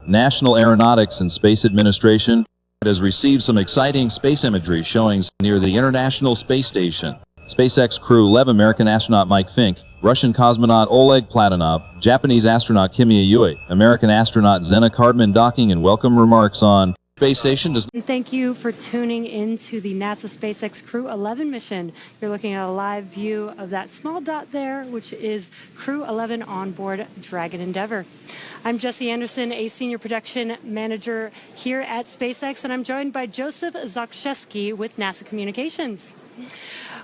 National Aeronautics and Space Administration has received some exciting space imagery showing near the International Space Station. SpaceX crew 11 American astronaut Mike Fink, Russian cosmonaut Oleg Platonov, Japanese astronaut Kimiya Yue, American astronaut Zena Cardman docking and welcome remarks on Space Station. Thank you for tuning in to the NASA SpaceX Crew 11 mission. You're looking at a live view of that small dot there, which is Crew 11 on board Dragon Endeavour. I'm Jesse Anderson, a senior production manager here at SpaceX, and I'm joined by Joseph Zakrzewski with NASA Communications.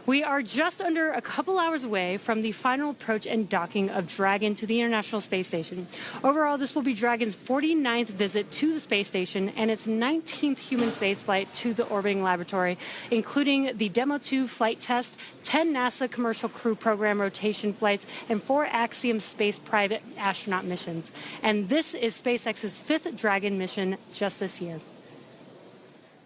We are just under a couple hours away from the final approach and docking of Dragon to the International Space Station. Overall, this will be Dragon's 49th visit to the space station and its 19th human spaceflight to the orbiting laboratory, including the Demo 2 flight test, 10 NASA Commercial Crew Program rotation flights, and 4 Axiom Space private astronaut missions. And this is SpaceX's 5th Dragon mission just this year.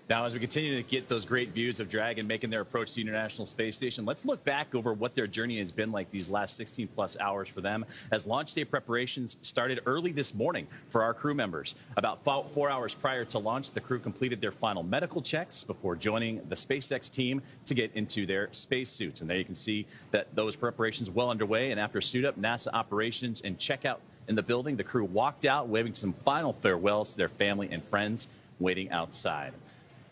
Now, as we continue to get those great views of Dragon making their approach to the International Space Station, let's look back over what their journey has been like these last 16-plus hours for them as launch day preparations started early this morning for our crew members. About 4 hours prior to launch, the crew completed their final medical checks before joining the SpaceX team to get into their spacesuits. And there you can see that those preparations well underway. And after suit up, NASA operations and checkout in the building, the crew walked out, waving some final farewells to their family and friends waiting outside.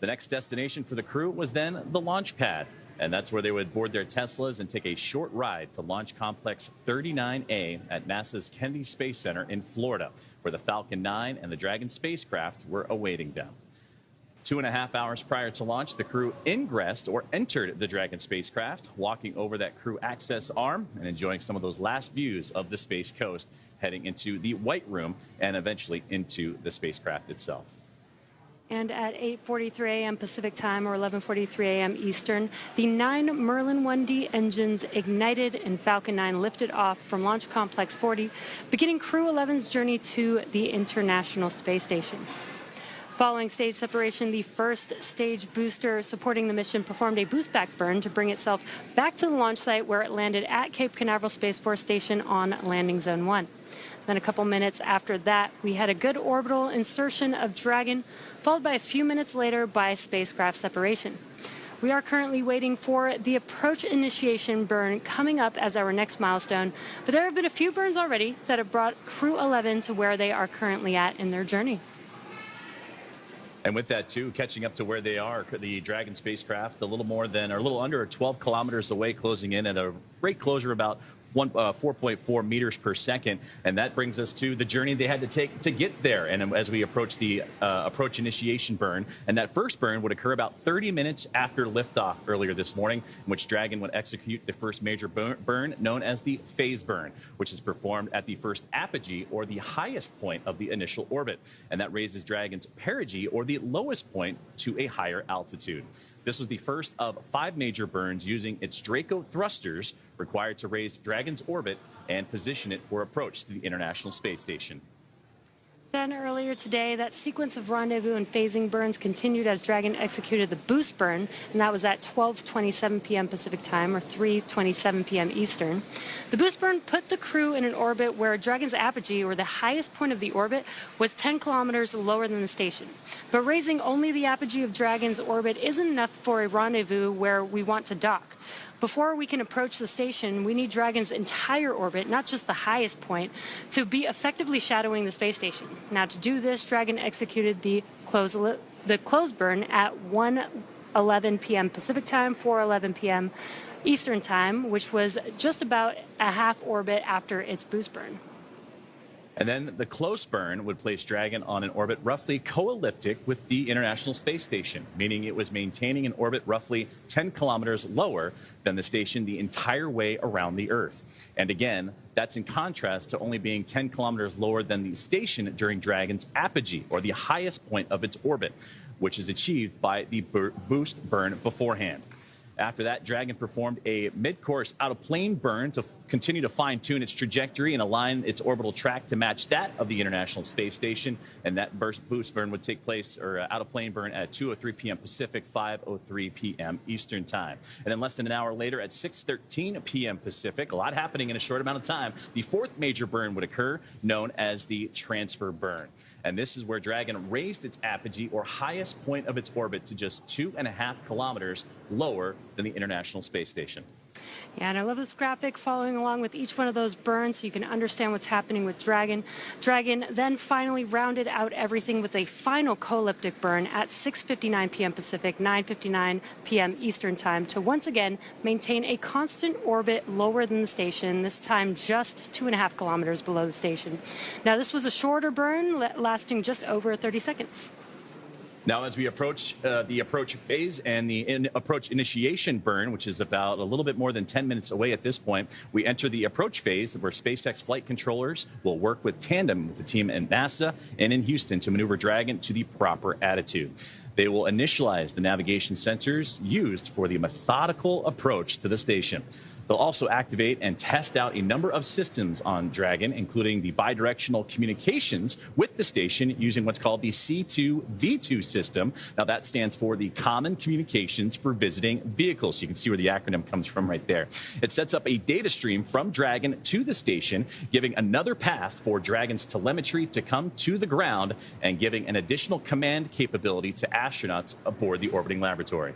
The next destination for the crew was then the launch pad, and that's where they would board their Teslas and take a short ride to Launch Complex 39A at NASA's Kennedy Space Center in Florida, where the Falcon 9 and the Dragon spacecraft were awaiting them. 2.5 hours prior to launch, the crew ingressed or entered the Dragon spacecraft, walking over that crew access arm and enjoying some of those last views of the Space Coast, heading into the White Room and eventually into the spacecraft itself. And at 8:43 a.m. Pacific time or 11:43 a.m. Eastern, the 9 Merlin 1D engines ignited and Falcon 9 lifted off from Launch Complex 40, beginning Crew 11's journey to the International Space Station. Following stage separation, the first stage booster supporting the mission performed a boost back burn to bring itself back to the launch site where it landed at Cape Canaveral Space Force Station on Landing Zone 1. Then a couple minutes after that, we had a good orbital insertion of Dragon, followed by a few minutes later by spacecraft separation. We are currently waiting for the approach initiation burn coming up as our next milestone, but there have been a few burns already that have brought Crew 11 to where they are currently at in their journey. And with that, too, catching up to where they are, the Dragon spacecraft, a little under 12 kilometers away, closing in at a rate closure about 4.4 meters per second. And that brings us to the journey they had to take to get there. And as we approach the approach initiation burn, and that first burn would occur about 30 minutes after liftoff earlier this morning, in which Dragon would execute the first major burn known as the phase burn, which is performed at the first apogee, or the highest point of the initial orbit. And that raises Dragon's perigee, or the lowest point, to a higher altitude. This was the first of 5 major burns using its Draco thrusters required to raise Dragon's orbit and position it for approach to the International Space Station. Then earlier today, that sequence of rendezvous and phasing burns continued as Dragon executed the boost burn, and that was at 12:27 p.m. Pacific time or 3:27 p.m. Eastern. The boost burn put the crew in an orbit where Dragon's apogee, or the highest point of the orbit, was 10 kilometers lower than the station. But raising only the apogee of Dragon's orbit isn't enough for a rendezvous where we want to dock. Before we can approach the station, we need Dragon's entire orbit, not just the highest point, to be effectively shadowing the space station. Now, to do this, Dragon executed the close burn at 1:11 p.m. Pacific time, 4:11 p.m. Eastern time, which was just about a half orbit after its boost burn. And then the close burn would place Dragon on an orbit roughly co-elliptic with the International Space Station, meaning it was maintaining an orbit roughly 10 kilometers lower than the station the entire way around the Earth. And again, that's in contrast to only being 10 kilometers lower than the station during Dragon's apogee, or the highest point of its orbit, which is achieved by the boost burn beforehand. After that, Dragon performed a mid-course out-of-plane burn to continue to fine-tune its trajectory and align its orbital track to match that of the International Space Station. And that boost burn would take place, or out-of-plane burn, at 2:03 p.m. Pacific, 5:03 p.m. Eastern Time. And then less than an hour later at 6:13 p.m. Pacific, a lot happening in a short amount of time, the fourth major burn would occur, known as the transfer burn. And this is where Dragon raised its apogee, or highest point of its orbit, to just 2.5 kilometers lower than the International Space Station. Yeah, and I love this graphic following along with each one of those burns so you can understand what's happening with Dragon. Dragon then finally rounded out everything with a final co-elliptic burn at 6:59 p.m. Pacific, 9:59 p.m. Eastern Time to once again maintain a constant orbit lower than the station, this time just 2.5 kilometers below the station. Now, this was a shorter burn lasting just over 30 seconds. Now, as we approach the approach phase and the approach initiation burn, which is about a little bit more than 10 minutes away at this point, we enter the approach phase where SpaceX flight controllers will work with tandem with the team in NASA and in Houston to maneuver Dragon to the proper attitude. They will initialize the navigation sensors used for the methodical approach to the station. They'll also activate and test out a number of systems on Dragon, including the bidirectional communications with the station using what's called the C2V2 system. Now, that stands for the Common Communications for Visiting Vehicles. You can see where the acronym comes from right there. It sets up a data stream from Dragon to the station, giving another path for Dragon's telemetry to come to the ground and giving an additional command capability to astronauts aboard the orbiting laboratory.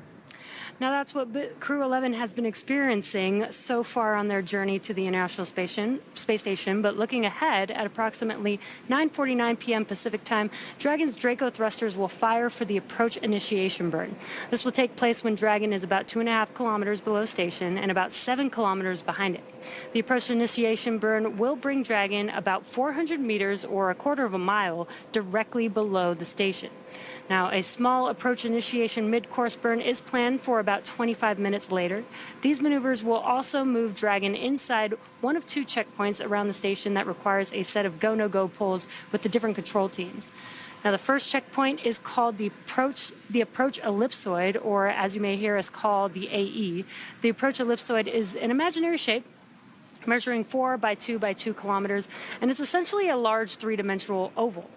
Now, that's what Crew 11 has been experiencing so far on their journey to the International Space Station. But looking ahead, at approximately 9:49 p.m. Pacific Time, Dragon's Draco thrusters will fire for the approach initiation burn. This will take place when Dragon is about 2.5 kilometers below station and about 7 kilometers behind it. The approach initiation burn will bring Dragon about 400 meters, or a quarter of a mile, directly below the station. Now, a small approach initiation mid-course burn is planned for about 25 minutes later. These maneuvers will also move Dragon inside one of 2 checkpoints around the station that requires a set of go-no-go polls with the different control teams. Now, the first checkpoint is called the approach ellipsoid, or as you may hear us call, the AE. The approach ellipsoid is an imaginary shape measuring 4 by 2 by 2 kilometers, and it's essentially a large 3-dimensional oval.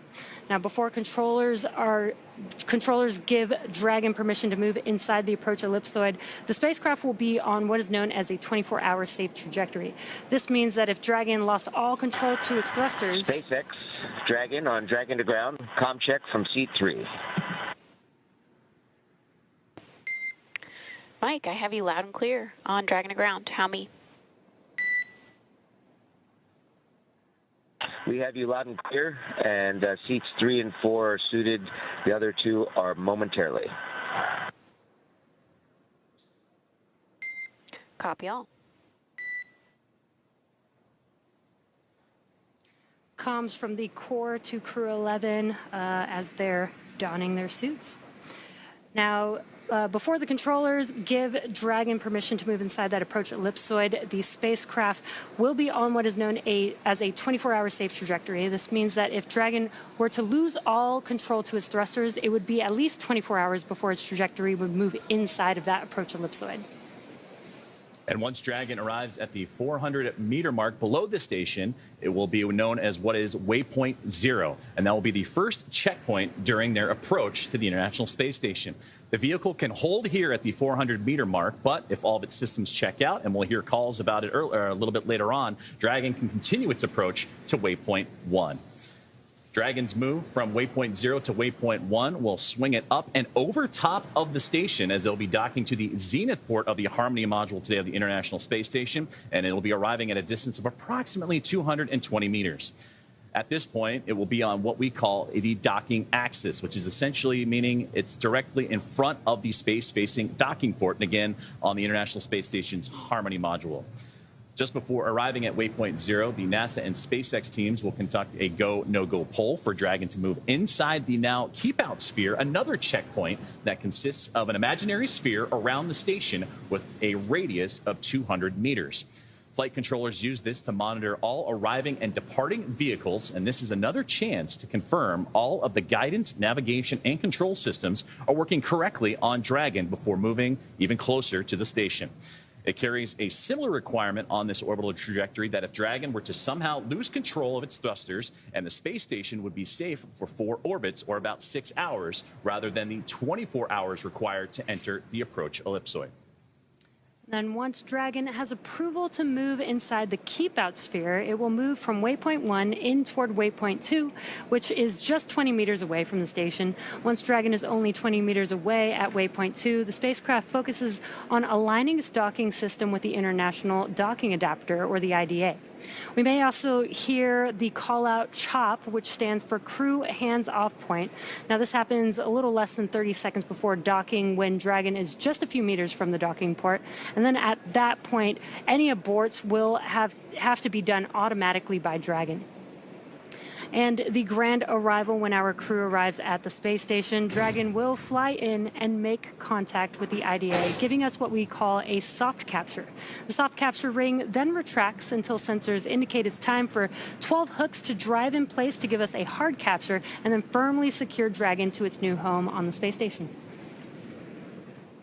Now, before controllers give Dragon permission to move inside the approach ellipsoid, the spacecraft will be on what is known as a 24-hour safe trajectory. This means that if Dragon lost all control to its thrusters... SpaceX, Dragon on Dragon to ground. Comm check from seat 3. Mike, I have you loud and clear on Dragon to ground. How me? We have you loud and clear, and seats 3 and 4 are suited. The other 2 are momentarily. Copy all. Comms from the core to Crew 11 as they're donning their suits. Now, before the controllers give Dragon permission to move inside that approach ellipsoid, the spacecraft will be on what is known as a 24-hour safe trajectory. This means that if Dragon were to lose all control to its thrusters, it would be at least 24 hours before its trajectory would move inside of that approach ellipsoid. And once Dragon arrives at the 400-meter mark below the station, it will be known as what is Waypoint 0, and that will be the first checkpoint during their approach to the International Space Station. The vehicle can hold here at the 400-meter mark, but if all of its systems check out, and we'll hear calls about it a little bit later on, Dragon can continue its approach to Waypoint 1. Dragon's move from Waypoint 0 to Waypoint 1 will swing it up and over top of the station, as they'll be docking to the zenith port of the Harmony module today of the International Space Station, and it'll be arriving at a distance of approximately 220 meters. At this point, it will be on what we call the docking axis, which is essentially meaning it's directly in front of the space-facing docking port, and again, on the International Space Station's Harmony module. Just before arriving at Waypoint 0, the NASA and SpaceX teams will conduct a go, no-go poll for Dragon to move inside the now keep-out sphere, another checkpoint that consists of an imaginary sphere around the station with a radius of 200 meters. Flight controllers use this to monitor all arriving and departing vehicles, and this is another chance to confirm all of the guidance, navigation, and control systems are working correctly on Dragon before moving even closer to the station. It carries a similar requirement on this orbital trajectory that if Dragon were to somehow lose control of its thrusters, and the space station would be safe for 4 orbits or about 6 hours rather than the 24 hours required to enter the approach ellipsoid. Then once Dragon has approval to move inside the keep-out sphere, it will move from waypoint 1 in toward waypoint 2, which is just 20 meters away from the station. Once Dragon is only 20 meters away at waypoint 2, the spacecraft focuses on aligning its docking system with the International Docking Adapter, or the IDA. We may also hear the call-out CHOP, which stands for Crew Hands Off Point. Now, this happens a little less than 30 seconds before docking when Dragon is just a few meters from the docking port. And then at that point, any aborts will have to be done automatically by Dragon. And the grand arrival, when our crew arrives at the space station, Dragon will fly in and make contact with the IDA, giving us what we call a soft capture. The soft capture ring then retracts until sensors indicate it's time for 12 hooks to drive in place to give us a hard capture and then firmly secure Dragon to its new home on the space station.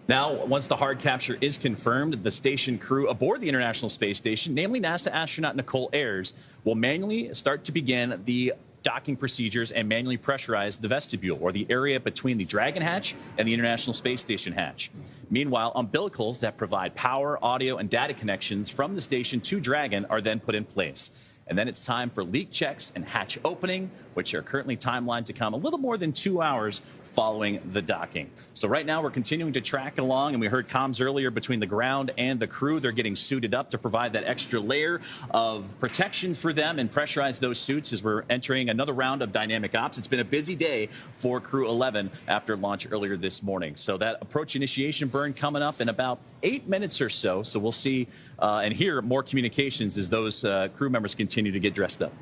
Now, once the hard capture is confirmed, the station crew aboard the International Space Station, namely NASA astronaut Nicole Ayers, will manually start to begin the docking procedures and manually pressurize the vestibule, or the area between the Dragon hatch and the International Space Station hatch. Meanwhile, umbilicals that provide power, audio, and data connections from the station to Dragon are then put in place. And then it's time for leak checks and hatch opening, which are currently timelined to come a little more than 2 hours following the docking. So right now we're continuing to track along, and we heard comms earlier between the ground and the crew. They're getting suited up to provide that extra layer of protection for them and pressurize those suits as we're entering another round of dynamic ops. It's been a busy day for Crew 11 after launch earlier this morning. So that approach initiation burn coming up in about 8 minutes or so. So we'll see and hear more communications as those crew members continue to get dressed up.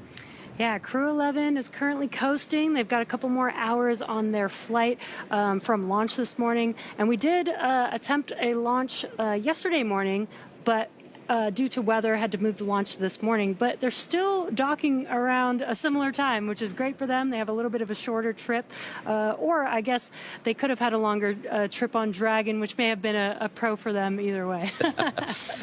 Yeah, Crew 11 is currently coasting. They've got a couple more hours on their flight from launch this morning. And we did attempt a launch yesterday morning, but due to weather, had to move the launch this morning. But they're still docking around a similar time, which is great for them. They have a little bit of a shorter trip. Or I guess they could have had a longer trip on Dragon, which may have been a pro for them either way.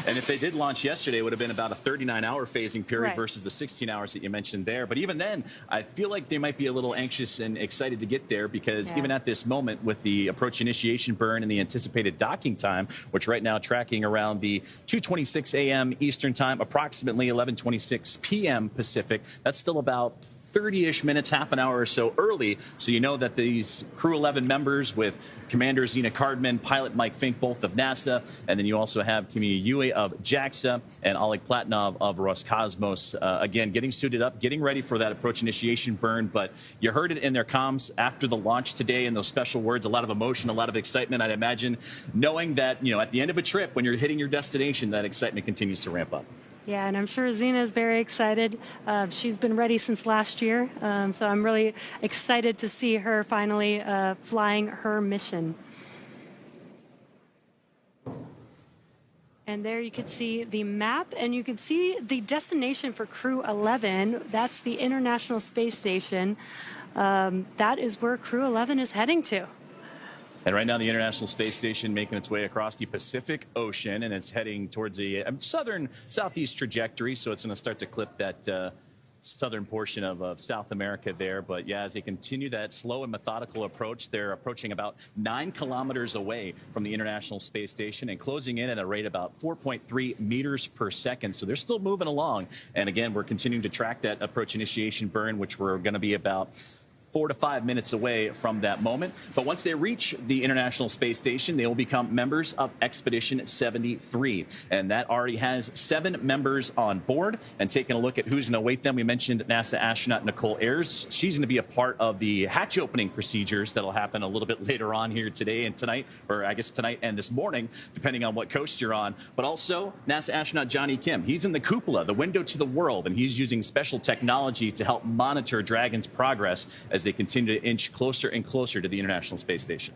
And if they did launch yesterday, it would have been about a 39-hour phasing period Right. versus the 16 hours that you mentioned there. But even then, I feel like they might be a little anxious and excited to get there, because even at this moment, with the approach initiation burn and the anticipated docking time, which right now tracking around the 2:26 a.m. Eastern time, approximately 11:26 p.m. Pacific, that's still about 30-ish minutes, half an hour or so early. So you know that these Crew 11 members, with Commander Zena Cardman, pilot Mike Fink, both of NASA, and then you also have Kimi Yue of JAXA and Oleg Platonov of Roscosmos, again, getting suited up, getting ready for that approach initiation burn. But you heard it in their comms after the launch today, in those special words, a lot of emotion, a lot of excitement, I'd imagine, knowing that, you know, at the end of a trip, when you're hitting your destination, that excitement continues to ramp up. Yeah, and I'm sure Zena is very excited. She's been ready since last year, so I'm really excited to see her finally flying her mission. And there you can see the map, and you can see the destination for Crew 11. That's the International Space Station. That is where Crew 11 is heading to. And right now, the International Space Station making its way across the Pacific Ocean, and it's heading towards a southern southeast trajectory. So it's going to start to clip that southern portion of South America there. But yeah, as they continue that slow and methodical approach, they're approaching about 9 kilometers away from the International Space Station and closing in at a rate about 4.3 meters per second. So they're still moving along. And again, we're continuing to track that approach initiation burn, which we're going to be about 4 to 5 minutes away from that moment. But once they reach the International Space Station, they will become members of Expedition 73. And that already has 7 members on board. And taking a look at who's going to await them, we mentioned NASA astronaut Nicole Ayers. She's going to be a part of the hatch opening procedures that'll happen a little bit later on here today and tonight, or I guess tonight and this morning, depending on what coast you're on. But also NASA astronaut Johnny Kim. He's in the cupola, the window to the world, and he's using special technology to help monitor Dragon's progress as they continue to inch closer and closer to the International Space Station.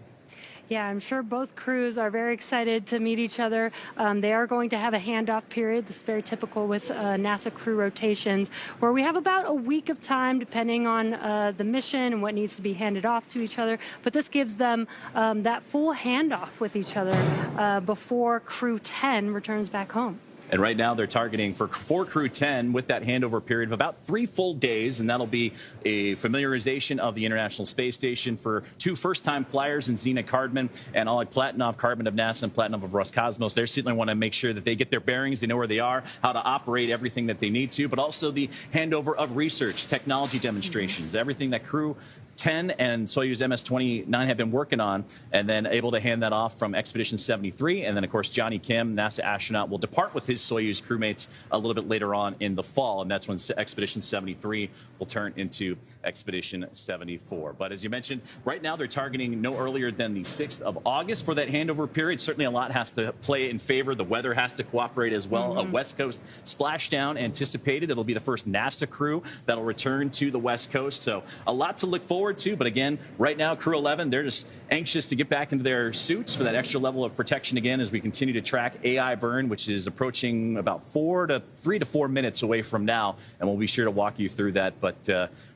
Yeah, I'm sure both crews are very excited to meet each other. They are going to have a handoff period. This is very typical with NASA crew rotations, where we have about a week of time, depending on the mission and what needs to be handed off to each other. But this gives them that full handoff with each other before Crew 10 returns back home. And right now they're targeting for Crew 10 with that handover period of about 3 full days, and that'll be a familiarization of the International Space Station for 2 first-time flyers in Zena Cardman and Oleg Platonov, Cardman of NASA and Platonov of Roscosmos. They certainly want to make sure that they get their bearings, they know where they are, how to operate everything that they need to, but also the handover of research, technology demonstrations, everything that Crew 10 and Soyuz MS-29 have been working on, and then able to hand that off from Expedition 73. And then, of course, Johnny Kim, NASA astronaut, will depart with his Soyuz crewmates a little bit later on in the fall, and that's when Expedition 73 will turn into Expedition 74. But as you mentioned, right now they're targeting no earlier than the 6th of August for that handover period. Certainly a lot has to play in favor. The weather has to cooperate as well. A West Coast splashdown anticipated. It'll be the first NASA crew that'll return to the West Coast. So a lot to look forward to. But again, right now, Crew 11, they're just anxious to get back into their suits for that extra level of protection again as we continue to track AI burn, which is approaching about 3 to 4 minutes away from now. And we'll be sure to walk you through that. But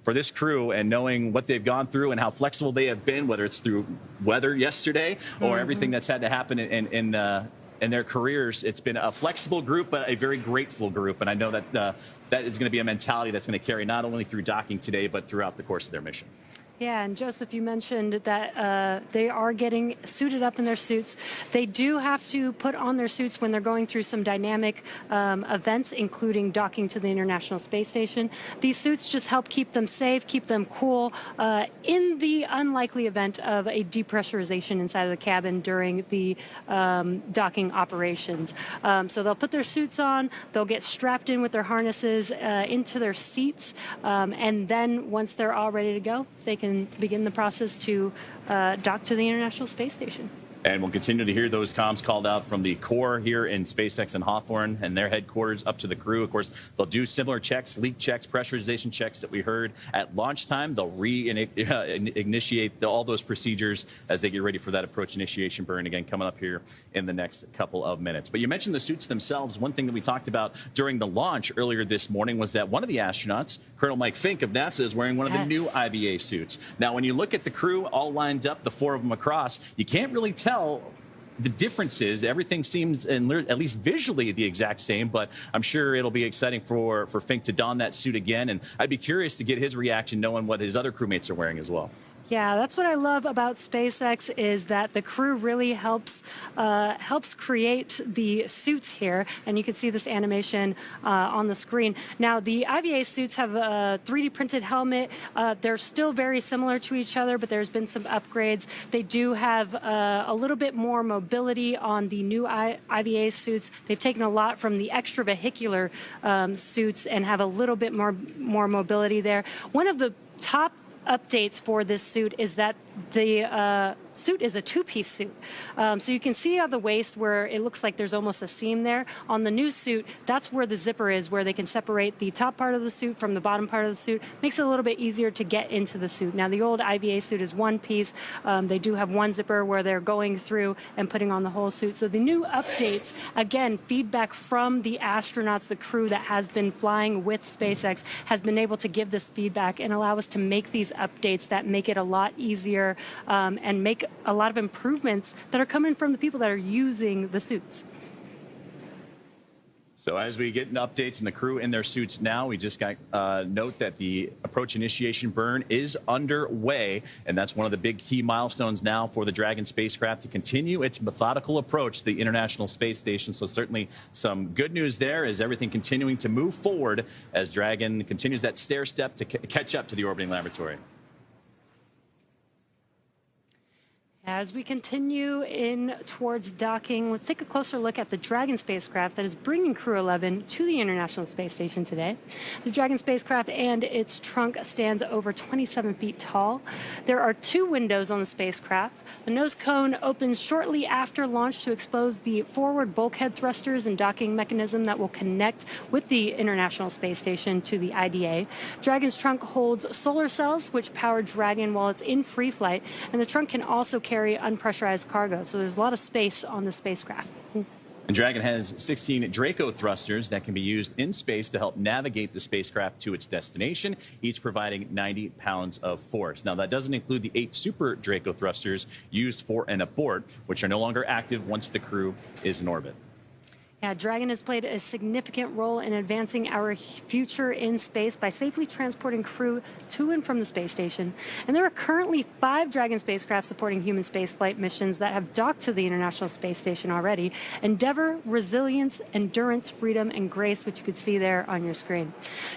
for this crew and knowing what they've gone through and how flexible they have been, whether it's through weather yesterday or everything that's had to happen in their careers, it's been a flexible group, but a very grateful group. And I know that that is going to be a mentality that's going to carry not only through docking today, but throughout the course of their mission. Yeah, and Joseph, you mentioned that they are getting suited up in their suits. They do have to put on their suits when they're going through some dynamic events, including docking to the International Space Station. These suits just help keep them safe, keep them cool, in the unlikely event of a depressurization inside of the cabin during the docking operations. So they'll put their suits on, they'll get strapped in with their harnesses into their seats, and then once they're all ready to go, they can begin the process to dock to the International Space Station. And we'll continue to hear those comms called out from the core here in SpaceX in Hawthorne and their headquarters up to the crew. Of course, they'll do similar checks, leak checks, pressurization checks that we heard at launch time. They'll initiate all those procedures as they get ready for that approach initiation burn, again, coming up here in the next couple of minutes. But you mentioned the suits themselves. One thing that we talked about during the launch earlier this morning was that one of the astronauts, Colonel Mike Fink of NASA, is wearing one of the new IVA suits. Now, when you look at the crew all lined up, the 4 of them across, you can't really tell the differences. Everything seems, at least visually, the exact same, but I'm sure it'll be exciting for Fink to don that suit again, and I'd be curious to get his reaction knowing what his other crewmates are wearing as well. Yeah, that's what I love about SpaceX is that the crew really helps create the suits here, and you can see this animation on the screen. Now, the IVA suits have a 3D printed helmet. They're still very similar to each other, but there's been some upgrades. They do have a little bit more mobility on the new IVA suits. They've taken a lot from the extravehicular suits and have a little bit more mobility there. One of the top updates for this suit is that the suit is a 2-piece suit. So you can see on the waist where it looks like there's almost a seam there. On the new suit, that's where the zipper is, where they can separate the top part of the suit from the bottom part of the suit. Makes it a little bit easier to get into the suit. Now, the old IVA suit is 1 piece. They do have one zipper where they're going through and putting on the whole suit. So the new updates, again, feedback from the astronauts, the crew that has been flying with SpaceX, has been able to give this feedback and allow us to make these updates that make it a lot easier and make a lot of improvements that are coming from the people that are using the suits. So as we get updates and the crew in their suits now, we just got note that the approach initiation burn is underway, and that's one of the big key milestones now for the Dragon spacecraft to continue its methodical approach to the International Space Station. So certainly some good news there as everything continuing to move forward as Dragon continues that stair step to catch up to the orbiting laboratory. As we continue in towards docking, let's take a closer look at the Dragon spacecraft that is bringing Crew 11 to the International Space Station today. The Dragon spacecraft and its trunk stands over 27 feet tall. There are 2 windows on the spacecraft. The nose cone opens shortly after launch to expose the forward bulkhead thrusters and docking mechanism that will connect with the International Space Station to the IDA. Dragon's trunk holds solar cells, which power Dragon while it's in free flight, and the trunk can also carry carry unpressurized cargo. So there's a lot of space on the spacecraft. And Dragon has 16 Draco thrusters that can be used in space to help navigate the spacecraft to its destination, each providing 90 pounds of force. Now, that doesn't include the 8 Super Draco thrusters used for an abort, which are no longer active once the crew is in orbit. Yeah, Dragon has played a significant role in advancing our future in space by safely transporting crew to and from the space station. And there are currently 5 Dragon spacecraft supporting human spaceflight missions that have docked to the International Space Station already. Endeavor, Resilience, Endurance, Freedom, and Grace, which you could see there on your screen.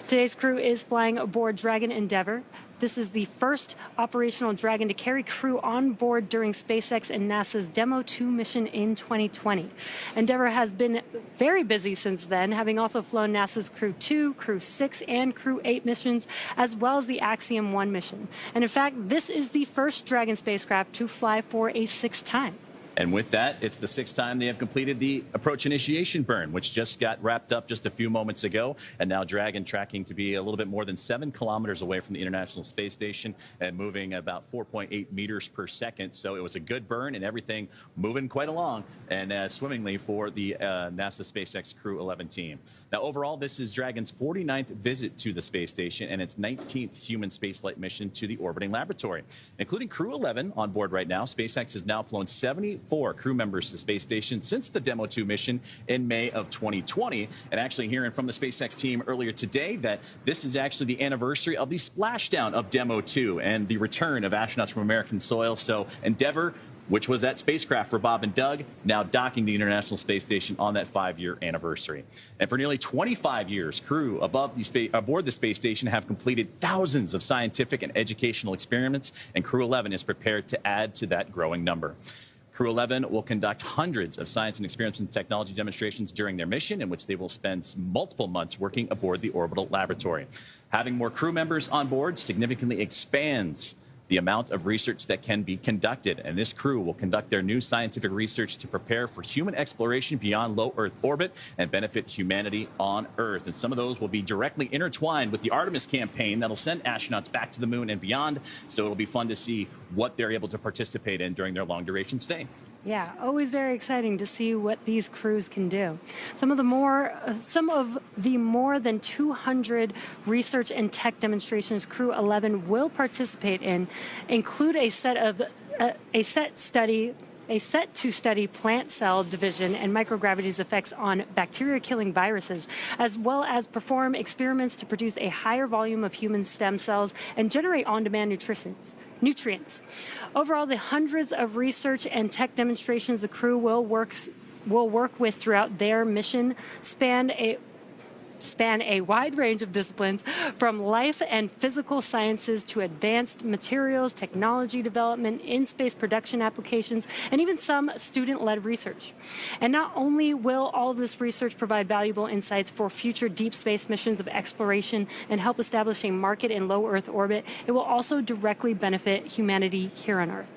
Today's crew is flying aboard Dragon Endeavor. This is the first operational Dragon to carry crew on board during SpaceX and NASA's Demo 2 mission in 2020. Endeavour has been very busy since then, having also flown NASA's Crew 2, Crew 6, and Crew 8 missions, as well as the Axiom 1 mission. And in fact, this is the first Dragon spacecraft to fly for a 6th time. And with that, it's the 6th time they have completed the approach initiation burn, which just got wrapped up just a few moments ago. And now Dragon tracking to be a little bit more than 7 kilometers away from the International Space Station and moving about 4.8 meters per second. So it was a good burn and everything moving quite along and swimmingly for the NASA SpaceX Crew 11 team. Now, overall, this is Dragon's 49th visit to the space station and its 19th human spaceflight mission to the orbiting laboratory. Including Crew 11 on board right now, SpaceX has now flown 74 crew members to the space station since the Demo 2 mission in May of 2020. And actually hearing from the SpaceX team earlier today that this is actually the anniversary of the splashdown of Demo 2 and the return of astronauts from American soil. So Endeavour, which was that spacecraft for Bob and Doug, now docking the International Space Station on that 5-year anniversary. And for nearly 25 years, crew aboard the space station have completed thousands of scientific and educational experiments, and Crew 11 is prepared to add to that growing number. Crew 11 will conduct hundreds of science and experience and technology demonstrations during their mission, in which they will spend multiple months working aboard the orbital laboratory. Having more crew members on board significantly expands the amount of research that can be conducted, and this crew will conduct their new scientific research to prepare for human exploration beyond low Earth orbit and benefit humanity on Earth. And some of those will be directly intertwined with the Artemis campaign that'll send astronauts back to the moon and beyond, so it'll be fun to see what they're able to participate in during their long-duration stay. Yeah, always very exciting to see what these crews can do. Some of the more than 200 research and tech demonstrations Crew 11 will participate in include a set to study plant cell division and microgravity's effects on bacteria-killing viruses, as well as perform experiments to produce a higher volume of human stem cells and generate on-demand nutrients. Overall, the hundreds of research and tech demonstrations the crew will work with throughout their mission span a wide range of disciplines, from life and physical sciences to advanced materials, technology development, in-space production applications, and even some student-led research. And not only will all this research provide valuable insights for future deep space missions of exploration and help establish a market in low Earth orbit, it will also directly benefit humanity here on Earth.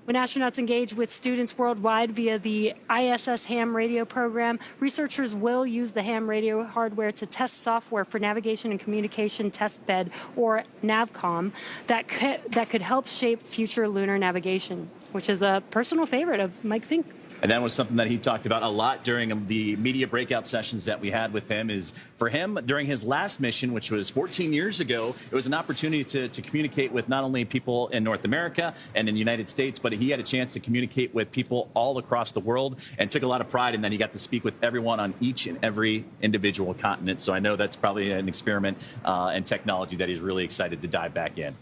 When astronauts engage with students worldwide via the ISS ham radio program, researchers will use the ham radio hardware to test software for Navigation and Communication Test Bed, or NAVCOM, that could help shape future lunar navigation, which is a personal favorite of Mike Fink. And that was something that he talked about a lot during the media breakout sessions that we had with him. Is for him, during his last mission, which was 14 years ago, it was an opportunity to communicate with not only people in North America and in the United States, but he had a chance to communicate with people all across the world and took a lot of pride in that. He got to speak with everyone on each and every individual continent. So I know that's probably an experiment and technology that he's really excited to dive back in.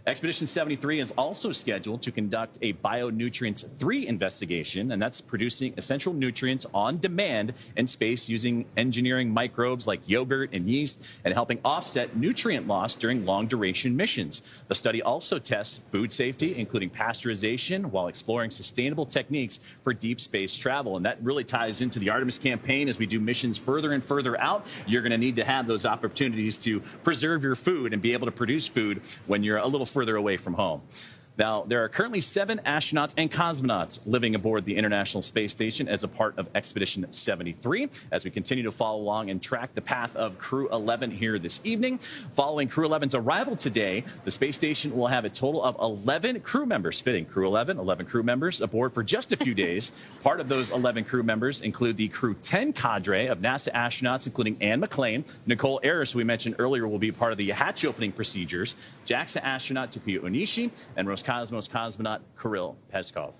Expedition 73 is also scheduled to conduct a Bionutrients 3 investigation, and that's producing essential nutrients on demand in space using engineering microbes like yogurt and yeast and helping offset nutrient loss during long-duration missions. The study also tests food safety, including pasteurization, while exploring sustainable techniques for deep space travel. And that really ties into the Artemis campaign. As we do missions further and further out, you're going to need to have those opportunities to preserve your food and be able to produce food when you're a little further away from home. Now, there are currently 7 astronauts and cosmonauts living aboard the International Space Station as a part of Expedition 73. As we continue to follow along and track the path of Crew 11 here this evening. Following Crew 11's arrival today, the space station will have a total of 11 crew members, fitting Crew 11 crew members aboard for just a few days. Part of those 11 crew members include the Crew 10 cadre of NASA astronauts, including Anne McClain. Nicole Ayers, who we mentioned earlier, will be part of the hatch opening procedures. JAXA astronaut Takuya Onishi and Roscosmos cosmonaut Kirill Peskov.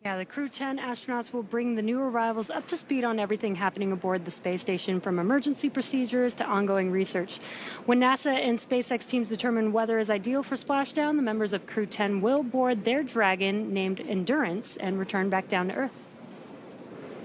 Yeah, the Crew 10 astronauts will bring the new arrivals up to speed on everything happening aboard the space station, from emergency procedures to ongoing research. When NASA and SpaceX teams determine weather is ideal for splashdown, the members of Crew 10 will board their Dragon, named Endurance, and return back down to Earth.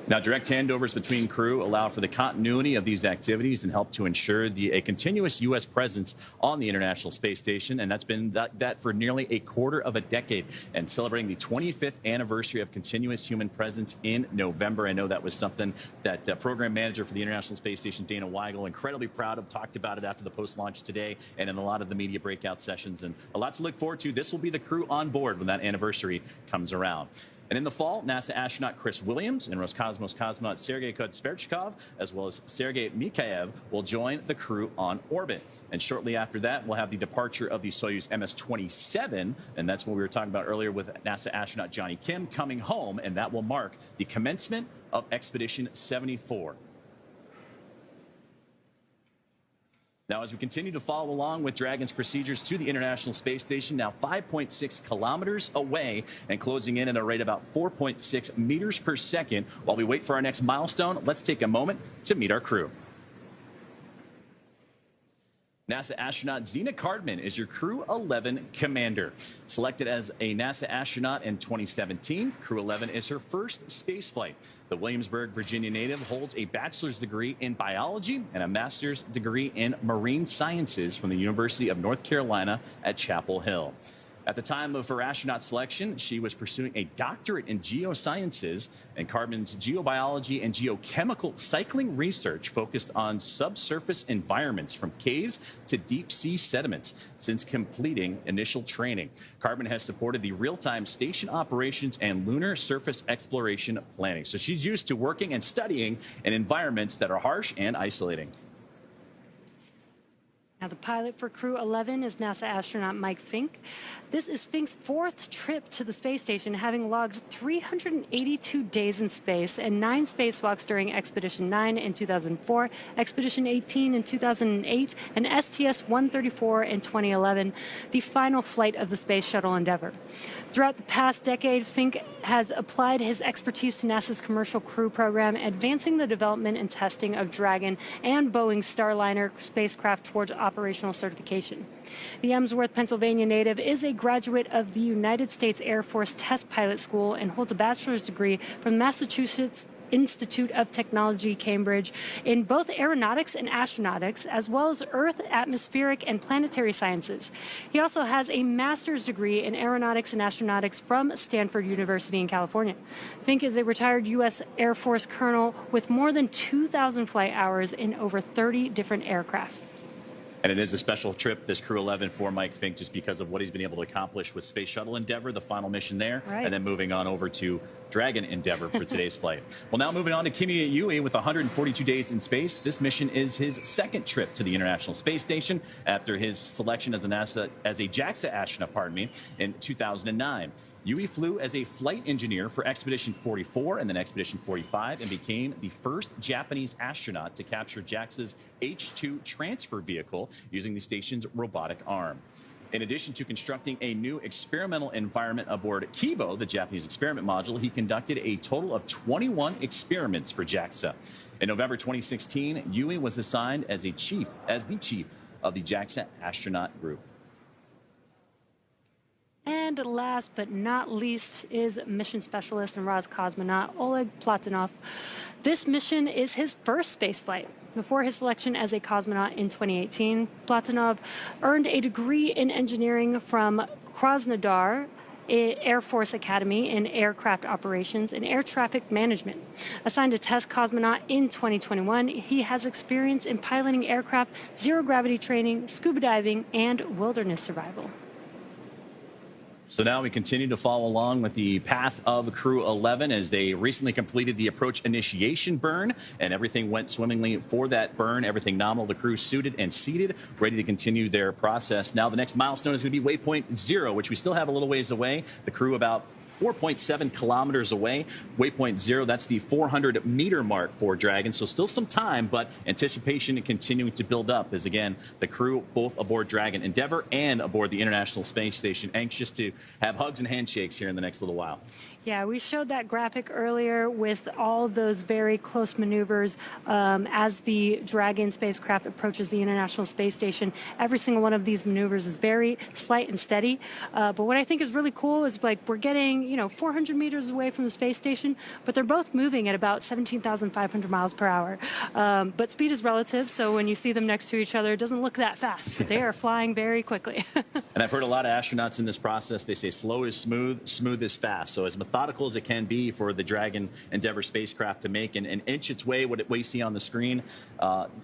Now, direct handovers between crew allow for the continuity of these activities and help to ensure a continuous U.S. presence on the International Space Station. And that's been that for nearly a quarter of a decade. And celebrating the 25th anniversary of continuous human presence in November. I know that was something that program manager for the International Space Station, Dana Weigel, incredibly proud of, talked about it after the post-launch today and in a lot of the media breakout sessions. And a lot to look forward to. This will be the crew on board when that anniversary comes around. And in the fall, NASA astronaut Chris Williams and Roscosmos cosmonaut Sergei Kotsverchkov, as well as Sergei Mikhaev, will join the crew on orbit. And shortly after that, we'll have the departure of the Soyuz MS-27, and that's what we were talking about earlier with NASA astronaut Johnny Kim coming home, and that will mark the commencement of Expedition 74. Now, as we continue to follow along with Dragon's procedures to the International Space Station, now 5.6 kilometers away and closing in at a rate about 4.6 meters per second. While we wait for our next milestone, let's take a moment to meet our crew. NASA astronaut Zena Cardman is your Crew 11 commander. Selected as a NASA astronaut in 2017, Crew 11 is her first space flight. The Williamsburg, Virginia native holds a bachelor's degree in biology and a master's degree in marine sciences from the University of North Carolina at Chapel Hill. At the time of her astronaut selection, she was pursuing a doctorate in geosciences, and Cardman's geobiology and geochemical cycling research focused on subsurface environments from caves to deep sea sediments since completing initial training. Cardman has supported the real-time station operations and lunar surface exploration planning. So she's used to working and studying in environments that are harsh and isolating. Now, the pilot for Crew 11 is NASA astronaut Mike Fink. This is Fink's 4th trip to the space station, having logged 382 days in space and 9 spacewalks during Expedition 9 in 2004, Expedition 18 in 2008, and STS-134 in 2011, the final flight of the Space Shuttle Endeavour. Throughout the past decade, Fink has applied his expertise to NASA's Commercial Crew program, advancing the development and testing of Dragon and Boeing's Starliner spacecraft towards operational certification. The Emsworth, Pennsylvania native is a graduate of the United States Air Force Test Pilot School and holds a bachelor's degree from Massachusetts Institute of Technology, Cambridge, in both aeronautics and astronautics, as well as Earth, atmospheric, and planetary sciences. He also has a master's degree in aeronautics and astronautics from Stanford University in California. Fink is a retired U.S. Air Force colonel with more than 2,000 flight hours in over 30 different aircraft. And it is a special trip, this Crew 11, for Mike Fink, just because of what he's been able to accomplish with Space Shuttle Endeavour, the final mission there, right, and then moving on over to Dragon Endeavour for today's flight. Well, now moving on to Kimi Yui with 142 days in space. This mission is his 2nd trip to the International Space Station after his selection as a JAXA astronaut, in 2009. Yui flew as a flight engineer for Expedition 44 and then Expedition 45 and became the first Japanese astronaut to capture JAXA's H-2 transfer vehicle using the station's robotic arm. In addition to constructing a new experimental environment aboard Kibo, the Japanese experiment module, he conducted a total of 21 experiments for JAXA. In November 2016, Yui was assigned as the chief of the JAXA astronaut group. And last but not least is mission specialist and Roscosmonaut Oleg Platonov. This mission is his first spaceflight. Before his selection as a cosmonaut in 2018, Platonov earned a degree in engineering from Krasnodar Air Force Academy in aircraft operations and air traffic management. Assigned a test cosmonaut in 2021, he has experience in piloting aircraft, zero-gravity training, scuba diving, and wilderness survival. So now we continue to follow along with the path of Crew 11 as they recently completed the approach initiation burn, and everything went swimmingly for that burn. Everything nominal. The crew suited and seated, ready to continue their process. Now the next milestone is going to be waypoint 0, which we still have a little ways away. The crew about 4.7 kilometers away. Waypoint 0, that's the 400-meter mark for Dragon. So still some time, but anticipation continuing to build up as, again, the crew both aboard Dragon Endeavour and aboard the International Space Station, anxious to have hugs and handshakes here in the next little while. Yeah, we showed that graphic earlier with all those very close maneuvers as the Dragon spacecraft approaches the International Space Station. Every single one of these maneuvers is very slight and steady. But what I think is really cool is, like, we're getting, 400 meters away from the space station, but they're both moving at about 17,500 miles per hour. But speed is relative, so when you see them next to each other, it doesn't look that fast. They are flying very quickly. And I've heard a lot of astronauts in this process, they say slow is smooth, smooth is fast. So as methodical as it can be for the Dragon Endeavour spacecraft to make and inch its way, what we see on the screen,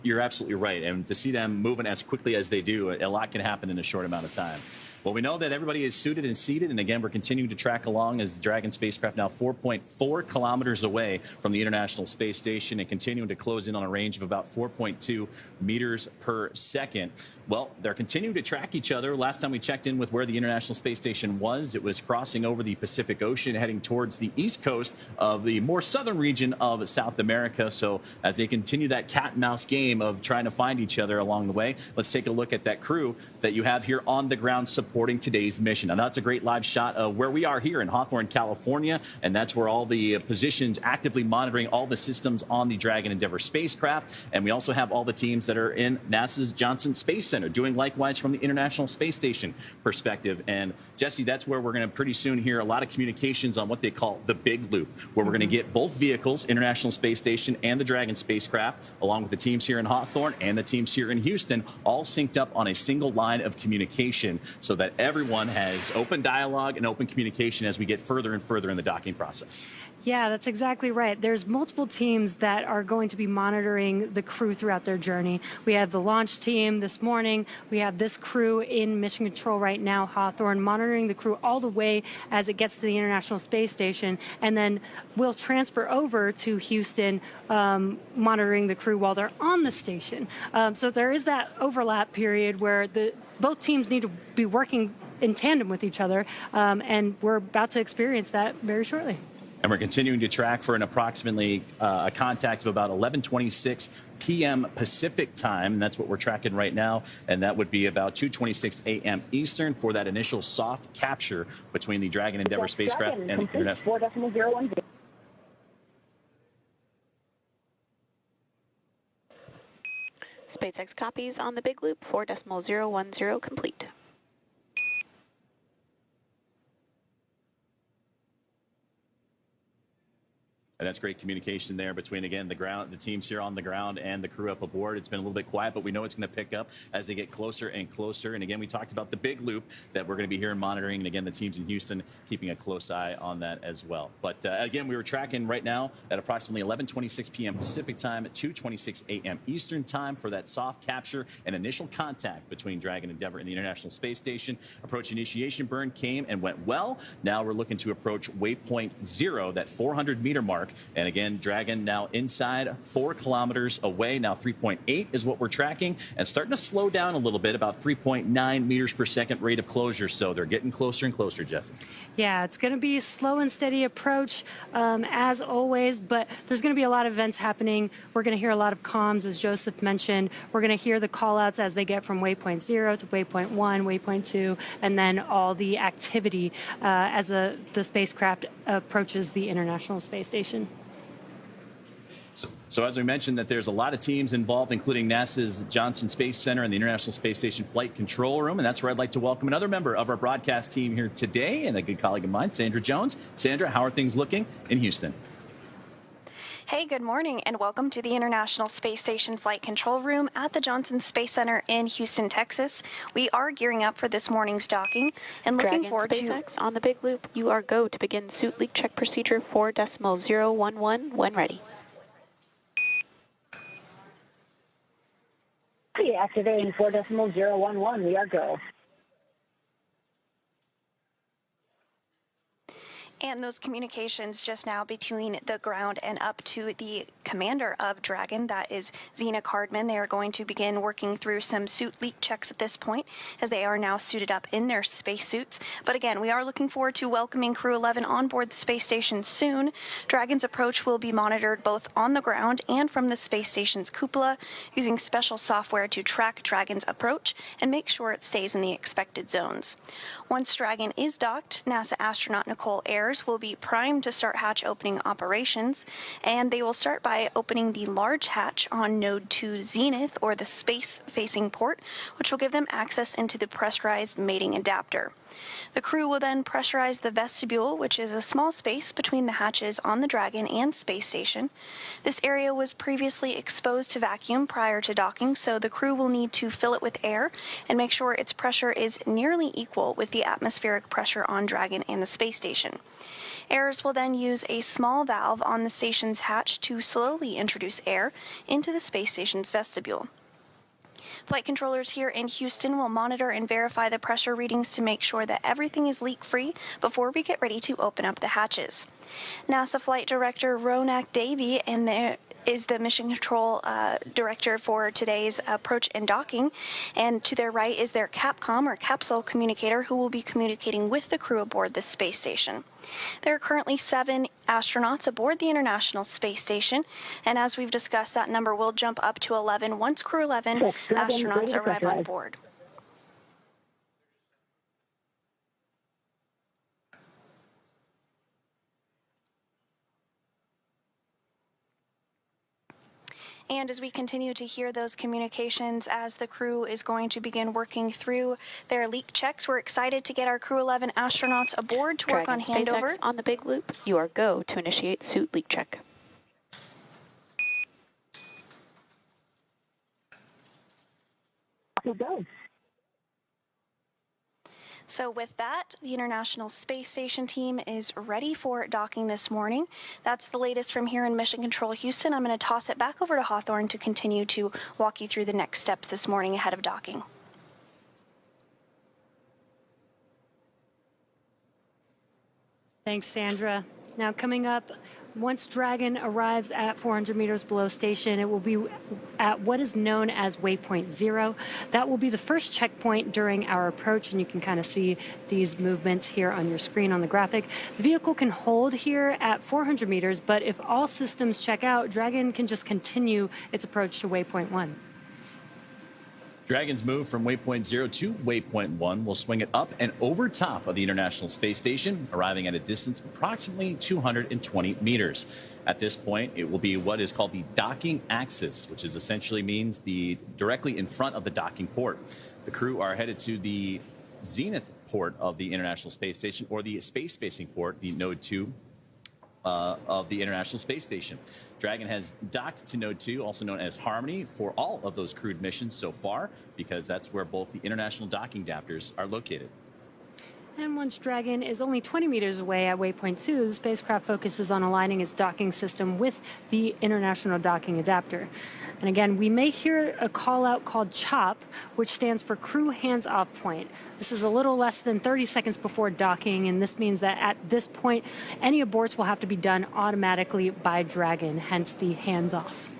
you're absolutely right. And to see them moving as quickly as they do, a lot can happen in a short amount of time. Well, we know that everybody is suited and seated, and again, we're continuing to track along as the Dragon spacecraft now 4.4 kilometers away from the International Space Station and continuing to close in on a range of about 4.2 meters per second. Well, they're continuing to track each other. Last time we checked in with where the International Space Station was, it was crossing over the Pacific Ocean, heading towards the east coast of the more southern region of South America. So as they continue that cat and mouse game of trying to find each other along the way, let's take a look at that crew that you have here on the ground supporting today's mission. Now, that's a great live shot of where we are here in Hawthorne, California, and that's where all the positions actively monitoring all the systems on the Dragon Endeavour spacecraft. And we also have all the teams that are in NASA's Johnson Space Center doing likewise from the International Space Station perspective. And Jesse, that's where we're going to pretty soon hear a lot of communications on what they call the big loop, where we're going to get both vehicles, International Space Station and the Dragon spacecraft, along with the teams here in Hawthorne and the teams here in Houston, all synced up on a single line of communication so that everyone has open dialogue and open communication as we get further and further in the docking process. Yeah, that's exactly right. There's multiple teams that are going to be monitoring the crew throughout their journey. We have the launch team this morning. We have this crew in mission control right now, Hawthorne, monitoring the crew all the way as it gets to the International Space Station. And then we'll transfer over to Houston, monitoring the crew while they're on the station. So there is that overlap period where both teams need to be working in tandem with each other. And we're about to experience that very shortly. And we're continuing to track for an approximately a contact of about 11:26 p.m. Pacific time. And that's what we're tracking right now. And that would be about 2:26 a.m. Eastern for that initial soft capture between the Dragon Endeavour spacecraft and the International. 4.010. SpaceX copies on the big loop, 4.010 complete. And that's great communication there between, again, the teams here on the ground and the crew up aboard. It's been a little bit quiet, but we know it's going to pick up as they get closer and closer. And again, we talked about the big loop that we're going to be here and monitoring. And again, the teams in Houston keeping a close eye on that as well. But again, we were tracking right now at approximately 11:26 p.m. Pacific time at 2:26 a.m. Eastern time for that soft capture and initial contact between Dragon Endeavour and the International Space Station. Approach initiation burn came and went well. Now we're looking to approach waypoint 0, that 400-meter mark. And again, Dragon now inside 4 kilometers away. Now 3.8 is what we're tracking, and starting to slow down a little bit, about 3.9 meters per second rate of closure. So they're getting closer and closer, Jesse. Yeah, it's going to be a slow and steady approach, as always, but there's going to be a lot of events happening. We're going to hear a lot of comms, as Joseph mentioned. We're going to hear the call-outs as they get from waypoint 0 to waypoint 1, waypoint 2, and then all the activity as the spacecraft approaches the International Space Station. So as we mentioned, that there's a lot of teams involved, including NASA's Johnson Space Center and the International Space Station Flight Control Room. And that's where I'd like to welcome another member of our broadcast team here today, and a good colleague of mine, Sandra Jones. Sandra, how are things looking in Houston? Hey, good morning, and welcome to the International Space Station Flight Control Room at the Johnson Space Center in Houston, Texas. We are gearing up for this morning's docking and looking Dragon forward SpaceX on the big loop. You are go to begin suit leak check procedure 4.011 when ready. Activating 4.011. We are go. And those communications just now between the ground and up to the commander of Dragon, that is Zena Cardman. They are going to begin working through some suit leak checks at this point, as they are now suited up in their spacesuits. But again, we are looking forward to welcoming Crew 11 on board the space station soon. Dragon's approach will be monitored both on the ground and from the space station's cupola, using special software to track Dragon's approach and make sure it stays in the expected zones. Once Dragon is docked, NASA astronaut Nicole Ayers will be primed to start hatch opening operations, and they will start by opening the large hatch on Node 2 Zenith, or the space-facing port, which will give them access into the pressurized mating adapter. The crew will then pressurize the vestibule, which is a small space between the hatches on the Dragon and space station. This area was previously exposed to vacuum prior to docking, so the crew will need to fill it with air and make sure its pressure is nearly equal with the atmospheric pressure on Dragon and the space station. Ayers will then use a small valve on the station's hatch to slowly introduce air into the space station's vestibule. Flight controllers here in Houston will monitor and verify the pressure readings to make sure that everything is leak-free before we get ready to open up the hatches. NASA Flight Director Ronak Davey is the mission control director for today's approach and docking, and to their right is their CAPCOM, or capsule communicator, who will be communicating with the crew aboard the space station. There are currently 7 astronauts aboard the International Space Station, and as we've discussed, that number will jump up to 11 once Crew 11 astronauts arrive on board. And as we continue to hear those communications as the crew is going to begin working through their leak checks, we're excited to get our Crew 11 astronauts aboard to work on handover. SpaceX on the big loop, you are go to initiate suit leak check. Go. So with that, the International Space Station team is ready for docking this morning. That's the latest from here in Mission Control Houston. I'm going to toss it back over to Hawthorne to continue to walk you through the next steps this morning ahead of docking. Thanks, Sandra. Now coming up, once Dragon arrives at 400 meters below station, it will be at what is known as waypoint 0. That will be the first checkpoint during our approach, and you can kind of see these movements here on your screen on the graphic. The vehicle can hold here at 400 meters, but if all systems check out, Dragon can just continue its approach to waypoint 1. Dragon's move from waypoint 0 to waypoint 1 will swing it up and over top of the International Space Station, arriving at a distance approximately 220 meters. At this point, it will be what is called the docking axis, which is essentially means directly in front of the docking port. The crew are headed to the Zenith port of the International Space Station, or the space-facing port, the Node 2 of the International Space Station. Dragon has docked to Node 2, also known as Harmony, for all of those crewed missions so far, because that's where both the international docking adapters are located. And once Dragon is only 20 meters away at waypoint 2, the spacecraft focuses on aligning its docking system with the International Docking Adapter. And again, we may hear a call out called CHOP, which stands for Crew Hands Off Point. This is a little less than 30 seconds before docking, and this means that at this point, any aborts will have to be done automatically by Dragon, hence the hands off.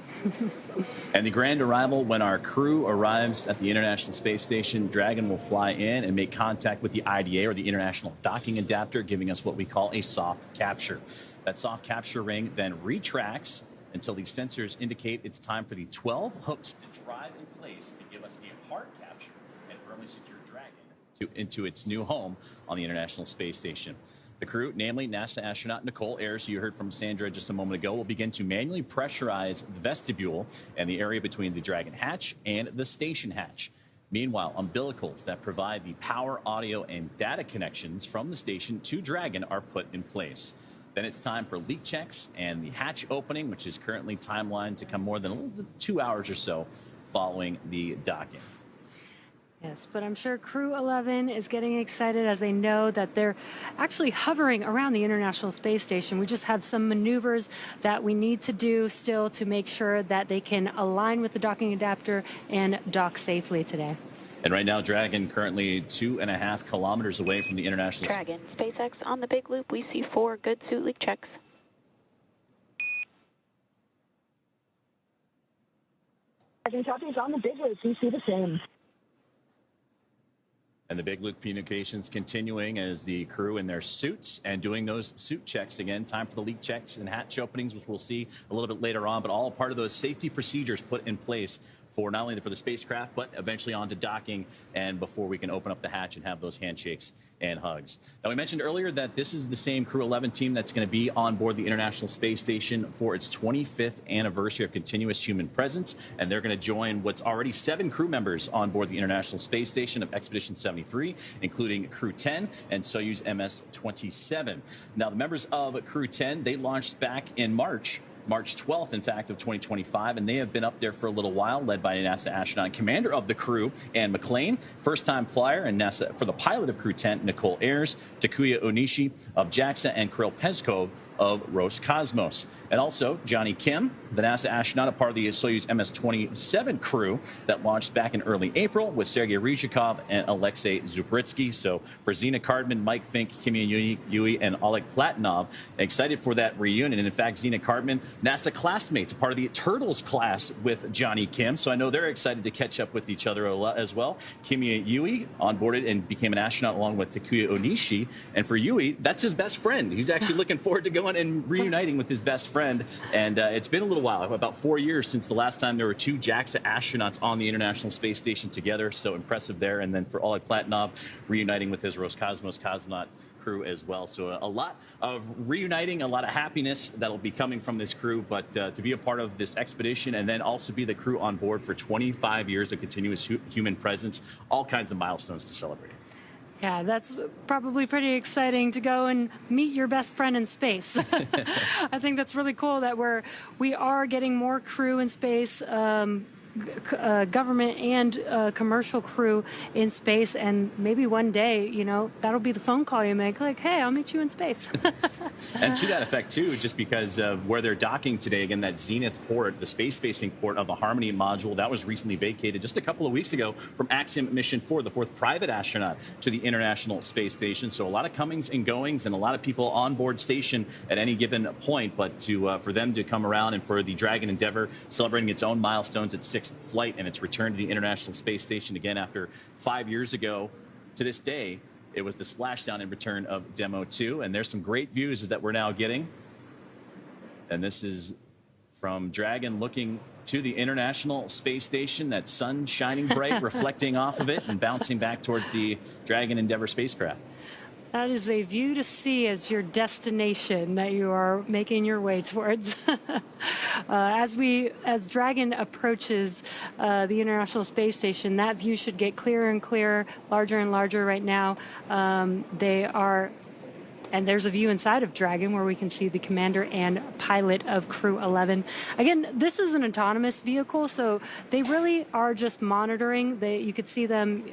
And the grand arrival, when our crew arrives at the International Space Station, Dragon will fly in and make contact with the IDA, or the International Docking Adapter, giving us what we call a soft capture. That soft capture ring then retracts until the sensors indicate it's time for the 12 hooks to drive in place to give us a hard capture and firmly secure Dragon into its new home on the International Space Station. The crew, namely NASA astronaut Nicole Ayers, who you heard from Sandra just a moment ago, will begin to manually pressurize the vestibule and the area between the Dragon hatch and the station hatch. Meanwhile, umbilicals that provide the power, audio, and data connections from the station to Dragon are put in place. Then it's time for leak checks and the hatch opening, which is currently timelined to come more than 2 hours or so following the docking. Yes, but I'm sure Crew 11 is getting excited as they know that they're actually hovering around the International Space Station. We just have some maneuvers that we need to do still to make sure that they can align with the docking adapter and dock safely today. And right now, Dragon currently 2.5 kilometers away from the International. Dragon, SpaceX on the big loop. We see 4 good suit leak checks. Dragon copies on the big loop. We see the same. And the big loop communications continuing as the crew in their suits and doing those suit checks again. Time for the leak checks and hatch openings, which we'll see a little bit later on, but all part of those safety procedures put in place for not only for the spacecraft, but eventually onto docking and before we can open up the hatch and have those handshakes and hugs. Now, we mentioned earlier that this is the same Crew 11 team that's going to be on board the International Space Station for its 25th anniversary of continuous human presence, and they're going to join what's already 7 crew members on board the International Space Station of Expedition 73, including Crew 10 and Soyuz MS-27. Now, the members of Crew 10, they launched back in March 12th, in fact, of 2025, and they have been up there for a little while, led by NASA astronaut and commander of the crew, Anne McClain, first-time flyer, and NASA for the pilot of Crew 10, Nicole Ayers, Takuya Onishi of JAXA, and Kirill Peskov of Roscosmos. And also Johnny Kim, the NASA astronaut, a part of the Soyuz MS-27 crew that launched back in early April with Sergei Ryzhikov and Alexei Zubritsky. So for Zena Cardman, Mike Fink, Kimi Yui, and Oleg Platonov, excited for that reunion. And in fact, Zena Cardman, NASA classmates, a part of the Turtles class with Johnny Kim. So I know they're excited to catch up with each other as well. Kimi Yui onboarded and became an astronaut along with Takuya Onishi. And for Yui, that's his best friend. He's actually looking forward to going and reuniting with his best friend. And it's been a little while, about 4 years since the last time there were 2 JAXA astronauts on the International Space Station together. So impressive there. And then for Oleg Platonov, reuniting with his Roscosmos cosmonaut crew as well. So a lot of reuniting, a lot of happiness that'll be coming from this crew. But to be a part of this expedition and then also be the crew on board for 25 years of continuous human presence, all kinds of milestones to celebrate. Yeah, that's probably pretty exciting to go and meet your best friend in space. I think that's really cool that we are getting more crew in space, government and commercial crew in space, and maybe one day, you know, that'll be the phone call you make, like, hey, I'll meet you in space. And to that effect, too, just because of where they're docking today, again, that Zenith port, the space-facing port of the Harmony module, that was recently vacated just a couple of weeks ago from Axiom Mission 4, the 4th private astronaut to the International Space Station. So a lot of comings and goings and a lot of people on board station at any given point. But for them to come around and for the Dragon Endeavour celebrating its own milestones at 6th flight and its return to the International Space Station again after 5 years ago to this day, it was the splashdown and return of Demo 2. And there's some great views that we're now getting. And this is from Dragon looking to the International Space Station, that sun shining bright, reflecting off of it and bouncing back towards the Dragon Endeavour spacecraft. That is a view to see as your destination that you are making your way towards. As Dragon approaches the International Space Station, that view should get clearer and clearer, larger and larger right now. And there's a view inside of Dragon where we can see the commander and pilot of Crew 11. Again, this is an autonomous vehicle, so they really are just monitoring. You could see them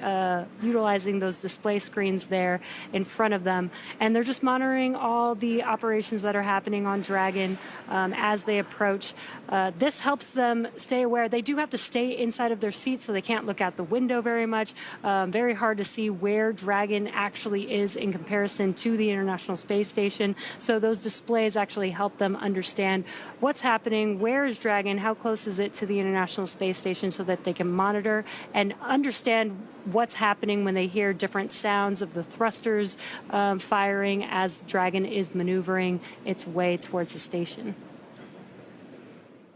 utilizing those display screens there in front of them. And they're just monitoring all the operations that are happening on Dragon as they approach. This helps them stay aware. They do have to stay inside of their seats, so they can't look out the window very much. Very hard to see where Dragon actually is in comparison to the International Space Station. So those displays actually help them understand what's happening, where is Dragon, how close is it to the International Space Station, so that they can monitor and understand what's happening when they hear different sounds of the thrusters firing as Dragon is maneuvering its way towards the station.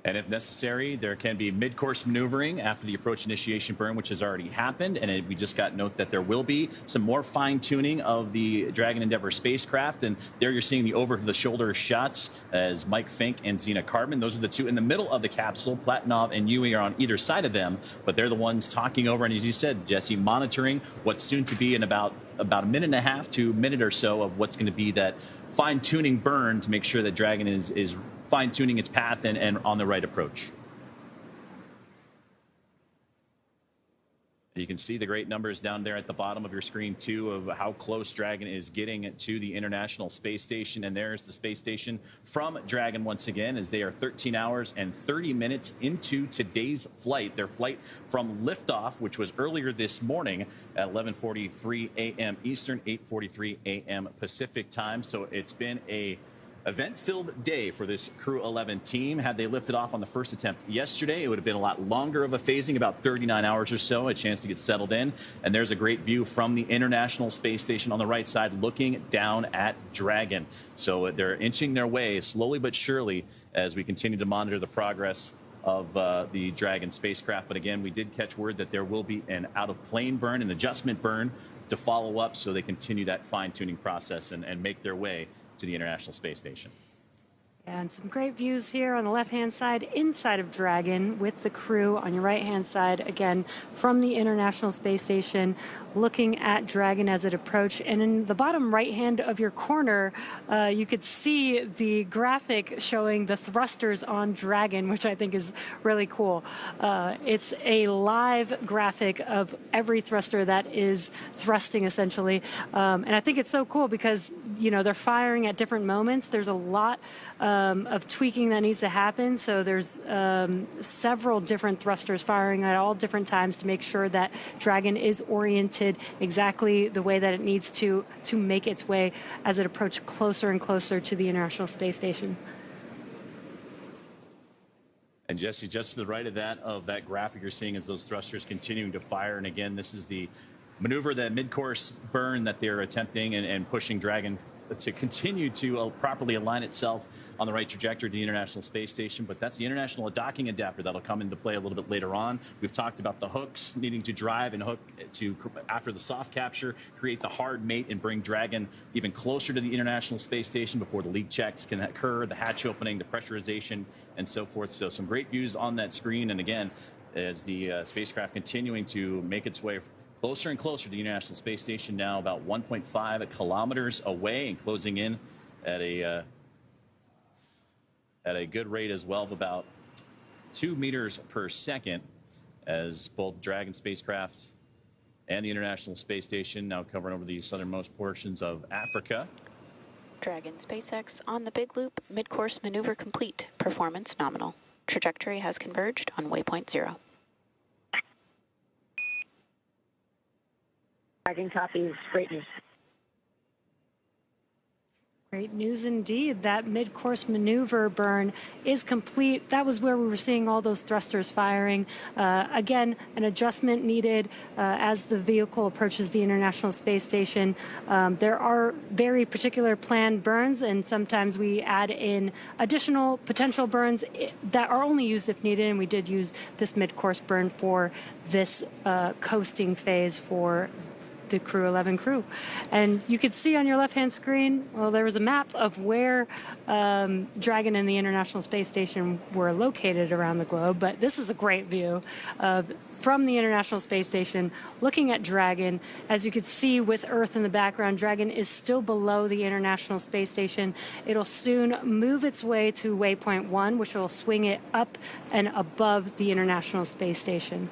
And if necessary, there can be mid-course maneuvering after the approach initiation burn, which has already happened. And we just got note that there will be some more fine-tuning of the Dragon Endeavour spacecraft. And there you're seeing the over-the-shoulder shots as Mike Fink and Zena Cardman. Those are the two in the middle of the capsule. Platonov and Yui are on either side of them, but they're the ones talking over. And as you said, Jesse, monitoring what's soon to be in about a minute and a half to a minute or so of what's going to be that fine-tuning burn to make sure that Dragon is fine-tuning its path and on the right approach. You can see the great numbers down there at the bottom of your screen, too, of how close Dragon is getting to the International Space Station. And there's the space station from Dragon once again, as they are 13 hours and 30 minutes into today's flight. Their flight from liftoff, which was earlier this morning at 11:43 a.m. Eastern, 8:43 a.m. Pacific time. So it's been a event-filled day for this Crew 11 team. Had they lifted off on the first attempt yesterday, it would have been a lot longer of a phasing, about 39 hours or so, a chance to get settled in. And there's a great view from the International Space Station on the right side, looking down at Dragon. So they're inching their way slowly but surely as we continue to monitor the progress of the Dragon spacecraft. But again, we did catch word that there will be an out-of-plane burn, an adjustment burn to follow up, so they continue that fine-tuning process and make their way to the International Space Station. And some great views here on the left-hand side inside of Dragon with the crew on your right-hand side, again, from the International Space Station, looking at Dragon as it approached. And in the bottom right-hand of your corner, you could see the graphic showing the thrusters on Dragon, which I think is really cool. It's a live graphic of every thruster that is thrusting, essentially. And I think it's so cool because, you know, they're firing at different moments. There's a lot of tweaking that needs to happen. So there's several different thrusters firing at all different times to make sure that Dragon is oriented exactly the way that it needs to make its way as it approaches closer and closer to the International Space Station. And Jesse, just to the right of that graphic you're seeing is those thrusters continuing to fire. And again, this is the maneuver, that mid-course burn that they're attempting and pushing Dragon to continue to properly align itself on the right trajectory to the International Space Station. But that's the International Docking Adapter that'll come into play a little bit later on. We've talked about the hooks needing to drive and hook to, after the soft capture, create the hard mate and bring Dragon even closer to the International Space Station before the leak checks can occur, the hatch opening, the pressurization, and so forth. So some great views on that screen. And again, as the spacecraft continuing to make its way closer and closer to the International Space Station, now about 1.5 kilometers away and closing in at a good rate as well of about 2 meters per second, as both Dragon spacecraft and the International Space Station now covering over the southernmost portions of Africa. Dragon SpaceX on the big loop, mid-course maneuver complete, performance nominal. Trajectory has converged on waypoint 0. Dragon copies. Great news. Great news indeed. That mid-course maneuver burn is complete. That was where we were seeing all those thrusters firing. Again, an adjustment needed as the vehicle approaches the International Space Station. There are very particular planned burns, and sometimes we add in additional potential burns that are only used if needed, and we did use this mid-course burn for this coasting phase for the Crew 11 crew. And you could see on your left-hand screen, well, there was a map of where Dragon and the International Space Station were located around the globe, but this is a great view of from the International Space Station, looking at Dragon. As you can see with Earth in the background, Dragon is still below the International Space Station. It'll soon move its way to waypoint 1, which will swing it up and above the International Space Station.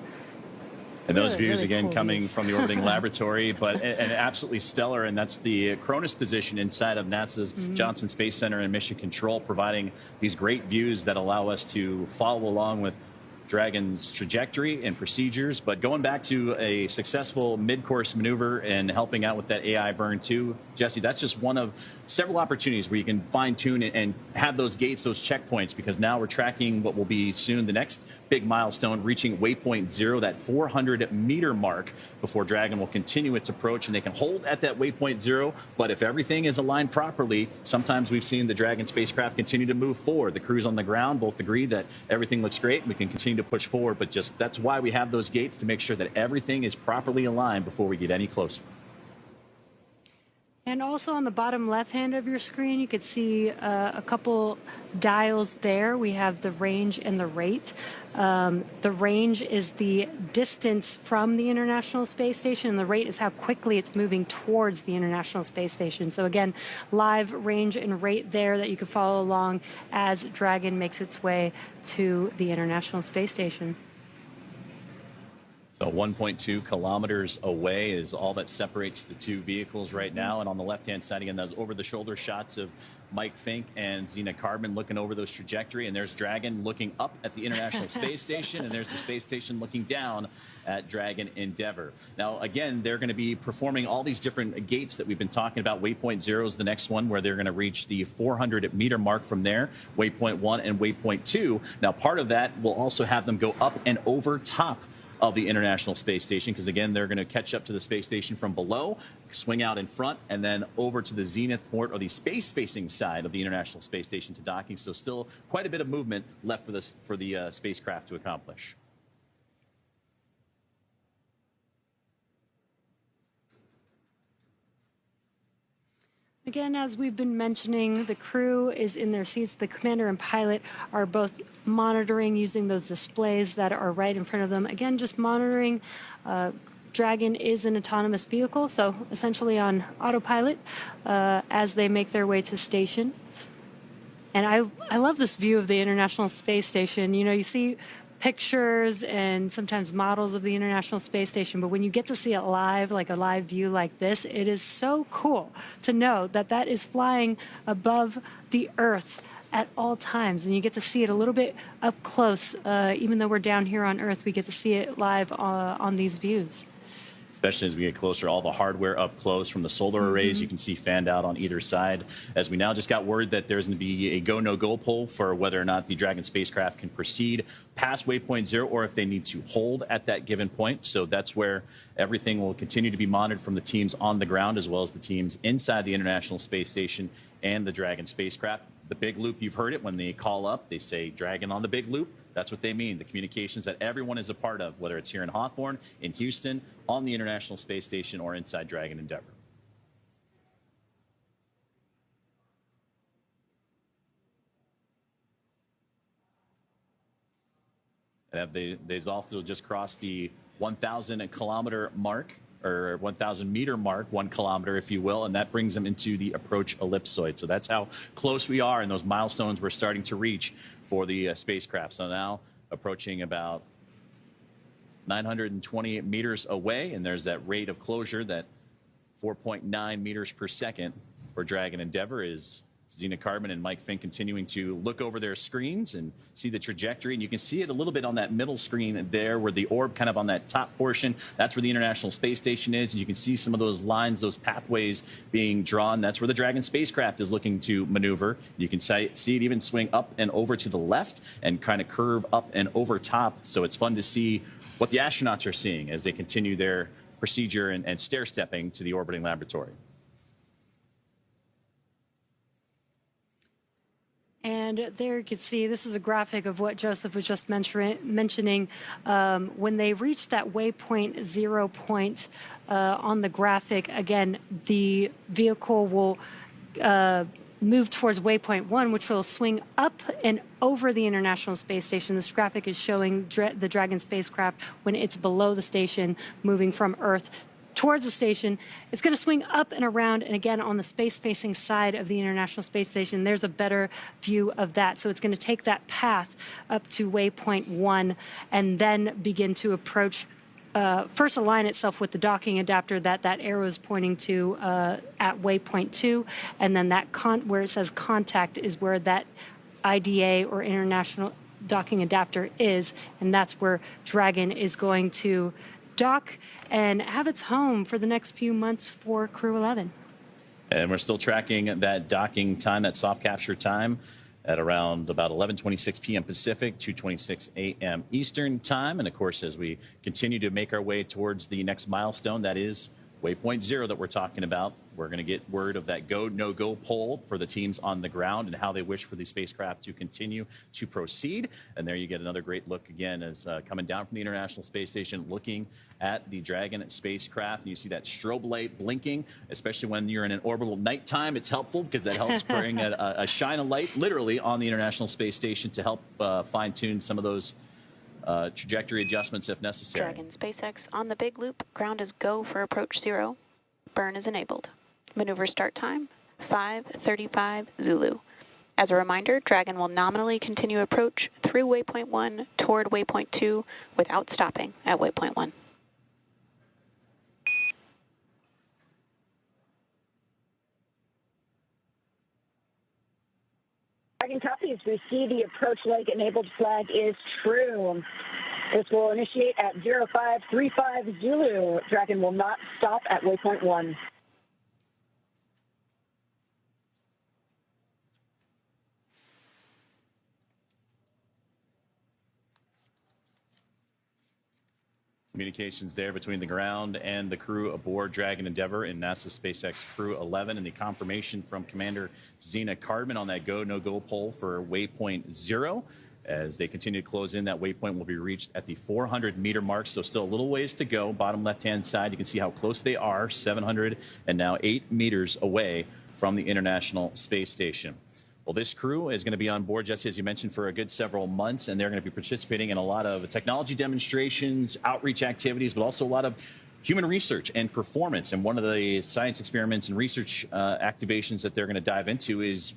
And those views, really again, cool coming views. from the orbiting laboratory, but and absolutely stellar. And that's the Cronus position inside of NASA's Johnson Space Center and Mission Control, providing these great views that allow us to follow along with Dragon's trajectory and procedures. But going back to a successful mid-course maneuver and helping out with that AI burn too, Jesse, that's just one of several opportunities where you can fine-tune and have those gates, those checkpoints, because now we're tracking what will be soon the next big milestone, reaching waypoint 0, that 400-meter mark, before Dragon will continue its approach, and they can hold at that waypoint 0. But if everything is aligned properly, sometimes we've seen the Dragon spacecraft continue to move forward. The crews on the ground both agree that everything looks great and we can continue to push forward, but just that's why we have those gates, to make sure that everything is properly aligned before we get any closer. And also on the bottom left-hand of your screen, you could see a couple dials there. We have the range and the rate. The range is the distance from the International Space Station, and the rate is how quickly it's moving towards the International Space Station. So again, live range and rate there that you can follow along as Dragon makes its way to the International Space Station. So 1.2 kilometers away is all that separates the two vehicles right now. And on the left-hand side, again, those over-the-shoulder shots of Mike Fink and Zena Cardman looking over those trajectory. And there's Dragon looking up at the International Space Station. And there's the space station looking down at Dragon Endeavour. Now, again, they're going to be performing all these different gates that we've been talking about. Waypoint 0 is the next one, where they're going to reach the 400-meter mark from there. Waypoint 1 and Waypoint 2. Now, part of that will also have them go up and over top of the International Space Station, because again, they're going to catch up to the space station from below, swing out in front, and then over to the zenith port, or the space-facing side of the International Space Station, to docking. So still quite a bit of movement left for the spacecraft to accomplish. Again, as we've been mentioning, the crew is in their seats. The commander and pilot are both monitoring using those displays that are right in front of them. Again, just monitoring. Dragon is an autonomous vehicle, so essentially on autopilot as they make their way to station. And I love this view of the International Space Station. You know, you see pictures and sometimes models of the International Space Station, but when you get to see it live, like a live view like this, it is so cool to know that that is flying above the Earth at all times, and you get to see it a little bit up close. Even though we're down here on Earth, we get to see it live on these views. Especially as we get closer, all the hardware up close from the solar arrays you can see fanned out on either side. As we now just got word that there's going to be a go, no-go poll for whether or not the Dragon spacecraft can proceed past Waypoint 0, or if they need to hold at that given point. So that's where everything will continue to be monitored from the teams on the ground, as well as the teams inside the International Space Station and the Dragon spacecraft. The big loop, you've heard it when they call up, they say Dragon on the big loop. That's what they mean, the communications that everyone is a part of, whether it's here in Hawthorne, in Houston, on the International Space Station, or inside Dragon Endeavour. And they've also just crossed the 1,000-kilometer mark, or 1,000-meter mark, 1 kilometer, if you will, and that brings them into the approach ellipsoid. So that's how close we are, and those milestones we're starting to reach for the spacecraft. So now approaching about 920 meters away, and there's that rate of closure, that 4.9 meters per second for Dragon Endeavour, is Zena Cardman and Mike Fink continuing to look over their screens and see the trajectory. And you can see it a little bit on that middle screen there, where the orb kind of on that top portion, that's where the International Space Station is. And you can see some of those lines, those pathways being drawn. That's where the Dragon spacecraft is looking to maneuver. You can see it even swing up and over to the left and kind of curve up and over top. So it's fun to see what the astronauts are seeing as they continue their procedure and stair-stepping to the orbiting laboratory. And there you can see, this is a graphic of what Joseph was just mentioning. When they reach that waypoint 0 point on the graphic, again, the vehicle will move towards waypoint 1, which will swing up and over the International Space Station. This graphic is showing the Dragon spacecraft when it's below the station, moving from Earth towards the station. It's going to swing up and around, and again, on the space-facing side of the International Space Station, there's a better view of that. So it's going to take that path up to waypoint 1 and then begin to approach, first align itself with the docking adapter that arrow is pointing to at waypoint 2, and then that where it says contact is where that IDA, or International Docking Adapter, is, and that's where Dragon is going to dock and have its home for the next few months for Crew 11. And we're still tracking that docking time, that soft capture time, at around about 11:26 p.m. Pacific, 2:26 a.m. Eastern time. And of course, as we continue to make our way towards the next milestone, that is Waypoint 0 that we're talking about, we're going to get word of that go, no-go poll for the teams on the ground and how they wish for the spacecraft to continue to proceed. And there you get another great look again as coming down from the International Space Station, looking at the Dragon spacecraft. And you see that strobe light blinking, especially when you're in an orbital nighttime. It's helpful because that helps bring a shine of light literally on the International Space Station to help fine-tune some of those trajectory adjustments if necessary. Dragon SpaceX on the big loop. Ground is go for approach 0. Burn is enabled. Maneuver start time, 5:35 Zulu. As a reminder, Dragon will nominally continue approach through waypoint 1 toward waypoint 2 without stopping at waypoint 1. Dragon copies. We see the approach leg enabled flag is true. This will initiate at 0535 Zulu. Dragon will not stop at waypoint 1. Communications there between the ground and the crew aboard Dragon Endeavour and NASA SpaceX Crew 11, and the confirmation from Commander Zena Cardman on that go, no-go poll for waypoint 0. As they continue to close in, that waypoint will be reached at the 400-meter mark, so still a little ways to go. Bottom left-hand side, you can see how close they are, 700 and now 8 meters away from the International Space Station. Well, this crew is going to be on board, Jesse, as you mentioned, for a good several months, and they're going to be participating in a lot of technology demonstrations, outreach activities, but also a lot of human research and performance. And one of the science experiments and research activations that they're going to dive into is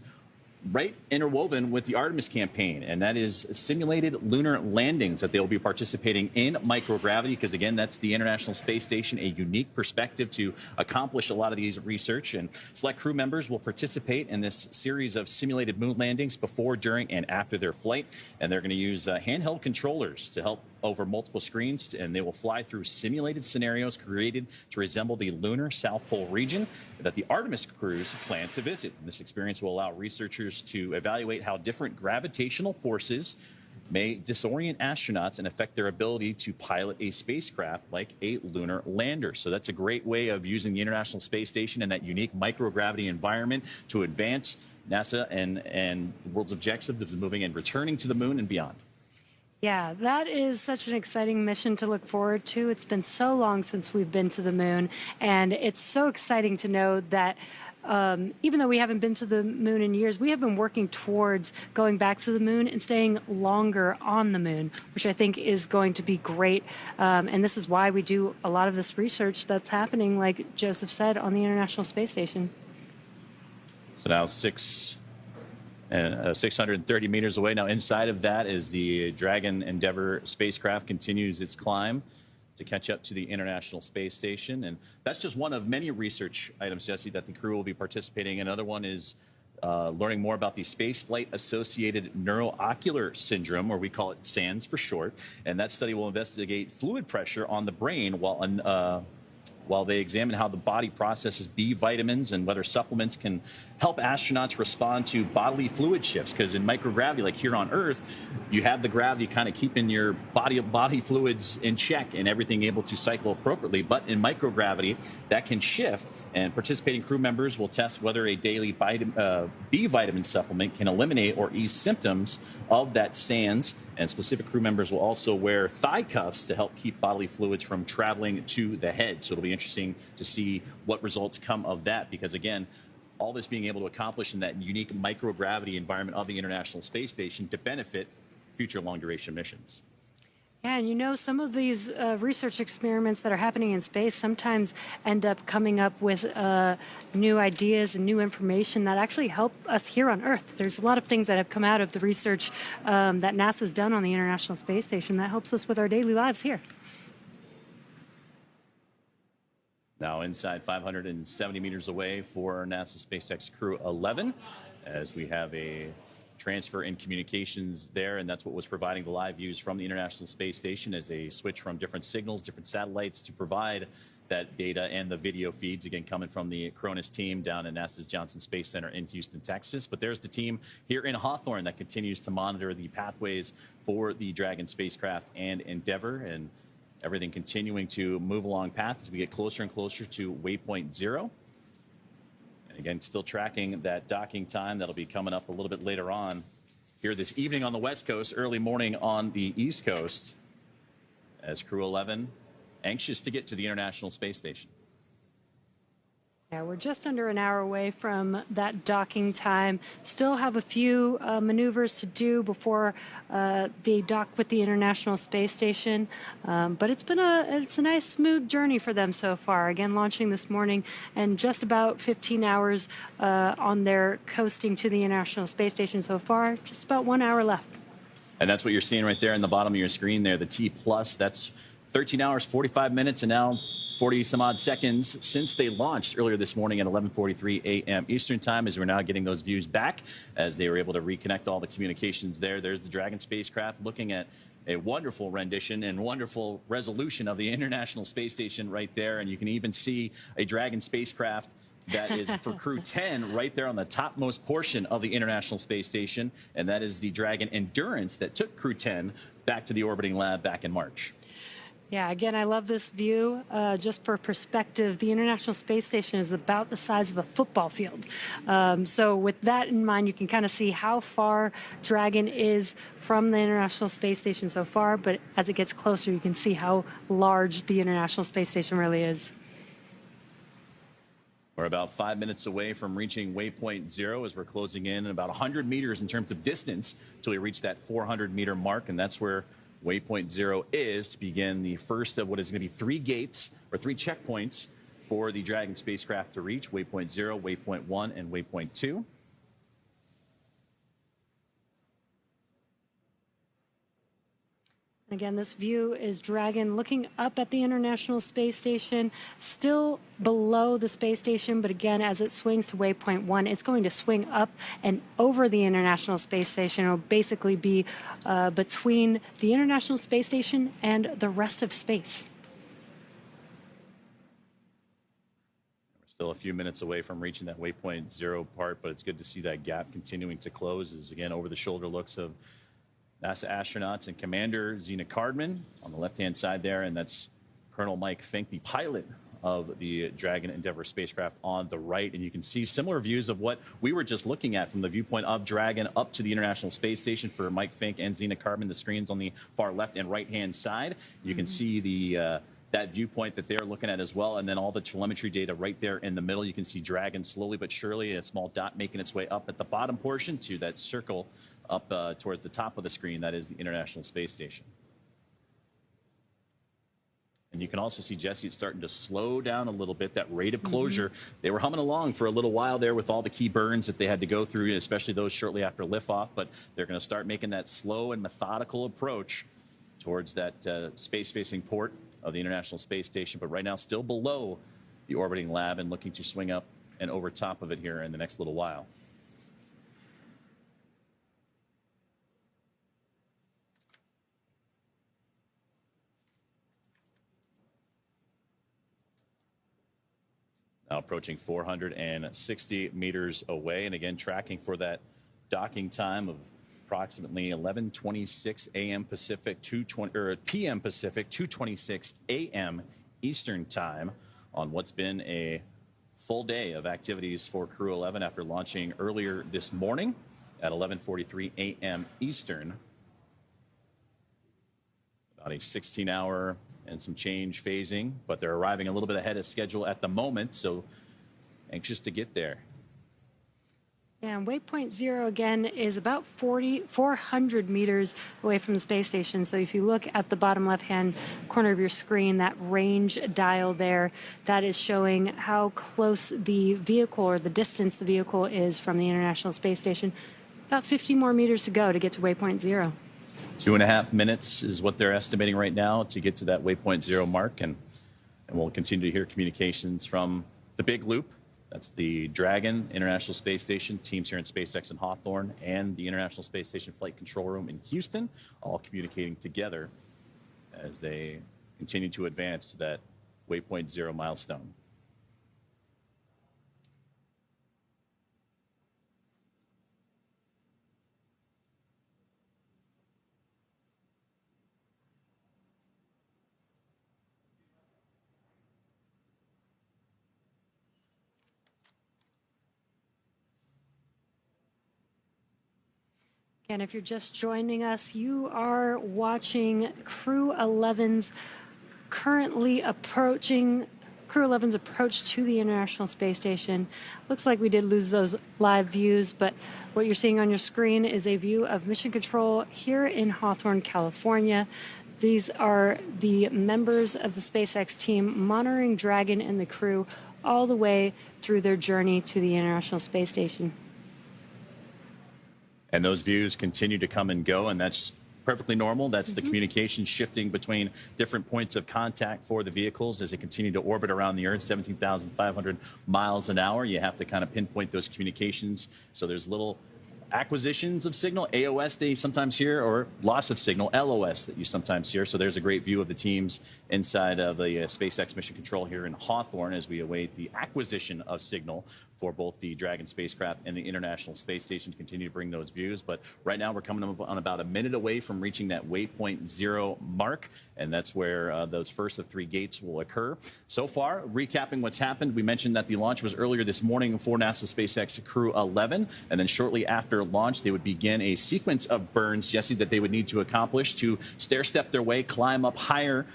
right interwoven with the Artemis campaign, and that is simulated lunar landings that they'll be participating in microgravity, because again, that's the International Space Station, a unique perspective to accomplish a lot of these research. And select crew members will participate in this series of simulated moon landings before, during, and after their flight, and they're going to use handheld controllers to help over multiple screens, and they will fly through simulated scenarios created to resemble the lunar South Pole region that the Artemis crews plan to visit. And this experience will allow researchers to evaluate how different gravitational forces may disorient astronauts and affect their ability to pilot a spacecraft like a lunar lander. So that's a great way of using the International Space Station and that unique microgravity environment to advance NASA and the world's objectives of moving and returning to the moon and beyond. Yeah, that is such an exciting mission to look forward to. It's been so long since we've been to the moon, and it's so exciting to know that even though we haven't been to the moon in years, we have been working towards going back to the moon and staying longer on the moon, which I think is going to be great. And this is why we do a lot of this research that's happening, like Joseph said, on the International Space Station. So now 630 meters away. Now inside of that is the Dragon Endeavour spacecraft continues its climb to catch up to the International Space Station. And that's just one of many research items, Jesse, that the crew will be participating in. Another one is learning more about the spaceflight-associated neuroocular syndrome, or we call it SANS for short. And that study will investigate fluid pressure on the brain while they examine how the body processes B vitamins and whether supplements can help astronauts respond to bodily fluid shifts. Because in microgravity, like here on Earth, you have the gravity kind of keeping your body fluids in check and everything able to cycle appropriately. But in microgravity, that can shift, and participating crew members will test whether a daily B vitamin supplement can eliminate or ease symptoms of that SANS. And specific crew members will also wear thigh cuffs to help keep bodily fluids from traveling to the head. So it'll be interesting to see what results come of that, because again, all this being able to accomplish in that unique microgravity environment of the International Space Station to benefit future long-duration missions. Yeah, and you know, some of these research experiments that are happening in space sometimes end up coming up with new ideas and new information that actually help us here on Earth. There's a lot of things that have come out of the research that NASA's done on the International Space Station that helps us with our daily lives here. Now inside 570 meters away for NASA SpaceX Crew 11, as we have a transfer in communications there, and that's what was providing the live views from the International Space Station as they switch from different signals, different satellites to provide that data and the video feeds, again, coming from the Cronus team down in NASA's Johnson Space Center in Houston, Texas. But there's the team here in Hawthorne that continues to monitor the pathways for the Dragon spacecraft and Endeavour, and everything continuing to move along path as we get closer and closer to waypoint 0. Again, still tracking that docking time. That'll be coming up a little bit later on here this evening on the West Coast, early morning on the East Coast, as Crew 11 anxious to get to the International Space Station. Yeah, we're just under an hour away from that docking time. Still have a few maneuvers to do before they dock with the International Space Station. But it's a nice, smooth journey for them so far. Again, launching this morning, and just about 15 hours on their coasting to the International Space Station so far. Just about 1 hour left. And that's what you're seeing right there in the bottom of your screen there, the T+. That's 13 hours, 45 minutes, and now 40 some odd seconds since they launched earlier this morning at 11:43 a.m. Eastern time, as we're now getting those views back as they were able to reconnect all the communications there. There's the Dragon spacecraft looking at a wonderful rendition and wonderful resolution of the International Space Station right there. And you can even see a Dragon spacecraft that is for Crew 10 right there on the topmost portion of the International Space Station. And that is the Dragon Endurance that took Crew 10 back to the orbiting lab back in March. Yeah, again, I love this view. Just for perspective, the International Space Station is about the size of a football field. So with that in mind, you can kind of see how far Dragon is from the International Space Station so far. But as it gets closer, you can see how large the International Space Station really is. We're about 5 minutes away from reaching waypoint 0 as we're closing in about 100 meters in terms of distance until we reach that 400-meter mark, and that's where waypoint 0 is to begin the first of what is going to be 3 gates or 3 checkpoints for the Dragon spacecraft to reach: waypoint 0, waypoint 1, and waypoint 2. Again, this view is Dragon looking up at the International Space Station, still below the space station, but again, as it swings to waypoint 1, it's going to swing up and over the International Space Station. It will basically be between the International Space Station and the rest of space. We're still a few minutes away from reaching that waypoint 0 part, but it's good to see that gap continuing to close as, again, over-the-shoulder looks of NASA astronauts and Commander Zena Cardman on the left-hand side there, and that's Colonel Mike Fink, the pilot of the Dragon Endeavour spacecraft, on the right. And you can see similar views of what we were just looking at from the viewpoint of Dragon up to the International Space Station for Mike Fink and Zena Cardman. The screens on the far left and right-hand side. You can see the that viewpoint that they're looking at as well, and then all the telemetry data right there in the middle. You can see Dragon slowly but surely, a small dot making its way up at the bottom portion to that circle up towards the top of the screen. That is the International Space Station. And you can also see, Jesse, it's starting to slow down a little bit, that rate of closure. They were humming along for a little while there with all the key burns that they had to go through, especially those shortly after liftoff, but they're going to start making that slow and methodical approach towards that space-facing port of the International Space Station, but right now still below the orbiting lab and looking to swing up and over top of it here in the next little while. Now approaching 460 meters away, and again tracking for that docking time of approximately 11:26 a.m. Pacific, p.m. Pacific, 2:26 a.m. Eastern time on what's been a full day of activities for Crew 11 after launching earlier this morning at 11:43 a.m. Eastern. About a 16-hour and some change phasing, but they're arriving a little bit ahead of schedule at the moment, so anxious to get there. Yeah, and waypoint 0 again is about 400 meters away from the space station. So if you look at the bottom left-hand corner of your screen, that range dial there, that is showing how close the vehicle, or the distance the vehicle is from the International Space Station. About 50 more meters to go to get to waypoint 0. 2.5 minutes is what they're estimating right now to get to that waypoint 0 mark, and we'll continue to hear communications from the big loop. That's the Dragon International Space Station, teams here in SpaceX in Hawthorne, and the International Space Station Flight Control Room in Houston, all communicating together as they continue to advance to that waypoint 0 milestone. And if you're just joining us, you are watching Crew 11's approach to the International Space Station. Looks like we did lose those live views, but what you're seeing on your screen is a view of Mission Control here in Hawthorne, California. These are the members of the SpaceX team monitoring Dragon and the crew all the way through their journey to the International Space Station. And those views continue to come and go, and that's perfectly normal. That's the communication shifting between different points of contact for the vehicles as they continue to orbit around the Earth, 17,500 miles an hour. You have to kind of pinpoint those communications. So there's little acquisitions of signal, AOS that you sometimes hear, or loss of signal, LOS that you sometimes hear. So there's a great view of the teams inside of the SpaceX Mission Control here in Hawthorne as we await the acquisition of signal for both the Dragon spacecraft and the International Space Station to continue to bring those views. But right now we're coming up on about a minute away from reaching that waypoint 0 mark, and that's where those first of 3 gates will occur. So far, recapping what's happened, we mentioned that the launch was earlier this morning for NASA SpaceX Crew 11, and then shortly after launch, they would begin a sequence of burns, Jesse, that they would need to accomplish to stair-step their way, climb up higher,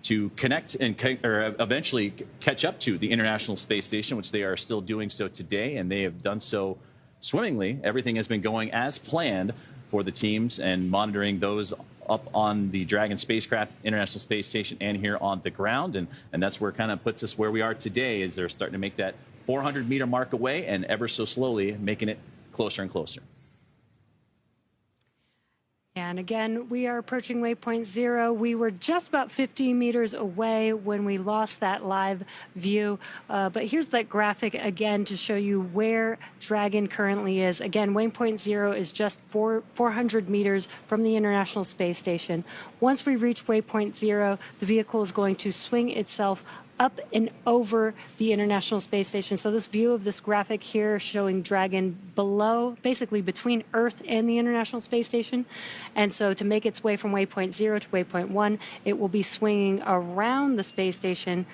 to connect and eventually catch up to the International Space Station, which they are still doing so today, and they have done so swimmingly. Everything has been going as planned for the teams and monitoring those up on the Dragon spacecraft, International Space Station, and here on the ground. And that's where it kind of puts us where we are today, is they're starting to make that 400-meter mark away and ever so slowly making it closer and closer. And again, we are approaching waypoint 0. We were just about 50 meters away when we lost that live view. But here's that graphic again to show you where Dragon currently is. Again, waypoint 0 is just 400 meters from the International Space Station. Once we reach waypoint 0, the vehicle is going to swing itself up and over the International Space Station. So this view of this graphic here showing Dragon below, basically between Earth and the International Space Station. And so to make its way from waypoint 0 to waypoint 1, it will be swinging around the space station.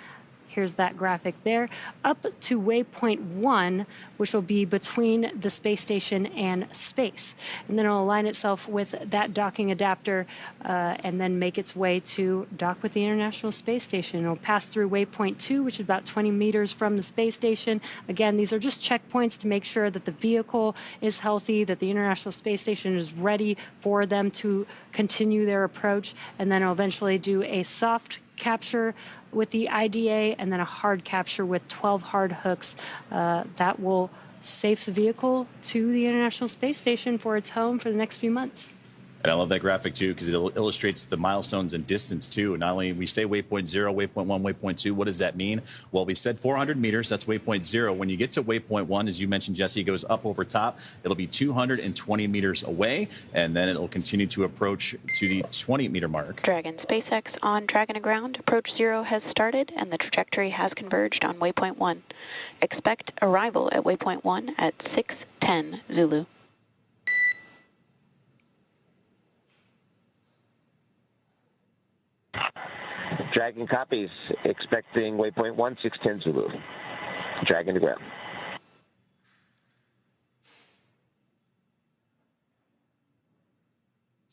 Here's that graphic there, up to waypoint 1, which will be between the space station and space. And then it'll align itself with that docking adapter and then make its way to dock with the International Space Station. It'll pass through waypoint 2, which is about 20 meters from the space station. Again, these are just checkpoints to make sure that the vehicle is healthy, that the International Space Station is ready for them to continue their approach, and then it'll eventually do a soft capture with the IDA and then a hard capture with 12 hard hooks that will safe the vehicle to the International Space Station for its home for the next few months. And I love that graphic, too, because it illustrates the milestones and distance, too. Not only we say waypoint 0, waypoint 1, waypoint 2, what does that mean? Well, we said 400 meters. That's waypoint 0. When you get to waypoint 1, as you mentioned, Jesse, it goes up over top. It'll be 220 meters away, and then it'll continue to approach to the 20-meter mark. Dragon SpaceX on Dragon to ground. Approach 0 has started, and the trajectory has converged on waypoint 1. Expect arrival at waypoint 1 at 6:10 Zulu. Dragon copies, expecting waypoint 1, 610 Zulu. Dragon to ground.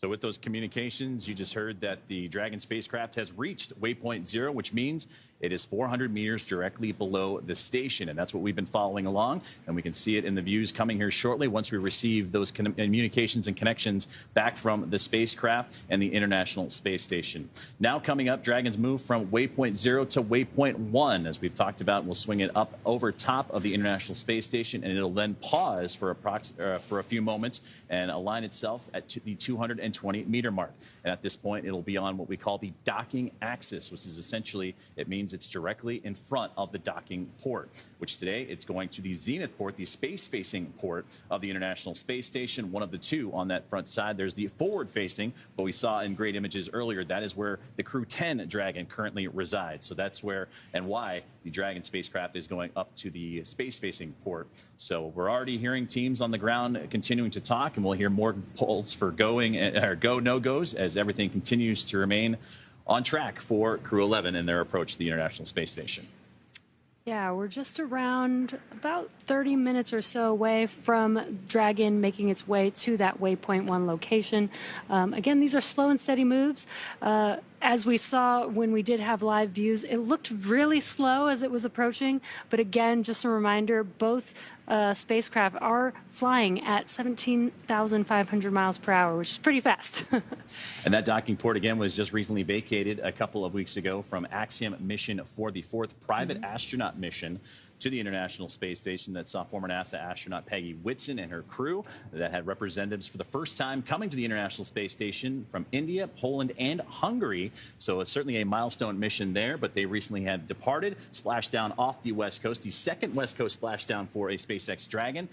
So with those communications, you just heard that the Dragon spacecraft has reached waypoint 0, which means it is 400 meters directly below the station. And that's what we've been following along. And we can see it in the views coming here shortly once we receive those communications and connections back from the spacecraft and the International Space Station. Now coming up, Dragon's move from waypoint 0 to waypoint 1. As we've talked about, we'll swing it up over top of the International Space Station, and it'll then pause for a few moments and align itself at the 220-meter mark. And at this point, it'll be on what we call the docking axis, which is essentially, it means it's directly in front of the docking port, which today it's going to the zenith port, the space-facing port of the International Space Station, one of the two on that front side. There's the forward-facing, but we saw in great images earlier, that is where the Crew 10 Dragon currently resides. So that's where and why the Dragon spacecraft is going up to the space-facing port. So we're already hearing teams on the ground continuing to talk, and we'll hear more polls for going or go no-goes as everything continues to remain on track for Crew 11 and their approach to the International Space Station. Yeah, we're just around about 30 minutes or so away from Dragon making its way to that waypoint 1 location. Again, these are slow and steady moves. As we saw when we did have live views, it looked really slow as it was approaching. But again, just a reminder, both spacecraft are flying at 17,500 miles per hour, which is pretty fast. And that docking port, again, was just recently vacated a couple of weeks ago from Axiom mission for the 4th private astronaut mission to the International Space Station that saw former NASA astronaut Peggy Whitson and her crew that had representatives for the first time coming to the International Space Station from India, Poland, and Hungary. So it's certainly a milestone mission there, but they recently had departed, splashed down off the West Coast, the second West Coast splashdown for a SpaceX Dragon.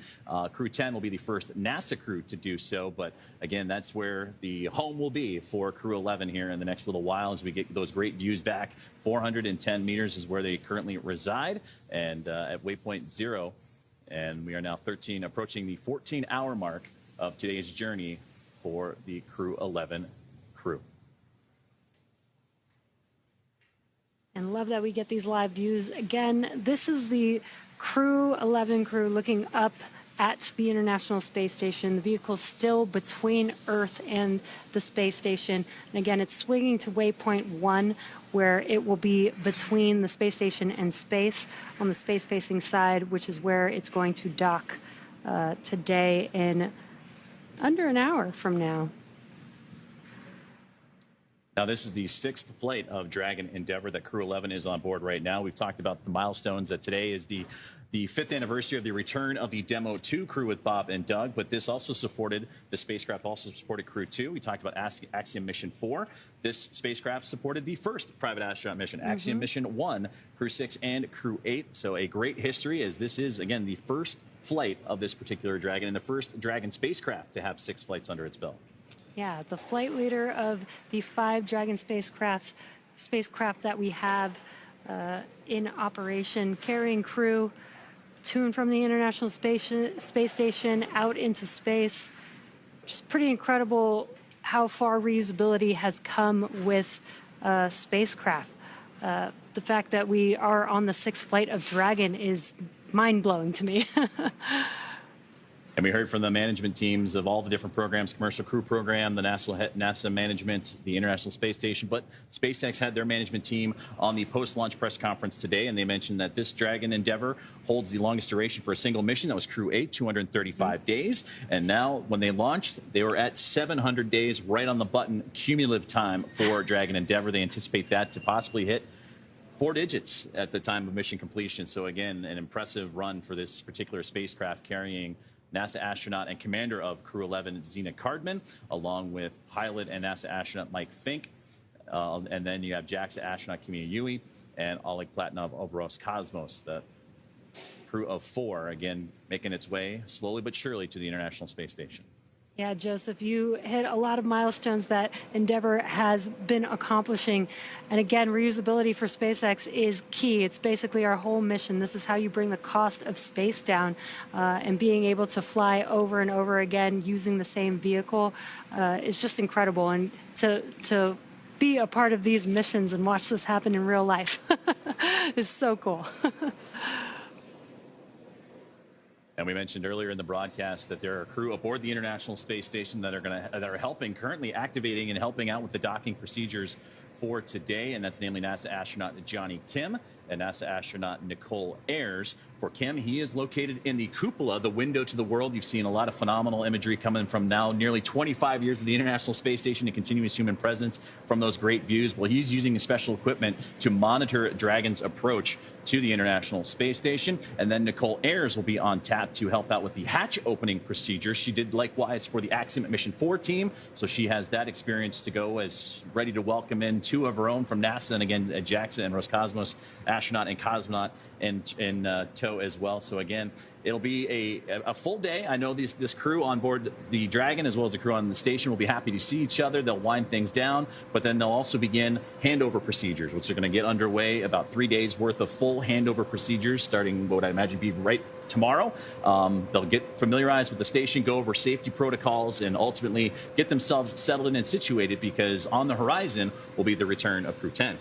Crew 10 will be the first NASA crew to do so, but again, that's where the home will be for Crew 11 here in the next little while as we get those great views back. 410 meters is where they currently reside, and at waypoint 0, and we are now approaching the 14-hour mark of today's journey for the Crew 11 crew. And love that we get these live views. Again, this is the Crew 11 crew looking up at the International Space Station. The vehicle's still between Earth and the space station. And again, it's swinging to waypoint 1, where it will be between the space station and space on the space-facing side, which is where it's going to dock today in under an hour from now. Now, this is the 6th flight of Dragon Endeavour that Crew 11 is on board right now. We've talked about the milestones, that today is the 5th anniversary of the return of the Demo 2 crew with Bob and Doug, but this also supported, the spacecraft also supported Crew 2. We talked about Axiom Mission 4. This spacecraft supported the first private astronaut mission, Axiom Mission 1, Crew 6, and Crew 8. So a great history, as this is, again, the first flight of this particular Dragon and the first Dragon spacecraft to have 6 flights under its belt. Yeah, the flight leader of the 5 Dragon spacecraft that we have in operation, carrying crew to and from the International Space Station out into space. Just pretty incredible how far reusability has come with spacecraft. The fact that we are on the 6th flight of Dragon is mind-blowing to me. And we heard from the management teams of all the different programs, Commercial Crew Program, the NASA management, the International Space Station. But SpaceX had their management team on the post-launch press conference today, and they mentioned that this Dragon Endeavour holds the longest duration for a single mission. That was Crew 8, 235 days. And now, when they launched, they were at 700 days, right on the button, cumulative time for Dragon Endeavour. They anticipate that to possibly hit 4 digits at the time of mission completion. So again, an impressive run for this particular spacecraft, carrying NASA astronaut and commander of Crew 11, Zena Cardman, along with pilot and NASA astronaut Mike Fink. And then you have JAXA astronaut Kimiya Yui and Oleg Platonov of Roscosmos, the crew of 4, again, making its way slowly but surely to the International Space Station. Yeah, Joseph, you hit a lot of milestones that Endeavour has been accomplishing. And again, reusability for SpaceX is key. It's basically our whole mission. This is how you bring the cost of space down, and being able to fly over and over again using the same vehicle is just incredible. And to be a part of these missions and watch this happen in real life is so cool. And we mentioned earlier in the broadcast that there are crew aboard the International Space Station that are helping, currently activating and helping out with the docking procedures for today, and that's namely NASA astronaut Johnny Kim and NASA astronaut Nicole Ayers. For Kim, he is located in the cupola, the window to the world. You've seen a lot of phenomenal imagery coming from now nearly 25 years of the International Space Station and continuous human presence from those great views. Well, he's using special equipment to monitor Dragon's approach to the International Space Station. And then Nicole Ayers will be on tap to help out with the hatch opening procedure. She did likewise for the Axiom Mission 4 team, so she has that experience to go, as ready to welcome in 2 of her own from NASA, and again, JAXA and Roscosmos astronaut and cosmonaut in tow as well. So again, it'll be a full day. I know this crew on board the Dragon, as well as the crew on the station, will be happy to see each other. They'll wind things down, but then they'll also begin handover procedures, which are going to get underway. About 3 days worth of full handover procedures, starting what I imagine be right tomorrow. They'll get familiarized with the station, go over safety protocols, and ultimately get themselves settled in and situated, because on the horizon will be the return of Crew 10.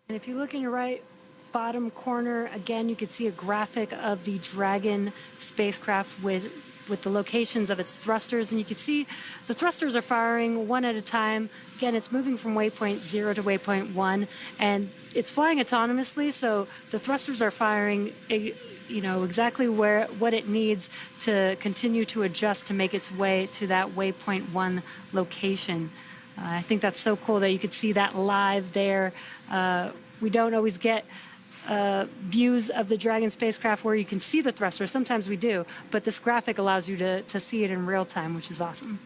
And if you look in your right bottom corner, again, you can see a graphic of the Dragon spacecraft with the locations of its thrusters. And you can see the thrusters are firing one at a time. Again, it's moving from waypoint 0 to waypoint 1, and it's flying autonomously, so the thrusters are firing exactly what it needs to continue to adjust to make its way to that waypoint 1 location. I think that's so cool that you could see that live there. We don't always get views of the Dragon spacecraft where you can see the thruster. Sometimes we do, but this graphic allows you to see it in real time, which is awesome.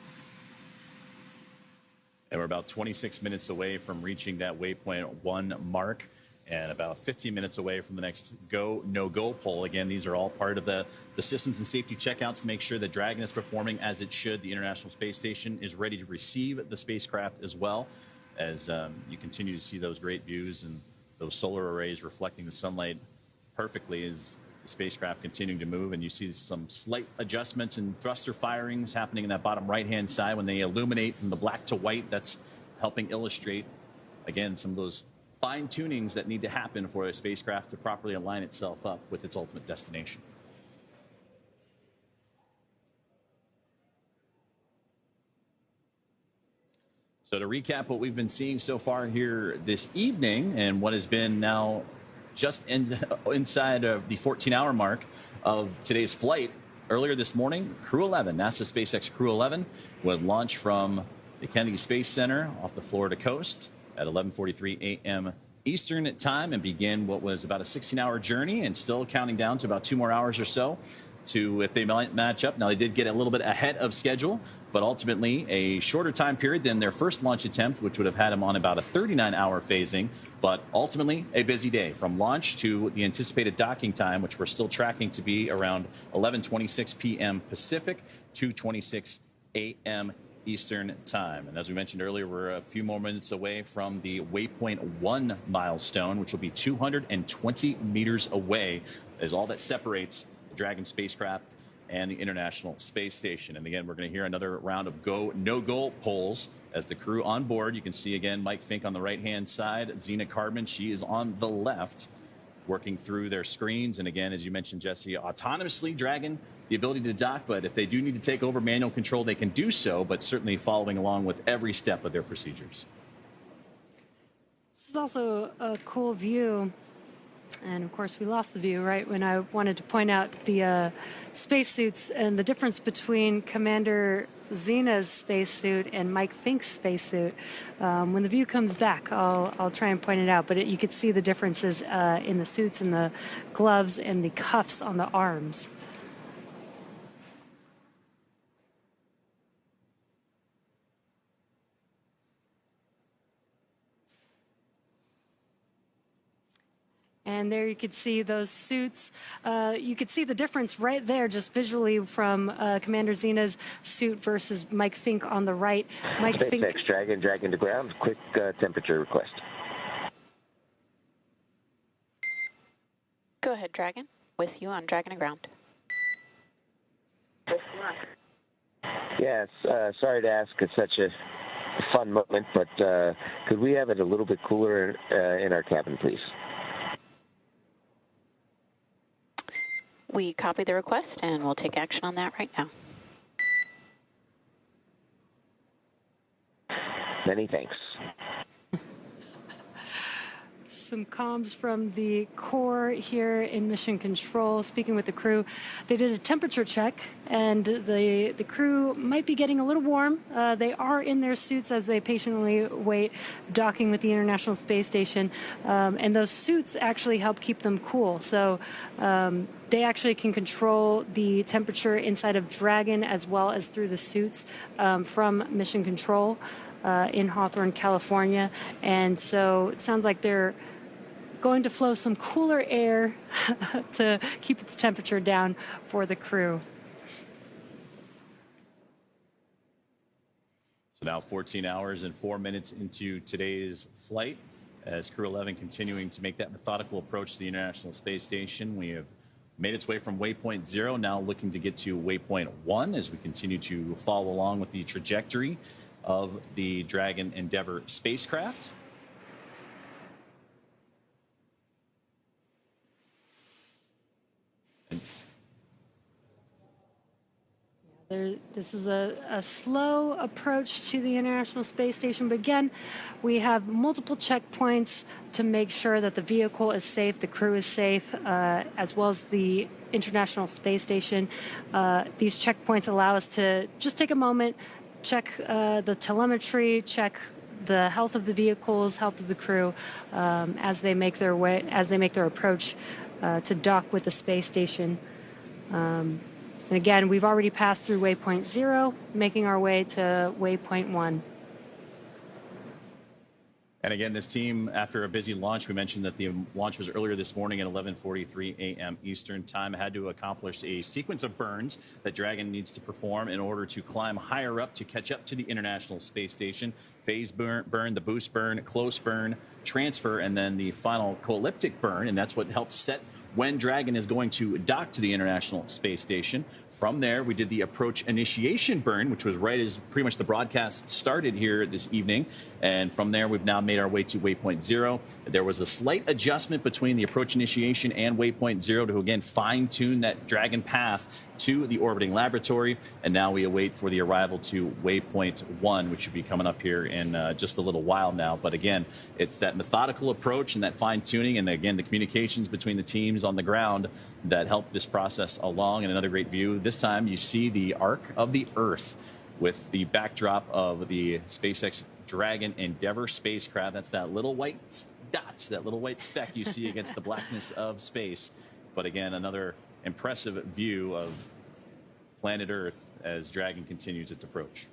And we're about 26 minutes away from reaching that waypoint 1 mark, and about 15 minutes away from the next go, no-go poll. Again, these are all part of the systems and safety checkouts to make sure that Dragon is performing as it should. The International Space Station is ready to receive the spacecraft as well, as you continue to see those great views and those solar arrays reflecting the sunlight perfectly as the spacecraft continuing to move. And you see some slight adjustments in thruster firings happening in that bottom right-hand side when they illuminate from the black to white. That's helping illustrate, again, some of those fine tunings that need to happen for a spacecraft to properly align itself up with its ultimate destination. So to recap what we've been seeing so far here this evening, and what has been now just inside of the 14-hour mark of today's flight, earlier this morning, Crew 11, NASA SpaceX Crew 11, would launch from the Kennedy Space Center off the Florida coast at 11:43 a.m. Eastern time and begin what was about a 16-hour journey, and still counting down to about 2 more hours or so to if they might match up. Now, they did get a little bit ahead of schedule, but ultimately a shorter time period than their first launch attempt, which would have had them on about a 39-hour phasing, but ultimately a busy day from launch to the anticipated docking time, which we're still tracking to be around 11:26 p.m. Pacific, 2:26 a.m. Eastern time. And as we mentioned earlier, we're a few more minutes away from the waypoint 1 milestone, which will be 220 meters away, is all that separates the Dragon spacecraft and the International Space Station. And again, we're going to hear another round of go, no-go polls as the crew on board. You can see again Mike Fink on the right-hand side, Zena Cardman, she is on the left, working through their screens. And again, as you mentioned, Jesse, autonomously Dragon, the ability to dock, but if they do need to take over manual control, they can do so, but certainly following along with every step of their procedures. This is also a cool view. And of course, we lost the view right when I wanted to point out the spacesuits and the difference between Commander Zena's spacesuit and Mike Fink's spacesuit. When the view comes back, I'll try and point it out. But you could see the differences in the suits and the gloves and the cuffs on the arms. And there you could see those suits. You could see the difference right there just visually from Commander Zena's suit versus Mike Fink on the right. Mike SpaceX Fink. Dragon to ground. Quick temperature request. Go ahead, Dragon. With you on Dragon to ground. Yes, sorry to ask at such a fun moment, but could we have it a little bit cooler in our cabin, please? We copy the request, and we'll take action on that right now. Many thanks. Some comms from the core here in Mission Control, speaking with the crew. They did a temperature check, and the crew might be getting a little warm. They are in their suits as they patiently wait docking with the International Space Station, and those suits actually help keep them cool. So they actually can control the temperature inside of Dragon as well as through the suits from Mission Control in Hawthorne, California. And so it sounds like they're going to flow some cooler air to keep the temperature down for the crew. So now 14 hours and 4 minutes into today's flight, as Crew 11 continuing to make that methodical approach to the International Space Station. We have made its way from waypoint 0, now looking to get to waypoint 1 as we continue to follow along with the trajectory of the Dragon Endeavour spacecraft. This is a slow approach to the International Space Station, but again, we have multiple checkpoints to make sure that the vehicle is safe, the crew is safe, as well as the International Space Station. These checkpoints allow us to just take a moment, check the telemetry, check the health of the vehicles, health of the crew, as they make their approach to dock with the space station. And again, we've already passed through waypoint 0, making our way to waypoint 1. And again, this team, after a busy launch, we mentioned that the launch was earlier this morning at 11:43 a.m. Eastern time, had to accomplish a sequence of burns that Dragon needs to perform in order to climb higher up to catch up to the International Space Station. Phase burn, the boost burn, close burn, transfer, and then the final elliptic burn, and that's what helps set when Dragon is going to dock to the International Space Station. From there, we did the approach initiation burn, which was right as pretty much the broadcast started here this evening. And from there, we've now made our way to waypoint 0. There was a slight adjustment between the approach initiation and waypoint 0 to, again, fine-tune that Dragon path to the orbiting laboratory. And now we await for the arrival to waypoint 1, which should be coming up here in just a little while now. But again, it's that methodical approach and that fine-tuning, and again, the communications between the teams on the ground that help this process along. And another great view. This time you see the arc of the Earth with the backdrop of the SpaceX Dragon Endeavour spacecraft. That's that little white dot, that little white speck you see against the blackness of space. But again, another impressive view of planet Earth as Dragon continues its approach.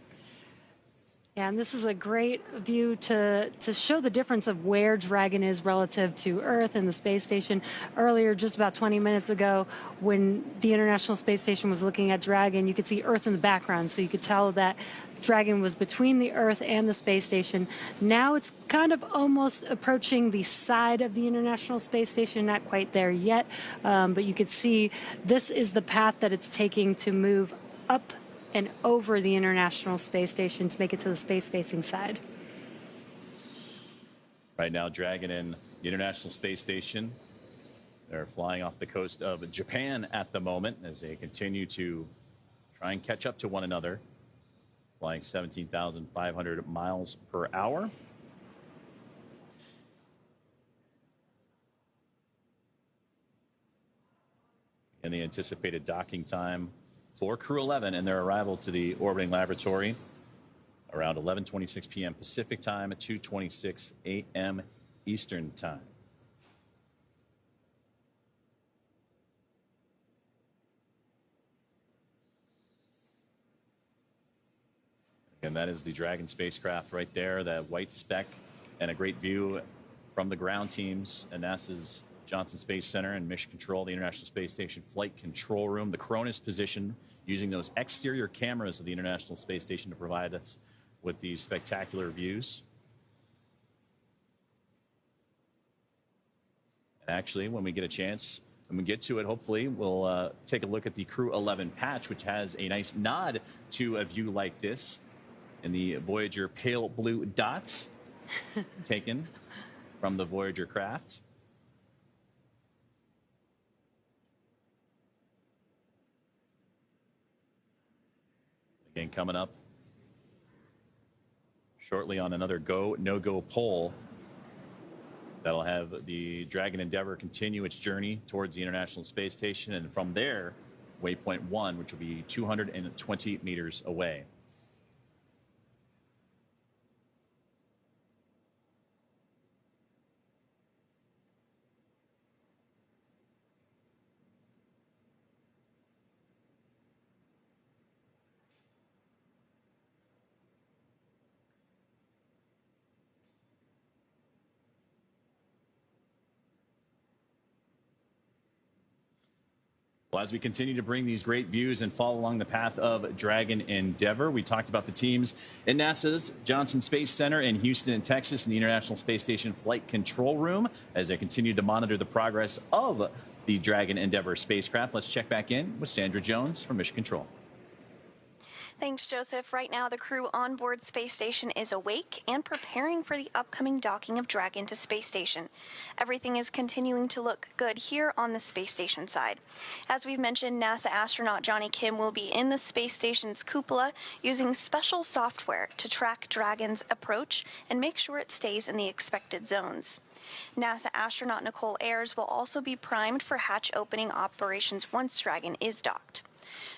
Yeah, and this is a great view to show the difference of where Dragon is relative to Earth and the space station. Earlier, just about 20 minutes ago, when the International Space Station was looking at Dragon, you could see Earth in the background, so you could tell that Dragon was between the Earth and the space station. Now it's kind of almost approaching the side of the International Space Station, not quite there yet, but you could see this is the path that it's taking to move up and over the International Space Station to make it to the space-facing side. Right now, Dragon and the International Space Station, they're flying off the coast of Japan at the moment as they continue to try and catch up to one another, flying 17,500 miles per hour. And the anticipated docking time for Crew 11 and their arrival to the orbiting laboratory around 11:26 p.m. Pacific time at 2:26 a.m. Eastern time. And that is the Dragon spacecraft right there, that white speck, and a great view from the ground teams and NASA's Johnson Space Center and Mission Control, the International Space Station Flight Control Room, the Cronus position, using those exterior cameras of the International Space Station to provide us with these spectacular views. And actually, when we get a chance, when we get to it, hopefully, we'll take a look at the Crew 11 patch, which has a nice nod to a view like this in the Voyager pale blue dot taken from the Voyager craft. Again, coming up shortly on another go, no-go poll that'll have the Dragon Endeavour continue its journey towards the International Space Station, and from there, waypoint 1, which will be 220 meters away. Well, as we continue to bring these great views and follow along the path of Dragon Endeavour, we talked about the teams in NASA's Johnson Space Center in Houston and Texas in the International Space Station Flight Control Room as they continue to monitor the progress of the Dragon Endeavour spacecraft. Let's check back in with Sandra Jones from Mission Control. Thanks, Joseph. Right now, the crew on board Space Station is awake and preparing for the upcoming docking of Dragon to Space Station. Everything is continuing to look good here on the Space Station side. As we've mentioned, NASA astronaut Johnny Kim will be in the Space Station's cupola using special software to track Dragon's approach and make sure it stays in the expected zones. NASA astronaut Nicole Ayers will also be primed for hatch opening operations once Dragon is docked.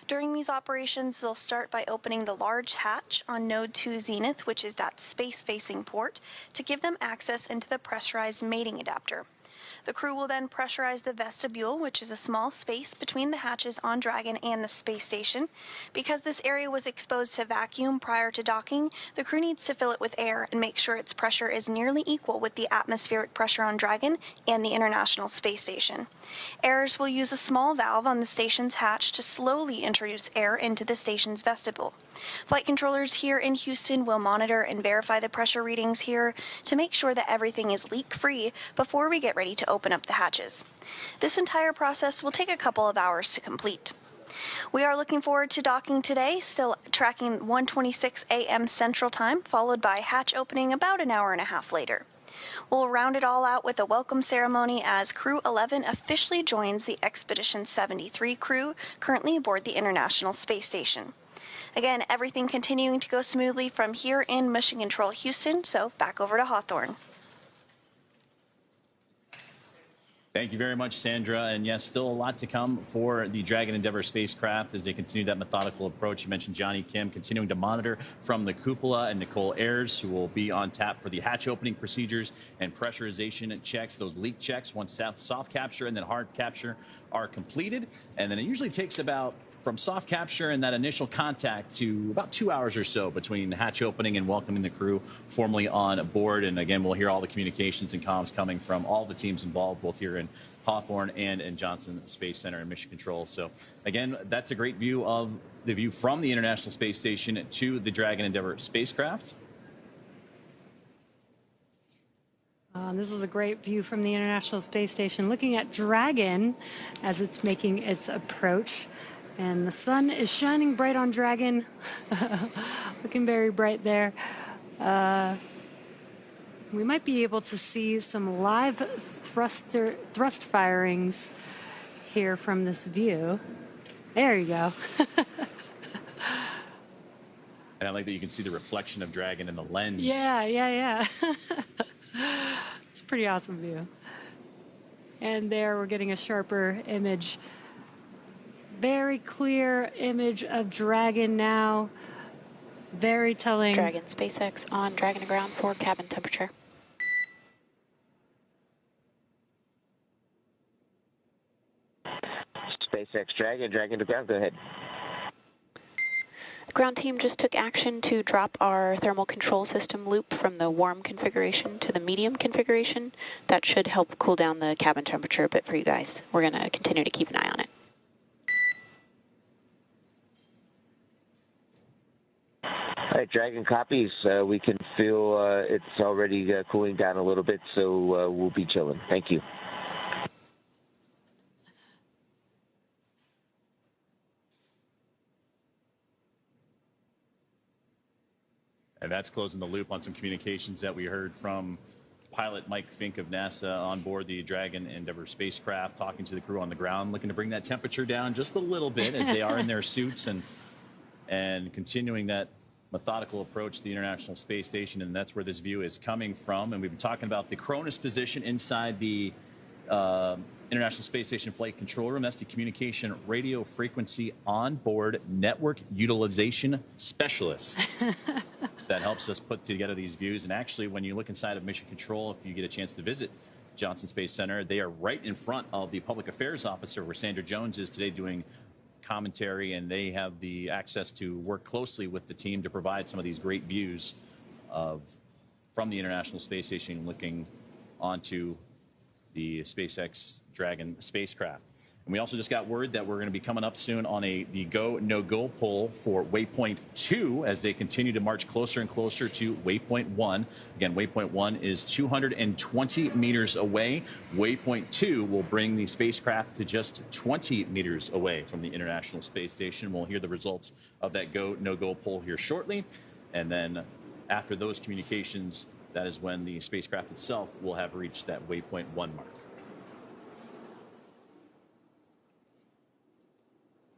During these operations, they'll start by opening the large hatch on Node 2 Zenith, which is that space-facing port, to give them access into the pressurized mating adapter. The crew will then pressurize the vestibule, which is a small space between the hatches on Dragon and the space station. Because this area was exposed to vacuum prior to docking, the crew needs to fill it with air and make sure its pressure is nearly equal with the atmospheric pressure on Dragon and the International Space Station. Airers will use a small valve on the station's hatch to slowly introduce air into the station's vestibule. Flight controllers here in Houston will monitor and verify the pressure readings here to make sure that everything is leak-free before we get ready to open up the hatches. This entire process will take a couple of hours to complete. We are looking forward to docking today, still tracking 1:26 a.m. Central Time, followed by hatch opening about an hour and a half later. We'll round it all out with a welcome ceremony as Crew 11 officially joins the Expedition 73 crew currently aboard the International Space Station. Again, everything continuing to go smoothly from here in Mission Control Houston, so back over to Hawthorne. Thank you very much, Sandra. And yes, still a lot to come for the Dragon Endeavour spacecraft as they continue that methodical approach. You mentioned Johnny Kim continuing to monitor from the cupola, and Nicole Ayers, who will be on tap for the hatch opening procedures and pressurization checks, those leak checks once soft capture and then hard capture are completed. And then it usually takes about from soft capture and that initial contact to about 2 hours or so between hatch opening and welcoming the crew formally on board. And again, we'll hear all the communications and comms coming from all the teams involved, both here in Hawthorne and in Johnson Space Center and Mission Control. So again, that's a great view of the view from the International Space Station to the Dragon Endeavour spacecraft. This is a great view from the International Space Station, looking at Dragon as it's making its approach. And the sun is shining bright on Dragon, looking very bright there. We might be able to see some live thrust firings here from this view. There you go. And I like that you can see the reflection of Dragon in the lens. Yeah. It's a pretty awesome view. And there we're getting a sharper image. Very clear image of Dragon now. Very telling. Dragon SpaceX on Dragon to ground for cabin temperature. SpaceX Dragon to ground. Go ahead. The ground team just took action to drop our thermal control system loop from the warm configuration to the medium configuration. That should help cool down the cabin temperature a bit for you guys. We're going to continue to keep an eye on it. All right, Dragon copies. We can feel it's already cooling down a little bit, so we'll be chilling. Thank you. And that's closing the loop on some communications that we heard from pilot Mike Fink of NASA on board the Dragon Endeavour spacecraft, talking to the crew on the ground, looking to bring that temperature down just a little bit as they are in their suits and continuing that methodical approach to the International Space Station. And that's where this view is coming from. And we've been talking about the Cronus position inside the International Space Station Flight Control Room. That's the Communication Radio Frequency Onboard Network Utilization Specialist. That helps us put together these views. And actually, when you look inside of Mission Control, if you get a chance to visit Johnson Space Center, they are right in front of the Public Affairs Officer, where Sandra Jones is today doing commentary, and they have the access to work closely with the team to provide some of these great views from the International Space Station looking onto the SpaceX Dragon spacecraft. And we also just got word that we're going to be coming up soon on the go, no-go poll for Waypoint 2 as they continue to march closer and closer to Waypoint 1. Again, Waypoint 1 is 220 meters away. Waypoint 2 will bring the spacecraft to just 20 meters away from the International Space Station. We'll hear the results of that go, no-go poll here shortly. And then after those communications, that is when the spacecraft itself will have reached that Waypoint 1 mark.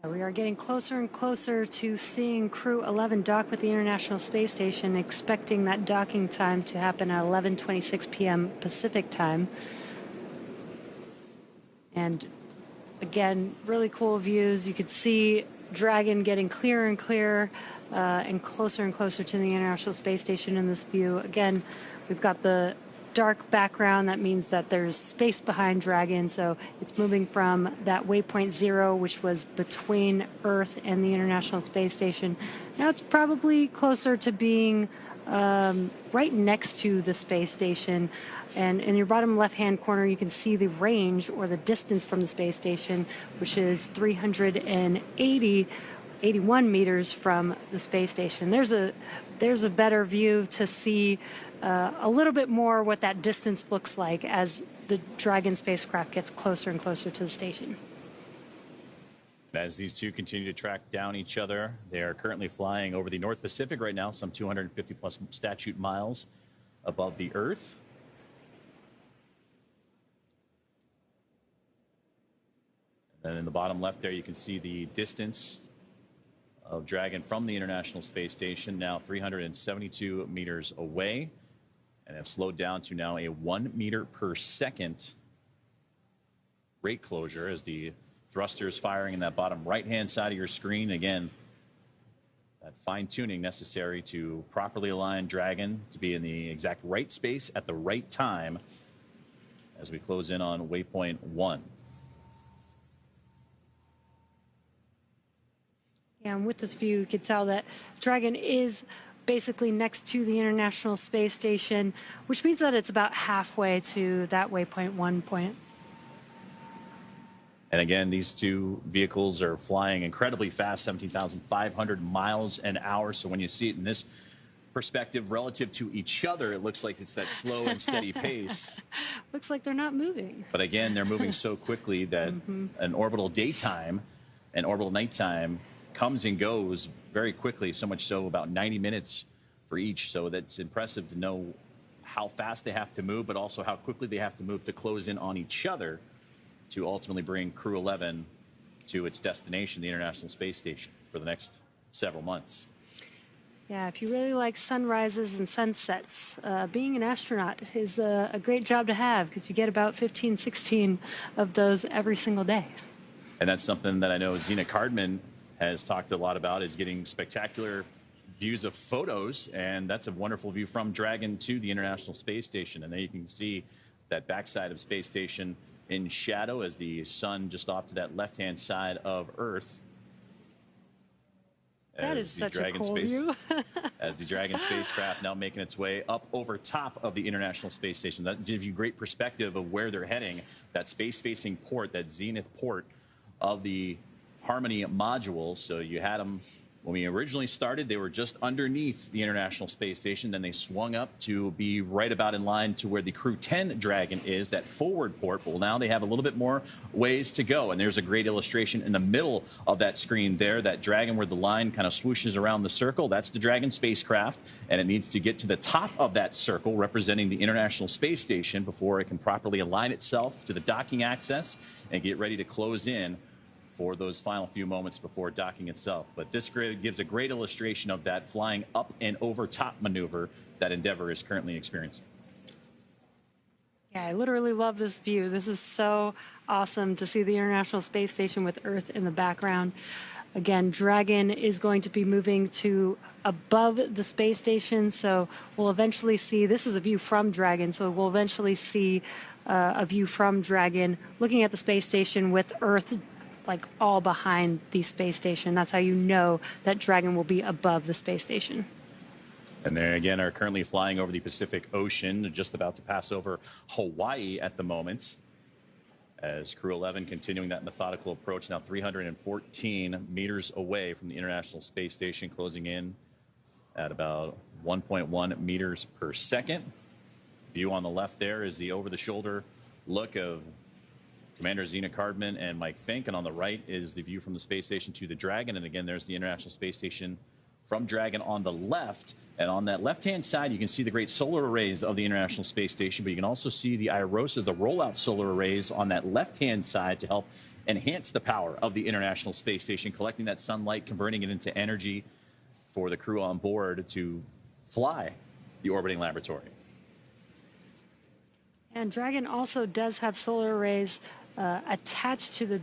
We are getting closer and closer to seeing Crew 11 dock with the International Space Station, expecting that docking time to happen at 11:26 p.m. Pacific time. And again, really cool views. You could see Dragon getting clearer and clearer and closer to the International Space Station in this view. Again, we've got the dark background. That means that there's space behind Dragon, so it's moving from that waypoint 0, which was between Earth and the International Space Station. Now it's probably closer to being right next to the space station. And in your bottom left-hand corner, you can see the range or the distance from the space station, which is 381 meters from the space station. There's a better view to see a little bit more what that distance looks like as the Dragon spacecraft gets closer and closer to the station. As these two continue to track down each other, they are currently flying over the North Pacific right now, some 250 plus statute miles above the Earth. And in the bottom left there, you can see the distance of Dragon from the International Space Station, now 372 meters away, and have slowed down to now a 1 meter per second rate closure as the thrusters firing in that bottom right-hand side of your screen. Again, that fine-tuning necessary to properly align Dragon to be in the exact right space at the right time as we close in on waypoint 1. Yeah, and with this view, you can tell that Dragon is basically next to the International Space Station, which means that it's about halfway to that waypoint 1 point. And again, these two vehicles are flying incredibly fast, 17,500 miles an hour. So when you see it in this perspective relative to each other, it looks like it's that slow and steady pace. Looks like they're not moving. But again, they're moving so quickly that an orbital daytime and orbital nighttime comes and goes very quickly, so much so about 90 minutes for each. So that's impressive to know how fast they have to move, but also how quickly they have to move to close in on each other to ultimately bring Crew 11 to its destination, the International Space Station, for the next several months. Yeah, if you really like sunrises and sunsets, being an astronaut is a great job to have because you get about 15, 16 of those every single day. And that's something that I know Zena Cardman has talked a lot about, is getting spectacular views of photos, and that's a wonderful view from Dragon to the International Space Station. And there you can see that backside of Space Station in shadow as the sun just off to that left-hand side of Earth. That is such a cool view. As the Dragon spacecraft now making its way up over top of the International Space Station. That gives you great perspective of where they're heading, that space-facing port, that zenith port of the Harmony module. So you had them when we originally started, they were just underneath the International Space Station. Then they swung up to be right about in line to where the Crew 10 Dragon is, that forward port. Well, now they have a little bit more ways to go. And there's a great illustration in the middle of that screen there, that Dragon where the line kind of swooshes around the circle. That's the Dragon spacecraft, and it needs to get to the top of that circle representing the International Space Station before it can properly align itself to the docking access and get ready to close in for those final few moments before docking itself. But this grid gives a great illustration of that flying up and over top maneuver that Endeavour is currently experiencing. Yeah, I literally love this view. This is so awesome to see the International Space Station with Earth in the background. Again, Dragon is going to be moving to above the space station, so we'll eventually see, this is a view from Dragon, so we'll eventually see a view from Dragon looking at the space station with Earth like all behind the space station. That's how you know that Dragon will be above the space station. And they again are currently flying over the Pacific Ocean. They're just about to pass over Hawaii at the moment, as Crew 11 continuing that methodical approach, now 314 meters away from the International Space Station, closing in at about 1.1 meters per second. View on the left there is the over-the-shoulder look of Commander Zena Cardman and Mike Fink, and on the right is the view from the space station to the Dragon. And again, there's the International Space Station from Dragon on the left. And on that left-hand side, you can see the great solar arrays of the International Space Station, but you can also see the IROSAs, the rollout solar arrays on that left-hand side to help enhance the power of the International Space Station, collecting that sunlight, converting it into energy for the crew on board to fly the orbiting laboratory. And Dragon also does have solar arrays attached to the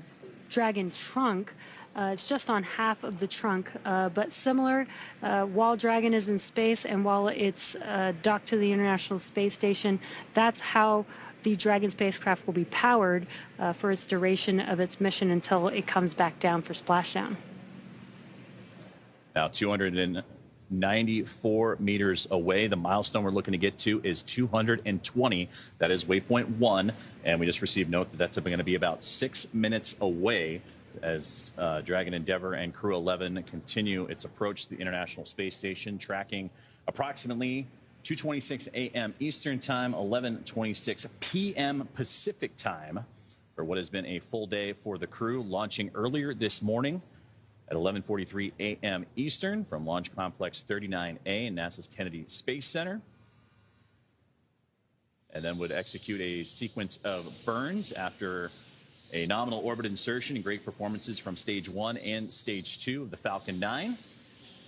Dragon trunk, It's just on half of the trunk, but similar. While Dragon is in space and while it's docked to the International Space Station, that's how the Dragon spacecraft will be powered for its duration of its mission until it comes back down for splashdown. Now 294 meters away. The milestone we're looking to get to is 220. That is waypoint 1. And we just received note that that's going to be about 6 minutes away as Dragon Endeavour and Crew 11 continue its approach to the International Space Station, tracking approximately 2:26 a.m. Eastern Time, 11:26 p.m. Pacific Time for what has been a full day for the crew, launching earlier this morning at 11:43 a.m. Eastern from Launch Complex 39A in NASA's Kennedy Space Center. And then would execute a sequence of burns after a nominal orbit insertion and great performances from Stage 1 and Stage 2 of the Falcon 9.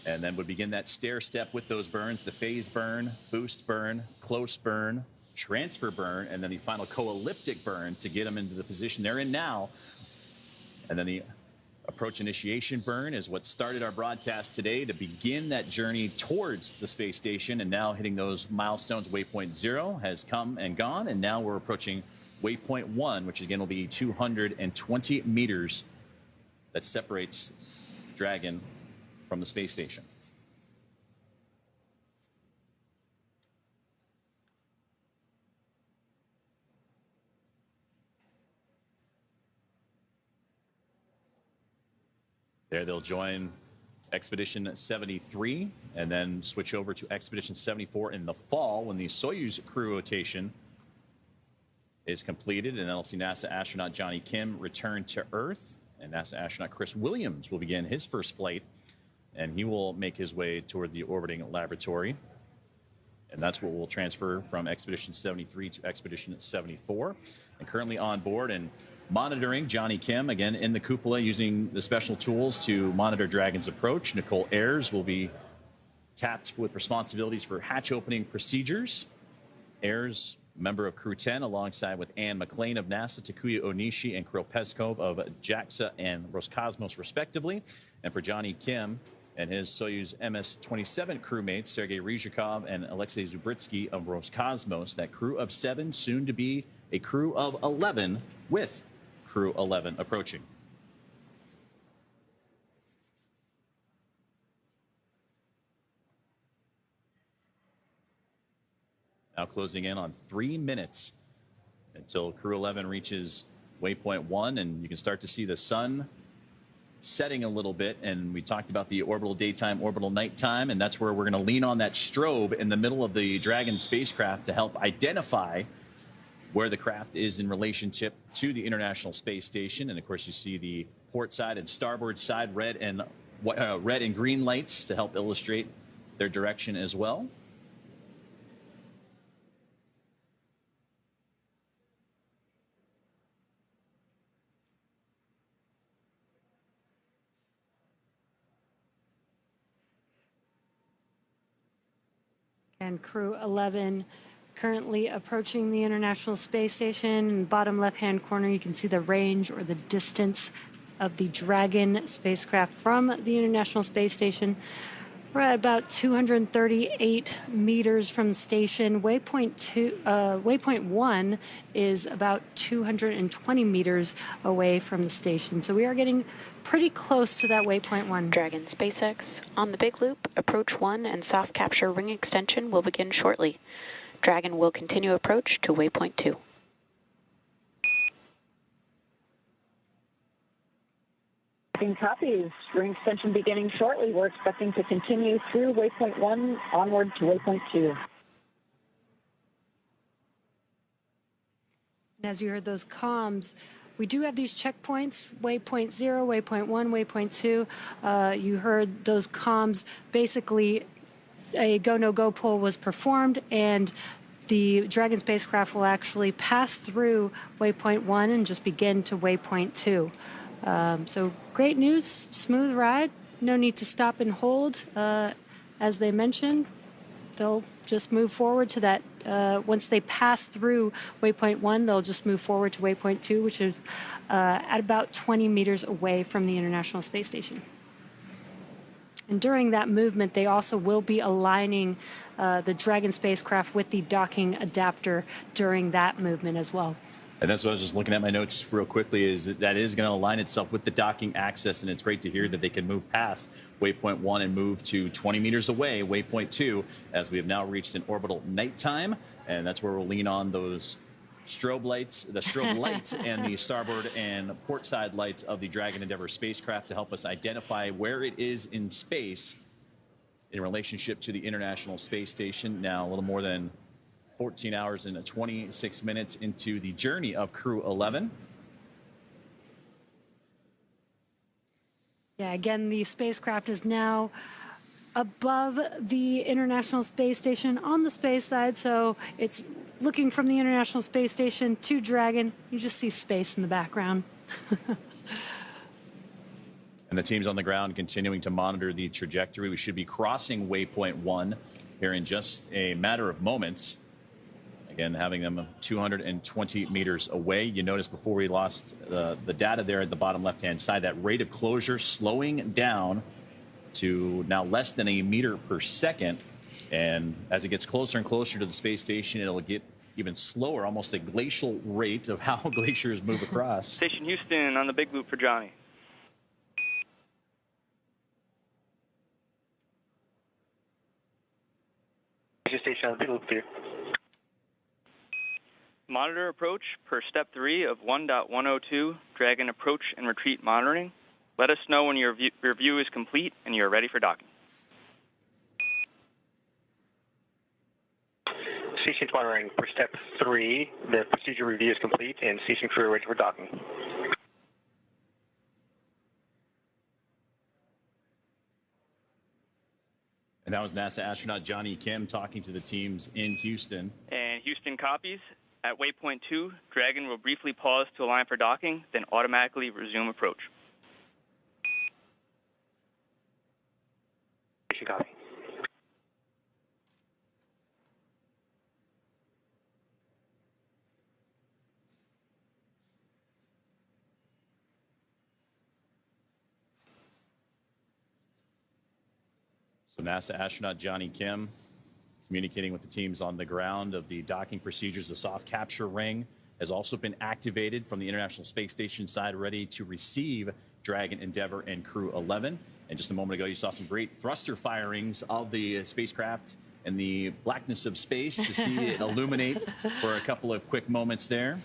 And then would begin that stair step with those burns, the phase burn, boost burn, close burn, transfer burn, and then the final co-elliptic burn to get them into the position they're in now. And then the approach initiation burn is what started our broadcast today to begin that journey towards the space station. And now hitting those milestones, waypoint 0 has come and gone. And now we're approaching waypoint 1, which again will be 220 meters that separates Dragon from the space station. There they'll join Expedition 73 and then switch over to Expedition 74 in the fall when the Soyuz crew rotation is completed. And then we'll see NASA astronaut Johnny Kim return to Earth, and NASA astronaut Chris Williams will begin his first flight, and he will make his way toward the orbiting laboratory. And that's what will transfer from Expedition 73 to Expedition 74. And currently on board and monitoring Johnny Kim, again in the cupola using the special tools to monitor Dragon's approach. Nicole Ayers will be tapped with responsibilities for hatch opening procedures. Ayers, member of Crew 10, alongside with Anne McLean of NASA, Takuya Onishi and Kirill Peskov of JAXA and Roscosmos, respectively. And for Johnny Kim and his Soyuz MS-27 crewmates, Sergei Ryzhikov and Alexei Zubritsky of Roscosmos, that crew of 7, soon to be a crew of 11, with Crew 11 approaching. Now closing in on 3 minutes until Crew 11 reaches waypoint 1, and you can start to see the sun setting a little bit. And we talked about the orbital daytime, orbital nighttime, and that's where we're going to lean on that strobe in the middle of the Dragon spacecraft to help identify where the craft is in relationship to the International Space Station. And of course, you see the port side and starboard side red and green lights to help illustrate their direction as well. And Crew 11 currently approaching the International Space Station. In the bottom left-hand corner, you can see the range or the distance of the Dragon spacecraft from the International Space Station. We're at about 238 meters from the station. Waypoint 1 is about 220 meters away from the station. So we are getting pretty close to that waypoint 1. Dragon SpaceX on the big loop, approach 1 and soft capture ring extension will begin shortly. Dragon will continue approach to waypoint 2. Copies. Ring extension beginning shortly. We're expecting to continue through waypoint 1 onward to waypoint 2. And as you heard those comms, we do have these checkpoints, waypoint 0, waypoint 1, waypoint 2. You heard those comms. Basically, a go-no-go poll was performed, and the Dragon spacecraft will actually pass through waypoint 1 and just begin to waypoint 2. So great news, smooth ride, no need to stop and hold. As they mentioned, they'll just move forward to that once they pass through waypoint 1, they'll just move forward to waypoint 2, which is at about 20 meters away from the International Space Station. And during that movement, they also will be aligning the Dragon spacecraft with the docking adapter during that movement as well. And that's what I was just looking at my notes real quickly, is that is going to align itself with the docking access, and it's great to hear that they can move past waypoint 1 and move to 20 meters away, waypoint 2, as we have now reached an orbital nighttime, and that's where we'll lean on those strobe lights, the strobe light and the starboard and port side lights of the Dragon Endeavour spacecraft to help us identify where it is in space in relationship to the International Space Station. Now, a little more than 14 hours and 26 minutes into the journey of Crew 11. Yeah, again, the spacecraft is now above the International Space Station on the space side, so it's looking from the International Space Station to Dragon. You just see space in the background. And the team's on the ground continuing to monitor the trajectory. We should be crossing waypoint 1 here in just a matter of moments. Again, having them 220 meters away. You notice before we lost the data there at the bottom left-hand side, that rate of closure slowing down to now less than a meter per second. And as it gets closer and closer to the space station, it'll get even slower, almost a glacial rate of how glaciers move across. Station Houston on the big loop for Johnny. Station on the big loop here. Monitor approach per step 3 of 1.102, Dragon approach and retreat monitoring. Let us know when your review is complete and you are ready for docking. Station monitoring per step 3, the procedure review is complete and station crew are ready for docking. And that was NASA astronaut Johnny Kim talking to the teams in Houston. And Houston copies. At waypoint 2, Dragon will briefly pause to align for docking, then automatically resume approach. Station copy. So NASA astronaut Johnny Kim communicating with the teams on the ground of the docking procedures. The soft capture ring has also been activated from the International Space Station side, ready to receive Dragon Endeavour and Crew 11. And just a moment ago, you saw some great thruster firings of the spacecraft in the blackness of space to see it illuminate for a couple of quick moments there.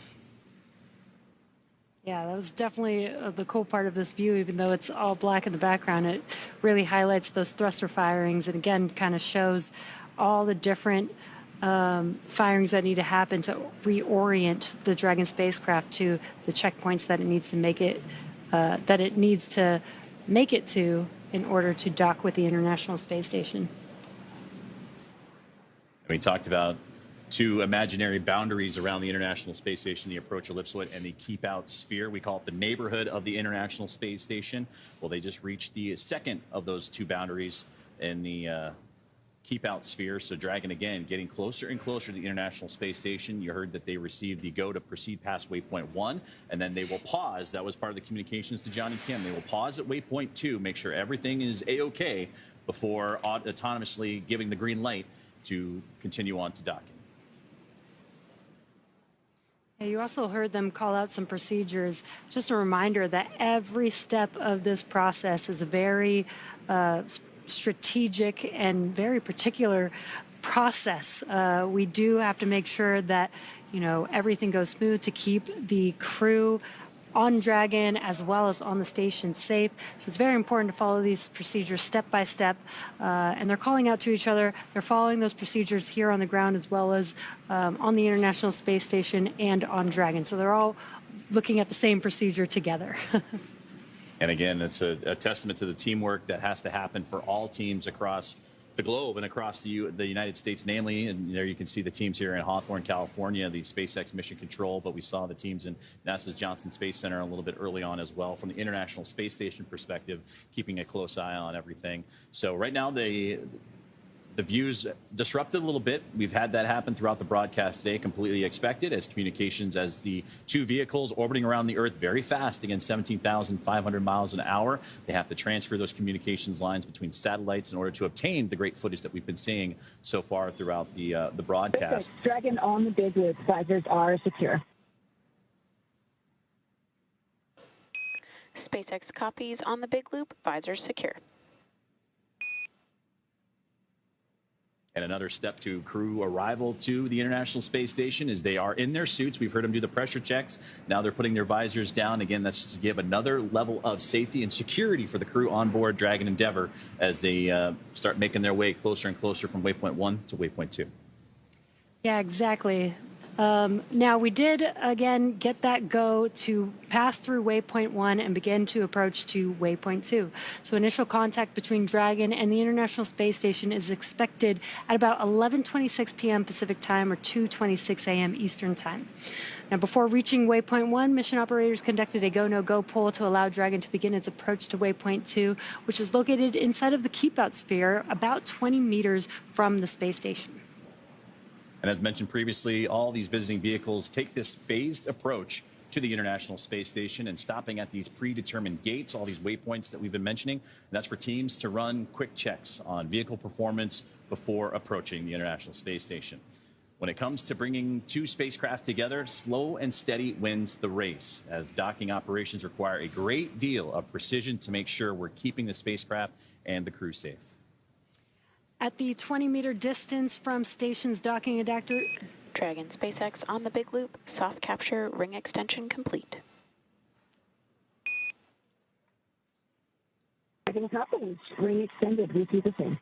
Yeah, that was definitely the cool part of this view. Even though it's all black in the background, it really highlights those thruster firings and, again, kind of shows all the different firings that need to happen to reorient the Dragon spacecraft to the checkpoints that it needs to make it to in order to dock with the International Space Station. We talked about two imaginary boundaries around the International Space Station, the approach ellipsoid and the keep-out sphere. We call it the neighborhood of the International Space Station. Well, they just reached the second of those two boundaries in the keep-out sphere. So Dragon, again, getting closer and closer to the International Space Station. You heard that they received the go to proceed past waypoint 1, and then they will pause. That was part of the communications to Johnny Kim. They will pause at waypoint 2, make sure everything is A-OK before autonomously giving the green light to continue on to docking. Yeah, you also heard them call out some procedures. Just a reminder that every step of this process is a very strategic and very particular process. We do have to make sure that, everything goes smooth to keep the crew on Dragon as well as on the station safe. So it's very important to follow these procedures step by step. And they're calling out to each other. They're following those procedures here on the ground as well as on the International Space Station and on Dragon. So they're all looking at the same procedure together. And again, it's a testament to the teamwork that has to happen for all teams across the globe and across the United States, namely, and there you can see the teams here in Hawthorne, California, the SpaceX Mission Control, but we saw the teams in NASA's Johnson Space Center a little bit early on as well. From the International Space Station perspective, keeping a close eye on everything. So right now, the the views disrupted a little bit. We've had that happen throughout the broadcast today, completely expected, as communications, as the two vehicles orbiting around the Earth very fast, again, 17,500 miles an hour. They have to transfer those communications lines between satellites in order to obtain the great footage that we've been seeing so far throughout the broadcast. Dragon on the big loop. Visors are secure. SpaceX copies on the big loop. Visors secure. And another step to crew arrival to the International Space Station is they are in their suits. We've heard them do the pressure checks. Now they're putting their visors down. Again, that's just to give another level of safety and security for the crew on board Dragon Endeavour as they start making their way closer and closer from waypoint 1 to waypoint 2. Yeah, exactly. Now, we did, again, get that go to pass through waypoint 1 and begin to approach to waypoint 2. So initial contact between Dragon and the International Space Station is expected at about 11:26 p.m. Pacific Time or 2:26 a.m. Eastern Time. Now, before reaching waypoint 1, mission operators conducted a go-no-go poll to allow Dragon to begin its approach to waypoint 2, which is located inside of the keep-out sphere about 20 meters from the space station. And as mentioned previously, all these visiting vehicles take this phased approach to the International Space Station and stopping at these predetermined gates, all these waypoints that we've been mentioning. And that's for teams to run quick checks on vehicle performance before approaching the International Space Station. When it comes to bringing two spacecraft together, slow and steady wins the race, as docking operations require a great deal of precision to make sure we're keeping the spacecraft and the crew safe. At the 20-meter distance from station's docking adapter, Dragon SpaceX on the big loop. Soft capture ring extension complete. Dragon copies. Ring extended. We see the same.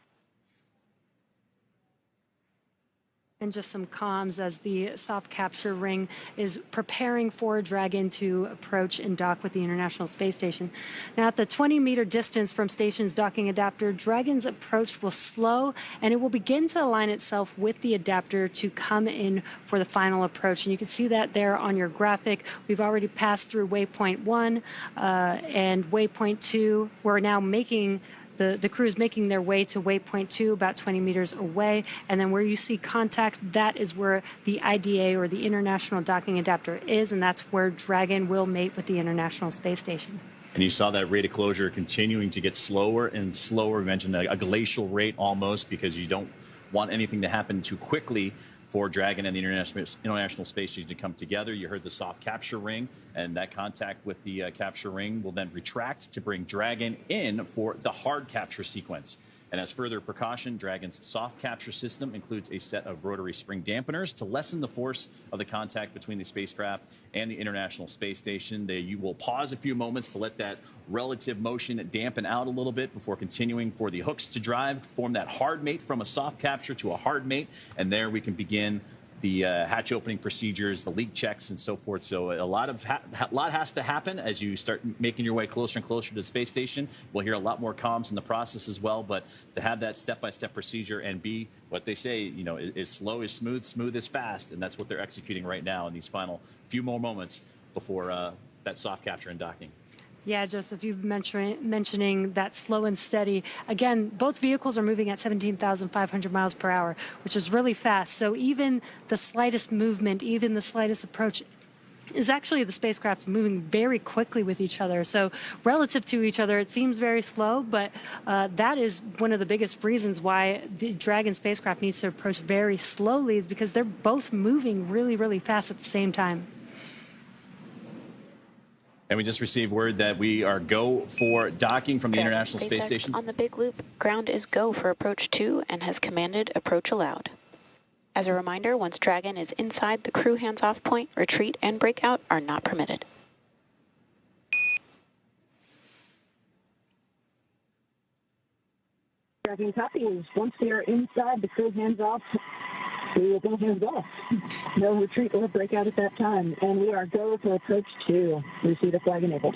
and just some comms as the soft capture ring is preparing for Dragon to approach and dock with the International Space Station. Now, at the 20-meter distance from station's docking adapter, Dragon's approach will slow, and it will begin to align itself with the adapter to come in for the final approach. And you can see that there on your graphic. We've already passed through waypoint 1 and waypoint 2. We're now making the crew is making their way to waypoint 2, about 20 meters away. And then where you see contact, that is where the IDA, or the International Docking Adapter, is, and that's where Dragon will mate with the International Space Station. And you saw that rate of closure continuing to get slower and slower. We mentioned a glacial rate almost, because you don't want anything to happen too quickly for Dragon and the International Space Station to come together. You heard the soft capture ring, and that contact with the capture ring will then retract to bring Dragon in for the hard capture sequence. And as further precaution, Dragon's soft capture system includes a set of rotary spring dampeners to lessen the force of the contact between the spacecraft and the International Space Station. You will pause a few moments to let that relative motion dampen out a little bit before continuing for the hooks to drive, form that hard mate from a soft capture to a hard mate. And there we can begin the hatch opening procedures, the leak checks, and so forth. So a lot has to happen as you start making your way closer and closer to the space station. We'll hear a lot more comms in the process as well, but to have that step-by-step procedure and be what they say, you know, is slow is smooth, smooth is fast, and that's what they're executing right now in these final few more moments before that soft capture and docking. Yeah, Joseph, you've mentioning that slow and steady. Again, both vehicles are moving at 17,500 miles per hour, which is really fast. So even the slightest movement, even the slightest approach, is actually the spacecraft moving very quickly with each other. So relative to each other, it seems very slow, but that is one of the biggest reasons why the Dragon spacecraft needs to approach very slowly, is because they're both moving really, really fast at the same time. And we just received word that we are go for docking from the International Space Station. On the big loop, ground is go for approach 2 and has commanded approach allowed. As a reminder, once Dragon is inside the crew hands-off point, retreat and breakout are not permitted. Dragon copies. Once we are inside the crew hands-off, we will go hands off. No retreat or breakout at that time. And we are go for approach 2. We see the flag enabled.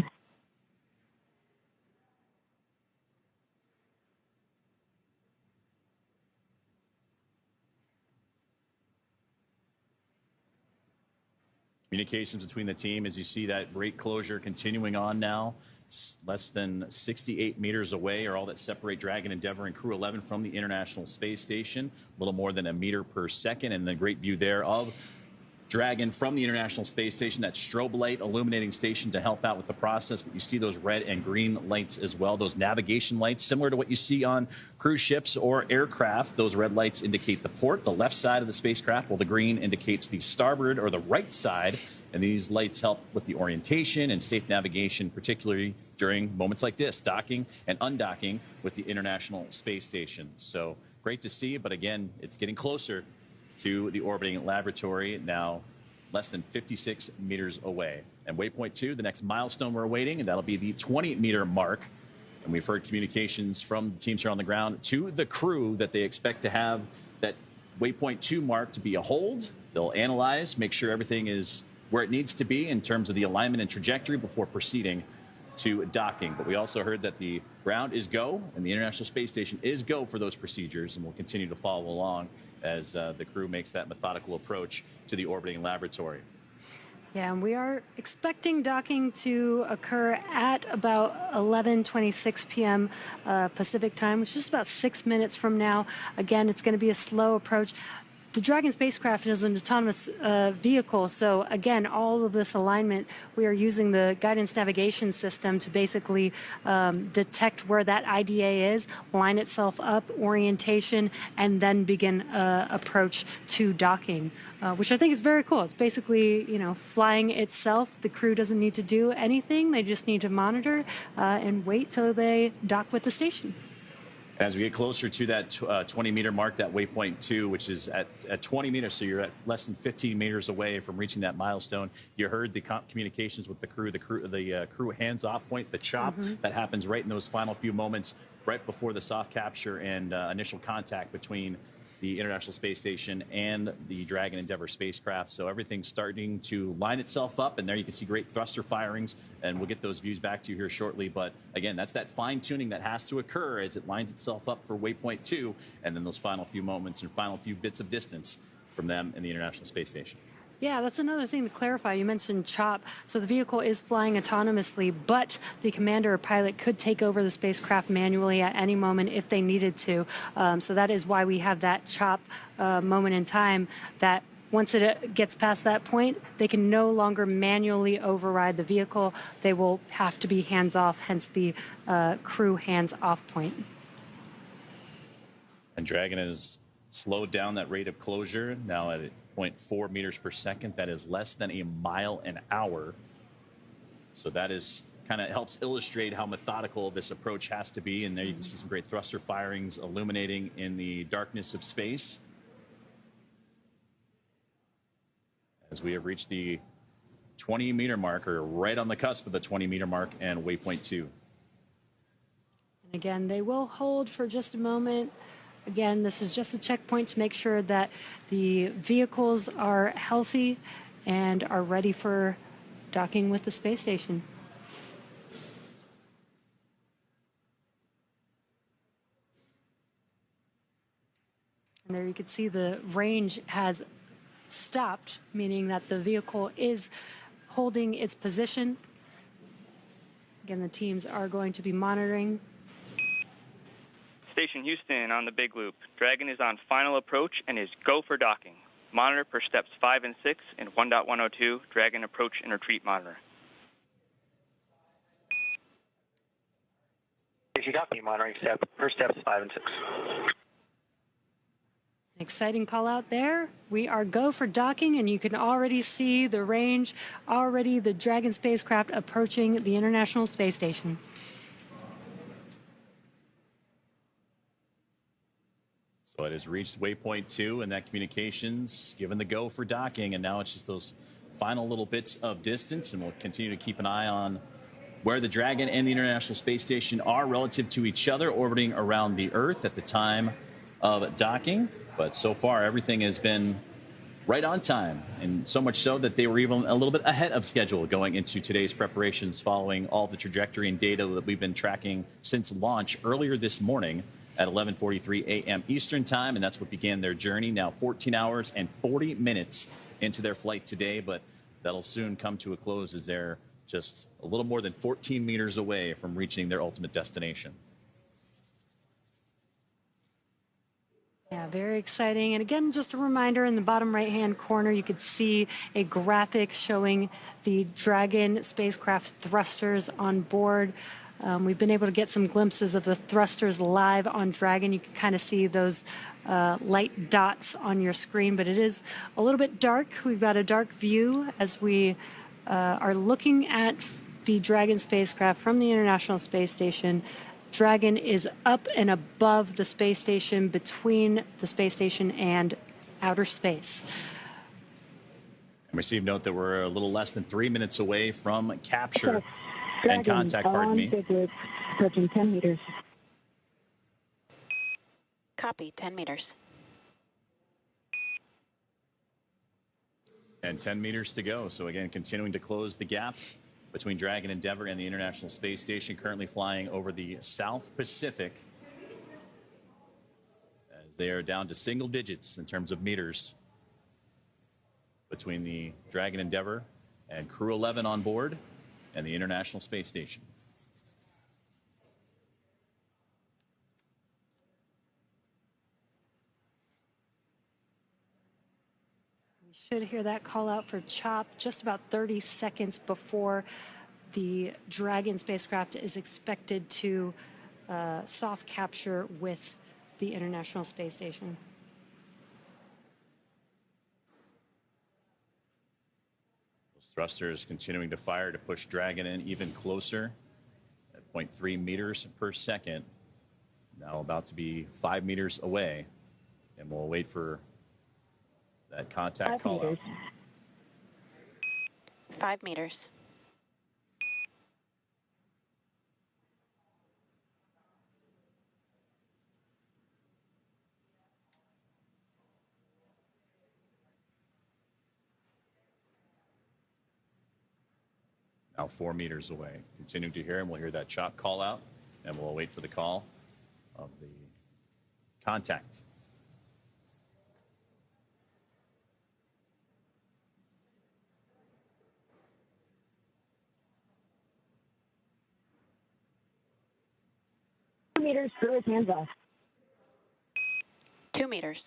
Communications between the team, as you see that rate closure continuing on now. It's less than 68 meters away are all that separate Dragon, Endeavour, and Crew 11 from the International Space Station. A little more than a meter per second, and the great view there of Dragon from the International Space Station, that strobe light illuminating station to help out with the process. But you see those red and green lights as well, those navigation lights, similar to what you see on cruise ships or aircraft. Those red lights indicate the port, the left side of the spacecraft, while the green indicates the starboard or the right side. And these lights help with the orientation and safe navigation, particularly during moments like this, docking and undocking with the International Space Station. So great to see, but again, it's getting closer to the orbiting laboratory, now less than 56 meters away. And waypoint 2, the next milestone we're awaiting, and that'll be the 20-meter mark. And we've heard communications from the teams here on the ground to the crew that they expect to have that waypoint 2 mark to be a hold. They'll analyze, make sure everything is where it needs to be in terms of the alignment and trajectory before proceeding to docking. But we also heard that the ground is go and the International Space Station is go for those procedures, and we'll continue to follow along as the crew makes that methodical approach to the orbiting laboratory. Yeah, and we are expecting docking to occur at about 11:26 p.m. Pacific time, which is about 6 minutes from now. Again, it's going to be a slow approach. The Dragon spacecraft is an autonomous vehicle, so again, all of this alignment, we are using the guidance navigation system to basically detect where that IDA is, line itself up, orientation, and then begin approach to docking, which I think is very cool. It's basically, you know, flying itself. The crew doesn't need to do anything. They just need to monitor and wait till they dock with the station. As we get closer to that 20-meter mark, that waypoint 2, which is at 20 meters, so you're at less than 15 meters away from reaching that milestone. You heard the communications with the crew hands-off point, the chop, that happens right in those final few moments, right before the soft capture and initial contact between the International Space Station and the Dragon Endeavour spacecraft. So everything's starting to line itself up, and there you can see great thruster firings, and we'll get those views back to you here shortly. But again, that's that fine-tuning that has to occur as it lines itself up for waypoint 2, and then those final few moments and final few bits of distance from them and the International Space Station. Yeah, that's another thing to clarify. You mentioned CHOP. So the vehicle is flying autonomously, but the commander or pilot could take over the spacecraft manually at any moment if they needed to. So that is why we have that CHOP moment in time, that once it gets past that point, they can no longer manually override the vehicle. They will have to be hands-off, hence the crew hands-off point. And Dragon has slowed down that rate of closure, now at 0.4 meters per second. That is less than a mile an hour. So that is kind of helps illustrate how methodical this approach has to be. And there you can see some great thruster firings illuminating in the darkness of space. As we have reached the 20-meter mark, or right on the cusp of the 20-meter mark, and waypoint 2. And again, they will hold for just a moment. Again, this is just a checkpoint to make sure that the vehicles are healthy and are ready for docking with the space station. And there you can see the range has stopped, meaning that the vehicle is holding its position. Again, the teams are going to be monitoring. Station Houston on the Big Loop. Dragon is on final approach and is go for docking. Monitor per steps 5 and 6 in 1.102. Dragon approach and retreat monitor. Station docking monitoring per steps 5 and 6. Exciting call out there. We are go for docking, and you can already see the range, already the Dragon spacecraft approaching the International Space Station. So it has reached waypoint 2, and that communications given the go for docking, and now it's just those final little bits of distance, and we'll continue to keep an eye on where the Dragon and the International Space Station are relative to each other, orbiting around the Earth at the time of docking. But so far, everything has been right on time, and so much so that they were even a little bit ahead of schedule going into today's preparations, following all the trajectory and data that we've been tracking since launch earlier this morning at 11:43 a.m. Eastern Time, and that's what began their journey. Now 14 hours and 40 minutes into their flight today, but that'll soon come to a close as they're just a little more than 14 meters away from reaching their ultimate destination. Yeah, very exciting. And again, just a reminder, in the bottom right-hand corner, you could see a graphic showing the Dragon spacecraft thrusters on board. We've been able to get some glimpses of the thrusters live on Dragon. You can kind of see those light dots on your screen, but it is a little bit dark. We've got a dark view as we are looking at the Dragon spacecraft from the International Space Station. Dragon is up and above the space station, between the space station and outer space. And receive note that we're a little less than 3 minutes away from capture Dragon, and contact, pardon me. Loop, approaching 10 meters. Copy, 10 meters. And 10 meters to go. So again, continuing to close the gap between Dragon Endeavour and the International Space Station, currently flying over the South Pacific, as they are down to single digits in terms of meters between the Dragon Endeavour and Crew 11 on board and the International Space Station. Should hear that call out for CHOP just about 30 seconds before the Dragon spacecraft is expected to soft capture with the International Space Station. Those thrusters continuing to fire to push Dragon in even closer at 0.3 meters per second. Now about to be 5 meters away, and we'll wait for that contact call out. 5 meters. Now 4 meters away. Continuing to hear him, we'll hear that CHOP call out, and we'll wait for the call of the contact. Meters, throw his hands off. 2 meters.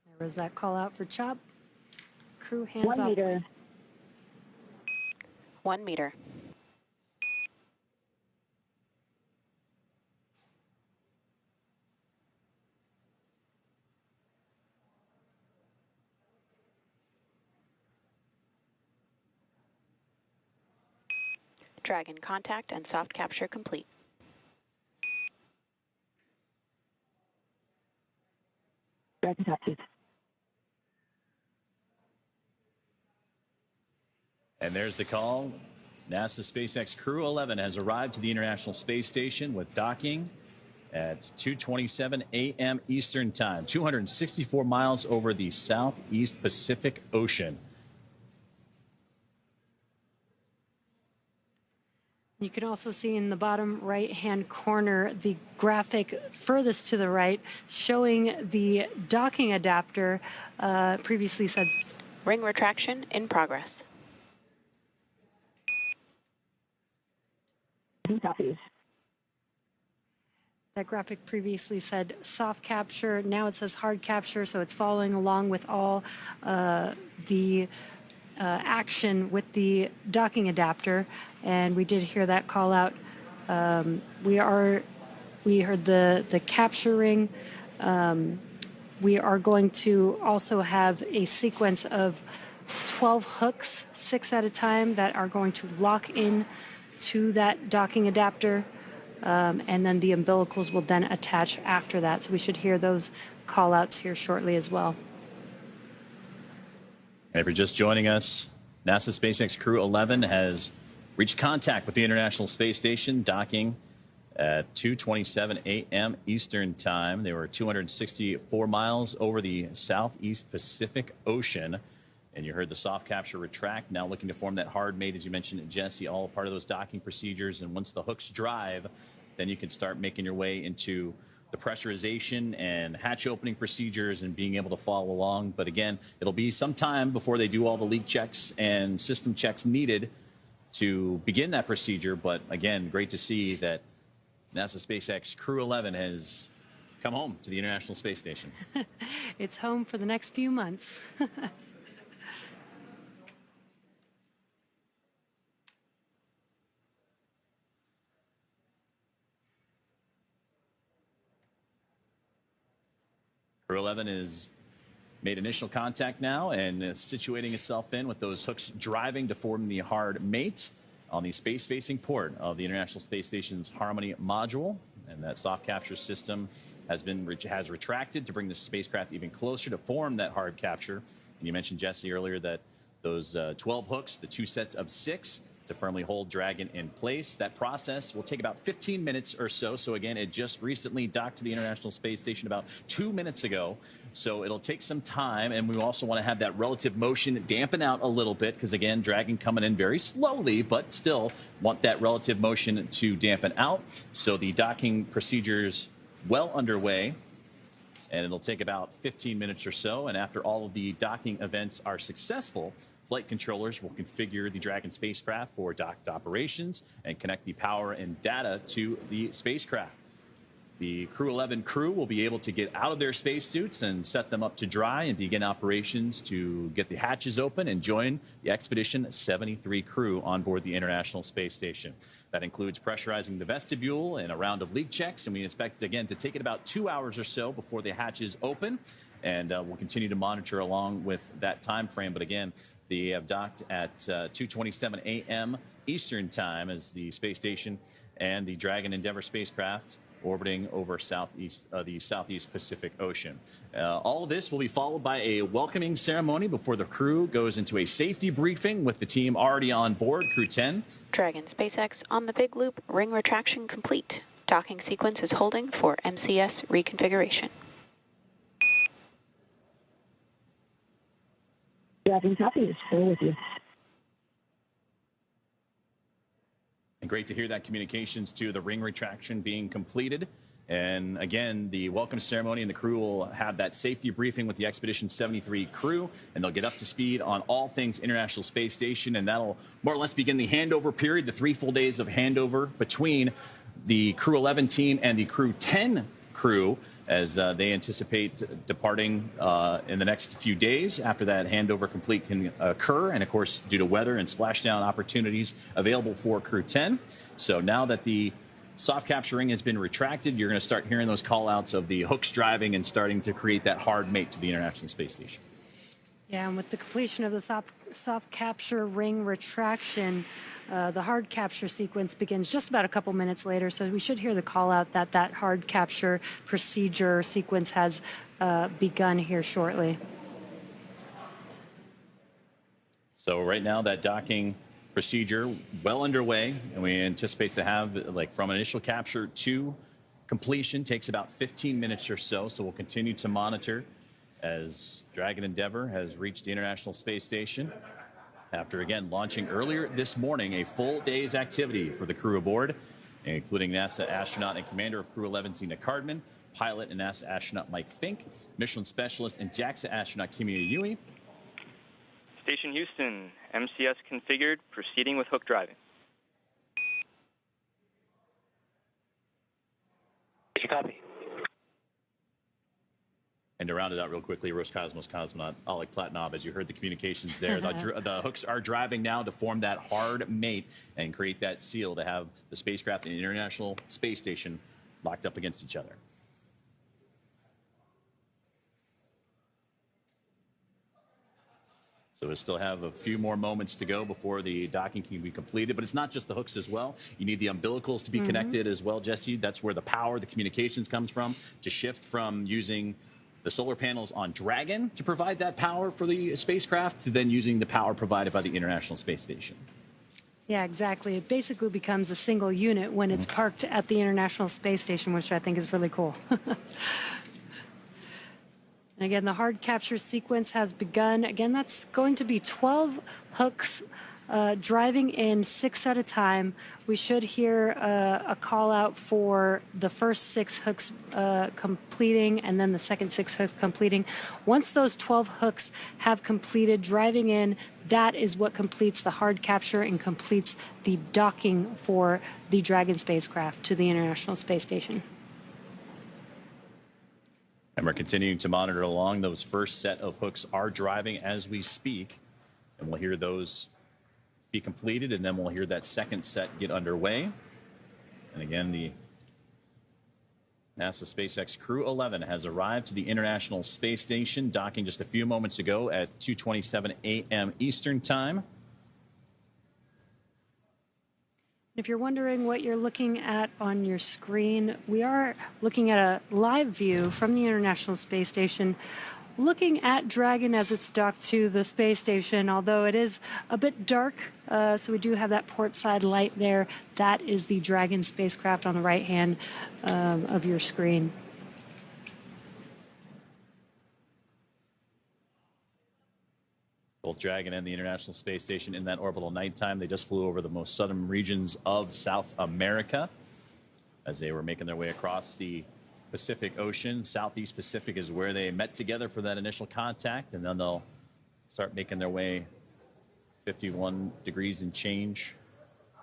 There was that call out for CHOP. Crew hands 1 off. meter. 1 meter. Dragon contact and soft capture complete. Dragon captured. And there's the call. NASA SpaceX Crew 11 has arrived to the International Space Station with docking at 2:27 a.m. Eastern Time, 264 miles over the Southeast Pacific Ocean. You can also see in the bottom right-hand corner the graphic furthest to the right showing the docking adapter. Previously said ring retraction in progress. Copies. That graphic previously said soft capture. Now it says hard capture, so it's following along with all the action with the docking adapter. And we did hear that call out. We heard the capturing. We are going to also have a sequence of 12 hooks, 6 at a time, that are going to lock in to that docking adapter. And then the umbilicals will then attach after that. So we should hear those call outs here shortly as well. And if you're just joining us, NASA SpaceX Crew 11 has reached contact with the International Space Station, docking at 2:27 a.m. Eastern Time. They were 264 miles over the Southeast Pacific Ocean. And you heard the soft capture retract, now looking to form that hard mate, as you mentioned, Jesse, all part of those docking procedures. And once the hooks drive, then you can start making your way into the pressurization and hatch opening procedures and being able to follow along. But again, it'll be some time before they do all the leak checks and system checks needed to begin that procedure. But again, great to see that NASA SpaceX Crew 11 has come home to the International Space Station. It's home for the next few months. Crew 11 has made initial contact now and is situating itself in with those hooks driving to form the hard mate on the space-facing port of the International Space Station's Harmony module. And that soft capture system has retracted to bring the spacecraft even closer to form that hard capture. And you mentioned, Jesse, earlier that those 12 hooks, the 2 sets of 6, to firmly hold Dragon in place. That process will take about 15 minutes or so. So again, it just recently docked to the International Space Station about 2 minutes ago. So it'll take some time, and we also want to have that relative motion dampen out a little bit because, again, Dragon coming in very slowly, but still want that relative motion to dampen out. So the docking procedures well underway, and it'll take about 15 minutes or so. And after all of the docking events are successful, flight controllers will configure the Dragon spacecraft for docked operations and connect the power and data to the spacecraft. The Crew 11 crew will be able to get out of their spacesuits and set them up to dry and begin operations to get the hatches open and join the Expedition 73 crew on board the International Space Station. That includes pressurizing the vestibule and a round of leak checks, and we expect, again, to take it about 2 hours or so before the hatches open, and we'll continue to monitor along with that time frame. But again, they have docked at 2:27 a.m. Eastern Time as the space station and the Dragon Endeavour spacecraft orbiting over the Southeast Pacific Ocean. All of this will be followed by a welcoming ceremony before the crew goes into a safety briefing with the team already on board, Crew 10. Dragon SpaceX on the big loop, ring retraction complete. Docking sequence is holding for MCS reconfiguration. Dragon's happy to stay with you. And great to hear that communications to the ring retraction being completed. And again, the welcome ceremony and the crew will have that safety briefing with the Expedition 73 crew, and they'll get up to speed on all things International Space Station, and that'll more or less begin the handover period, the 3 full days of handover between the Crew 11 team and the Crew 10 crew as they anticipate departing in the next few days after that handover complete can occur. And of course, due to weather and splashdown opportunities available for Crew 10. So now that the soft capturing has been retracted, you're going to start hearing those call outs of the hooks driving and starting to create that hard mate to the International Space Station. Yeah, and with the completion of the soft capture ring retraction, the hard capture sequence begins just about a couple minutes later, so we should hear the call out that that hard capture procedure sequence has begun here shortly. So right now that docking procedure well underway, and we anticipate to have, like, from initial capture to completion takes about 15 minutes or so. So we'll continue to monitor as Dragon Endeavour has reached the International Space Station after, again, launching earlier this morning a full day's activity for the crew aboard, including NASA astronaut and commander of Crew 11, Zena Cardman, pilot and NASA astronaut Mike Fink, Michelin specialist and JAXA astronaut Kimia Yui. Station Houston, MCS configured, proceeding with hook driving. Copy. And to round it out real quickly, Roscosmos cosmonaut Oleg Platonov, as you heard the communications there, the hooks are driving now to form that hard mate and create that seal to have the spacecraft and the International Space Station locked up against each other. So we still have a few more moments to go before the docking can be completed. But it's not just the hooks as well. You need the umbilicals to be connected as well, Jesse. That's where the power, the communications comes from, to shift from using the solar panels on Dragon to provide that power for the spacecraft to then using the power provided by the International Space Station. Yeah, exactly. It basically becomes a single unit when it's parked at the International Space Station, which I think is really cool. And again, the hard capture sequence has begun. Again, that's going to be 12 hooks driving in 6 at a time. We should hear a call out for the first 6 hooks completing and then the second 6 hooks completing. Once those 12 hooks have completed driving in, that is what completes the hard capture and completes the docking for the Dragon spacecraft to the International Space Station. And we're continuing to monitor along. Those first set of hooks are driving as we speak. And we'll hear those be completed, and then we'll hear that second set get underway. And again, the NASA SpaceX Crew 11 has arrived to the International Space Station, docking just a few moments ago at 2:27 a.m. Eastern Time. If you're wondering what you're looking at on your screen, we are looking at a live view from the International Space Station, looking at Dragon as it's docked to the space station, although it is a bit dark, so we do have that port side light there. That is the Dragon spacecraft on the right hand of your screen. Both Dragon and the International Space Station in that orbital nighttime. They just flew over the most southern regions of South America as they were making their way across the Pacific Ocean. Southeast Pacific is where they met together for that initial contact, and then they'll start making their way 51 degrees and change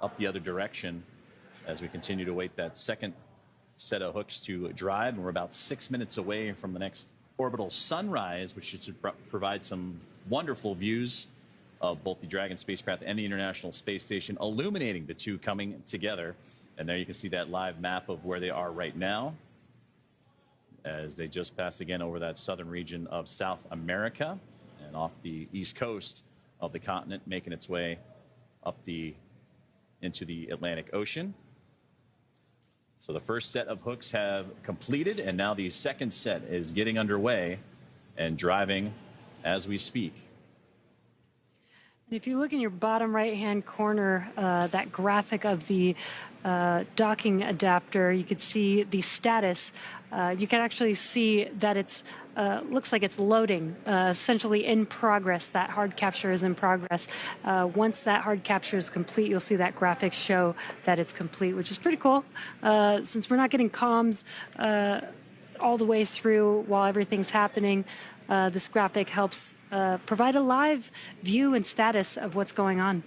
up the other direction as we continue to wait that second set of hooks to drive. And we're about 6 minutes away from the next orbital sunrise, which should provide some wonderful views of both the Dragon spacecraft and the International Space Station, illuminating the two coming together. And there you can see that live map of where they are right now as they just passed again over that southern region of South America and off the east coast of the continent, making its way up into the Atlantic Ocean. So the first set of hooks have completed, and now the second set is getting underway and driving as we speak. If you look in your bottom right-hand corner, that graphic of the docking adapter, you could see the status. You can actually see that it's looks like it's loading, essentially in progress. That hard capture is in progress. Once that hard capture is complete, you'll see that graphic show that it's complete, which is pretty cool. Since we're not getting comms all the way through while everything's happening, this graphic helps provide a live view and status of what's going on.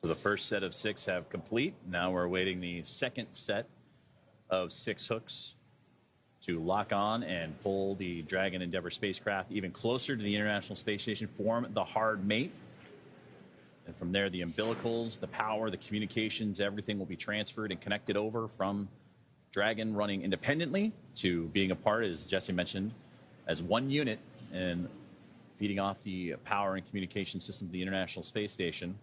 So the first set of 6 have complete. Now we're awaiting the second set of 6 hooks to lock on and pull the Dragon Endeavour spacecraft even closer to the International Space Station, form the hard mate. And from there, the umbilicals, the power, the communications, everything will be transferred and connected over from Dragon running independently to being a part, as Jesse mentioned, as one unit and feeding off the power and communication system of the International Space Station.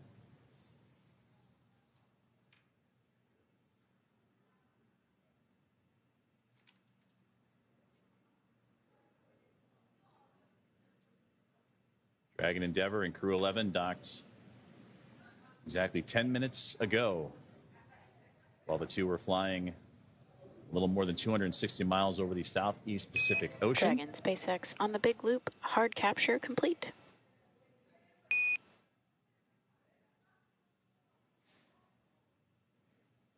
Dragon Endeavour and Crew 11 docked exactly 10 minutes ago while the two were flying a little more than 260 miles over the Southeast Pacific Ocean. Dragon SpaceX on the big loop, hard capture complete.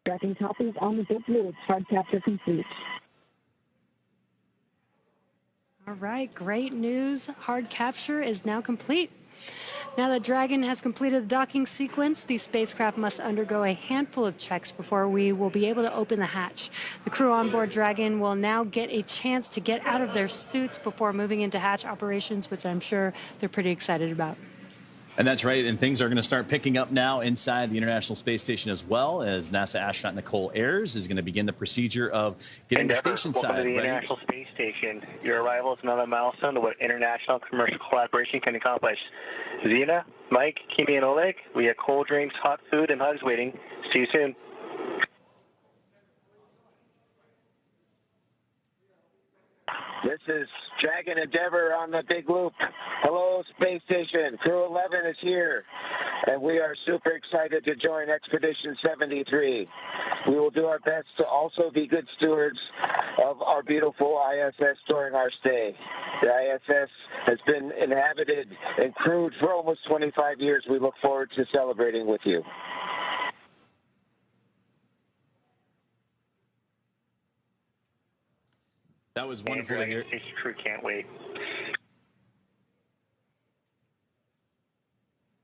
Tracking copies on the big loop, hard capture complete. All right, great news. Hard capture is now complete. Now that Dragon has completed the docking sequence, the spacecraft must undergo a handful of checks before we will be able to open the hatch. The crew on board Dragon will now get a chance to get out of their suits before moving into hatch operations, which I'm sure they're pretty excited about. And that's right, and things are going to start picking up now inside the International Space Station as well, as NASA astronaut Nicole Ayers is going to begin the procedure of getting the station side welcome to the ready. International Space Station. Your arrival is another milestone to what international commercial collaboration can accomplish. Zena, Mike, Kimi, and Oleg, we have cold drinks, hot food, and hugs waiting. See you soon. This is Dragon Endeavour on the big loop. Hello, Space Station. Crew 11 is here. and we are super excited to join Expedition 73. We will do our best to also be good stewards of our beautiful ISS during our stay. The ISS has been inhabited and crewed for almost 25 years. We look forward to celebrating with you. That was wonderful to hear. Space crew can't wait.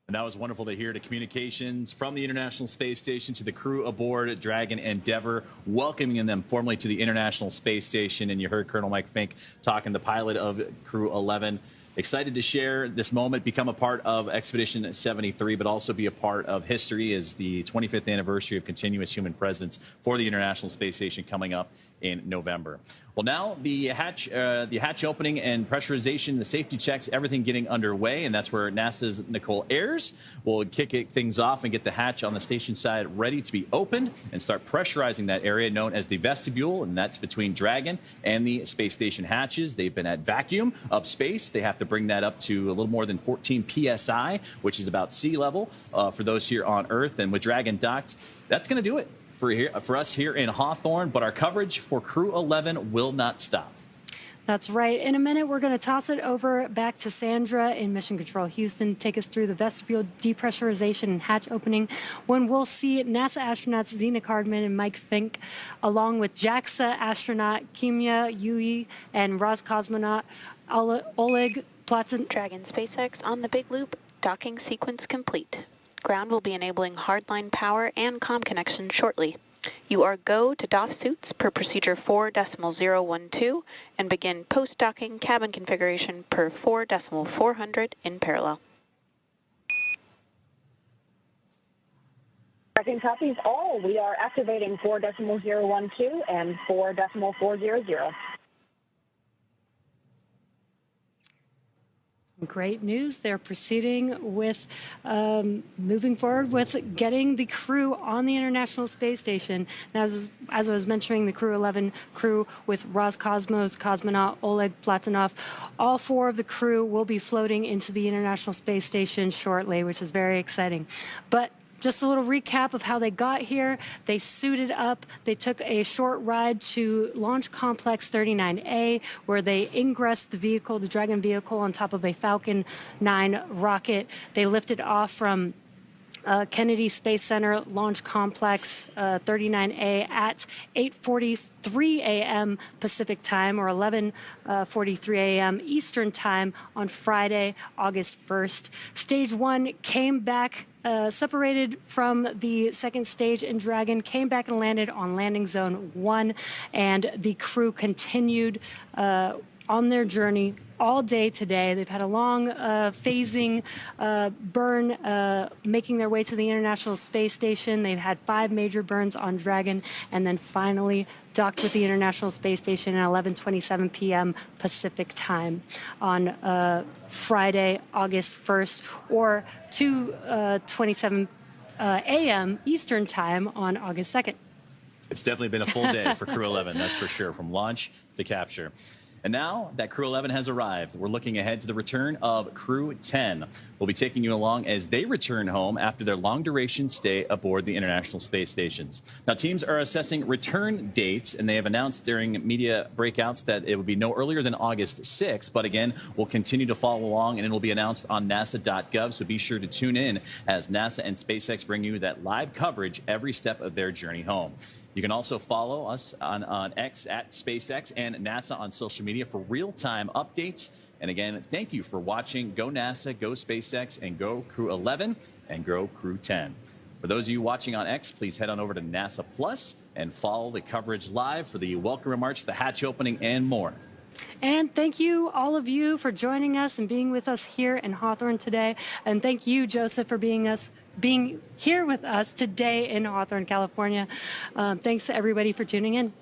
And that was wonderful to hear the communications from the International Space Station to the crew aboard Dragon Endeavour, welcoming them formally to the International Space Station. And you heard Colonel Mike Fink talking, the pilot of Crew 11. Excited to share this moment, become a part of Expedition 73, but also be a part of history as the 25th anniversary of continuous human presence for the International Space Station coming up in November. Well, now the hatch opening and pressurization, the safety checks, everything getting underway, and that's where NASA's Nicole Ayers will kick things off and get the hatch on the station side ready to be opened and start pressurizing that area known as the vestibule, and that's between Dragon and the space station hatches. They've been at vacuum of space. They have to bring that up to a little more than 14 psi, which is about sea level for those here on Earth. And with Dragon docked, that's going to do it for us here in Hawthorne. But our coverage for Crew 11 will not stop. That's right. In a minute, we're going to toss it over back to Sandra in Mission Control Houston, take us through the vestibule depressurization and hatch opening, when we'll see NASA astronauts Zena Cardman and Mike Fink, along with JAXA astronaut Kimya Yui and Roscosmonaut Oleg Platon. Dragon SpaceX on the big loop, docking sequence complete. Ground will be enabling hardline power and comm connection shortly. You are go to doff suits per procedure 4.012 and begin post-docking cabin configuration per 4.400 in parallel. Tracking copies all. We are activating 4.012 and 4.400. Great news. They're proceeding with moving forward with getting the crew on the International Space Station. And as I was mentioning, the Crew 11 crew with Roscosmos cosmonaut Oleg Platonov, all four of the crew will be floating into the International Space Station shortly, which is very exciting. But just a little recap of how they got here. They suited up. They took a short ride to Launch Complex 39A, where they ingressed the vehicle, the Dragon vehicle, on top of a Falcon 9 rocket. They lifted off from Kennedy Space Center Launch Complex 39A at 8:43 a.m. Pacific time, or 11:43 a.m. Eastern time on Friday, August 1st. Stage 1 came back, separated from the second stage, and Dragon came back and landed on landing zone 1, and the crew continued on their journey all day today. They've had a long phasing burn, making their way to the International Space Station. They've had 5 major burns on Dragon, and then finally docked with the International Space Station at 11:27 p.m. Pacific time on Friday, August 1st, or 2:27 a.m. Eastern time on August 2nd. It's definitely been a full day for Crew 11, that's for sure, from launch to capture. And now that Crew 11 has arrived, we're looking ahead to the return of Crew 10. We'll be taking you along as they return home after their long-duration stay aboard the International Space Stations. Now, teams are assessing return dates, and they have announced during media breakouts that it will be no earlier than August 6th. But again, we'll continue to follow along, and it will be announced on NASA.gov, so be sure to tune in as NASA and SpaceX bring you that live coverage every step of their journey home. You can also follow us on X at SpaceX and NASA on social media for real-time updates. And again, thank you for watching. Go NASA, go SpaceX, and go Crew 11 and go Crew 10. For those of you watching on X, please head on over to NASA Plus and follow the coverage live for the welcome remarks, the hatch opening, and more. And thank you, all of you, for joining us and being with us here in Hawthorne today. And thank you, Joseph, for being here with us today in Hawthorne, California. Thanks to everybody for tuning in.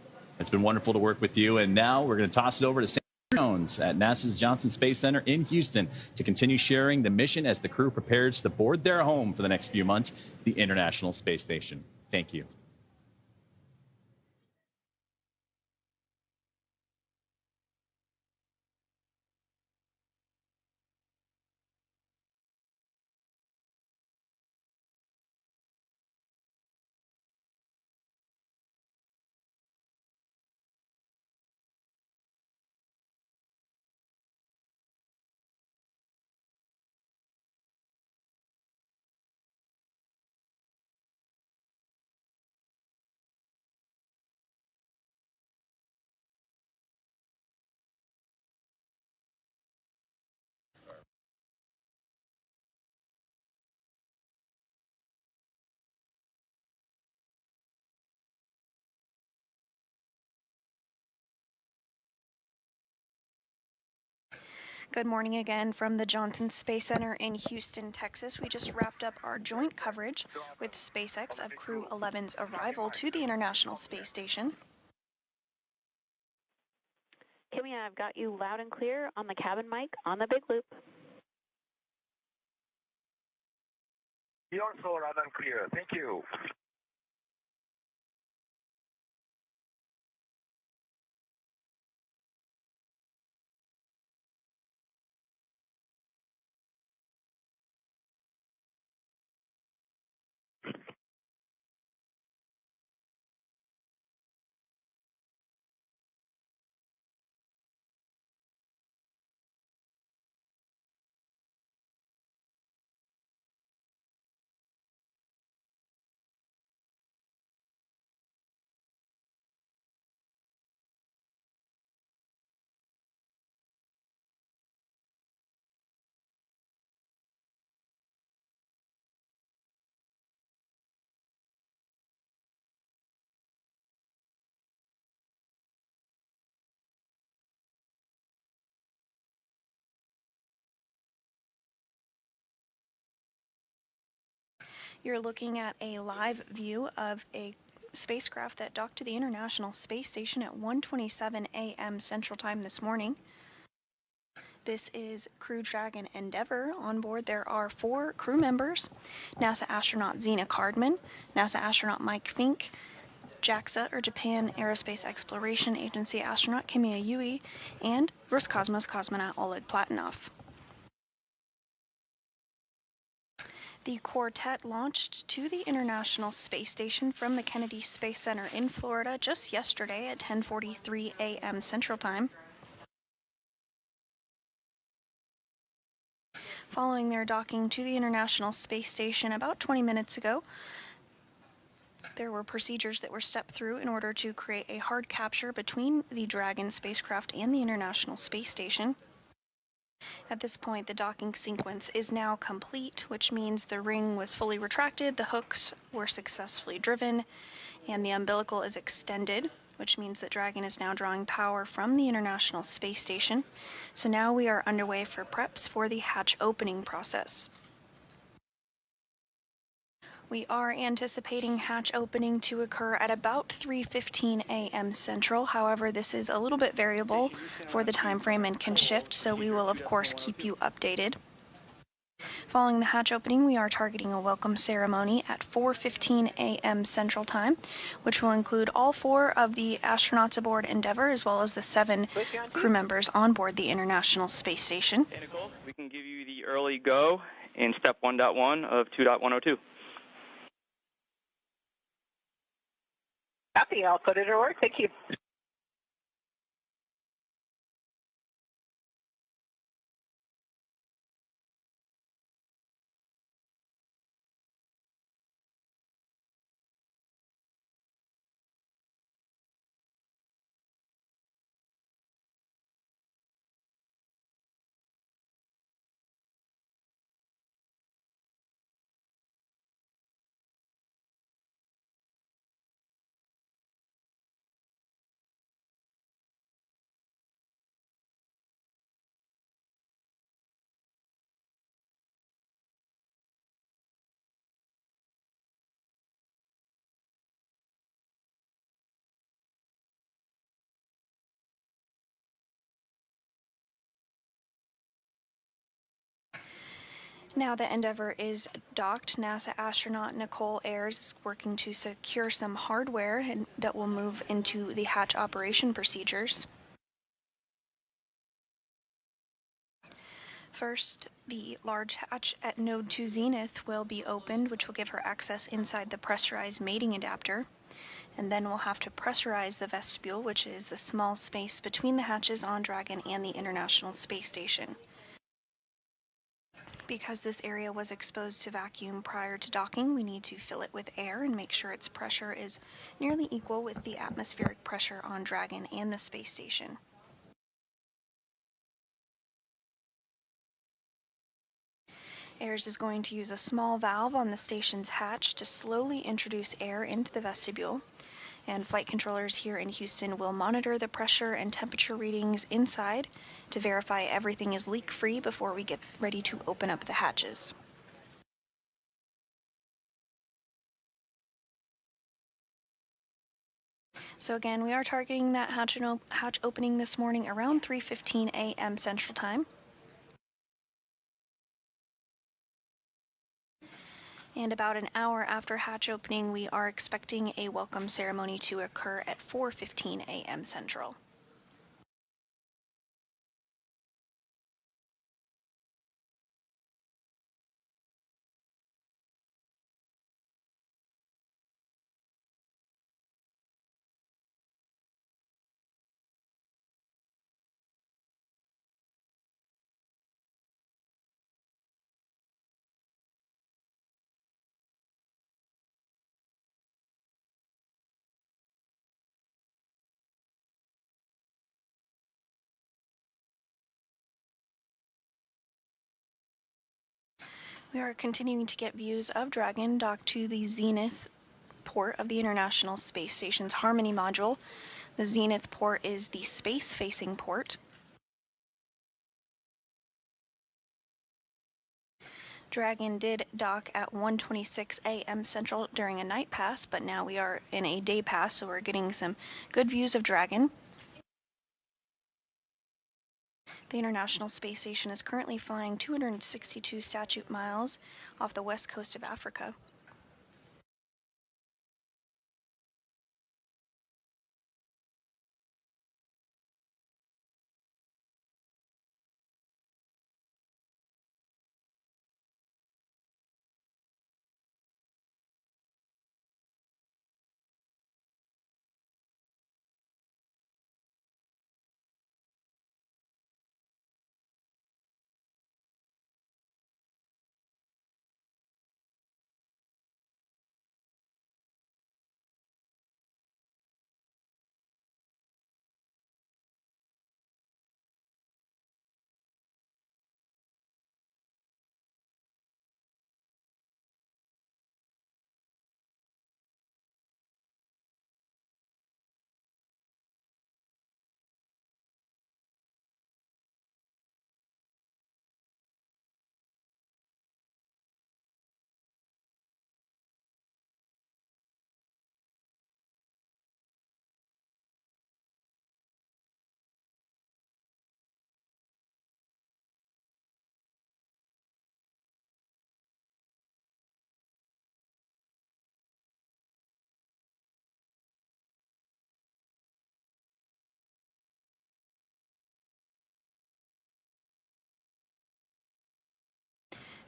It's been wonderful to work with you. And now we're going to toss it over to Sam Jones at NASA's Johnson Space Center in Houston to continue sharing the mission as the crew prepares to board their home for the next few months, the International Space Station. Thank you. Good morning again from the Johnson Space Center in Houston, Texas. We just wrapped up our joint coverage with SpaceX of Crew 11's arrival to the International Space Station. Kimmy, I've got you loud and clear on the cabin mic on the big loop. You're also loud and clear. Thank you. You're looking at a live view of a spacecraft that docked to the International Space Station at 1:27 a.m. Central Time this morning. This is Crew Dragon Endeavour. On board there are 4 crew members: NASA astronaut Zena Cardman, NASA astronaut Mike Fink, JAXA, or Japan Aerospace Exploration Agency astronaut Kimiya Yui, and Roscosmos cosmonaut Oleg Platonov. The quartet launched to the International Space Station from the Kennedy Space Center in Florida just yesterday at 10:43 a.m. Central Time. Following their docking to the International Space Station about 20 minutes ago, there were procedures that were stepped through in order to create a hard capture between the Dragon spacecraft and the International Space Station. At this point, the docking sequence is now complete, which means the ring was fully retracted, the hooks were successfully driven, and the umbilical is extended, which means that Dragon is now drawing power from the International Space Station. So now we are underway for preps for the hatch opening process. We are anticipating hatch opening to occur at about 3:15 a.m. Central. However, this is a little bit variable for the time frame and can shift, so we will of course keep you updated. Following the hatch opening, we are targeting a welcome ceremony at 4:15 a.m. Central Time, which will include all 4 of the astronauts aboard Endeavour, as well as the 7 crew members on board the International Space Station. Hey, Nicole, we can give you the early go in step 1.1 of 2.102. Copy, I'll put it to work. Thank you. Now that Endeavour is docked, NASA astronaut Nicole Ayers is working to secure some hardware that will move into the hatch operation procedures. First, the large hatch at Node 2 Zenith will be opened, which will give her access inside the pressurized mating adapter. And then we'll have to pressurize the vestibule, which is the small space between the hatches on Dragon and the International Space Station. Because this area was exposed to vacuum prior to docking, we need to fill it with air and make sure its pressure is nearly equal with the atmospheric pressure on Dragon and the space station. Ayers is going to use a small valve on the station's hatch to slowly introduce air into the vestibule. And flight controllers here in Houston will monitor the pressure and temperature readings inside to verify everything is leak-free before we get ready to open up the hatches. So again, we are targeting that hatch opening this morning around 3:15 a.m. Central Time. And about an hour after hatch opening, we are expecting a welcome ceremony to occur at 4:15 a.m. Central. We are continuing to get views of Dragon docked to the Zenith port of the International Space Station's Harmony module. The Zenith port is the space-facing port. Dragon did dock at 1:26 a.m. Central during a night pass, but now we are in a day pass, so we're getting some good views of Dragon. The International Space Station is currently flying 262 statute miles off the west coast of Africa.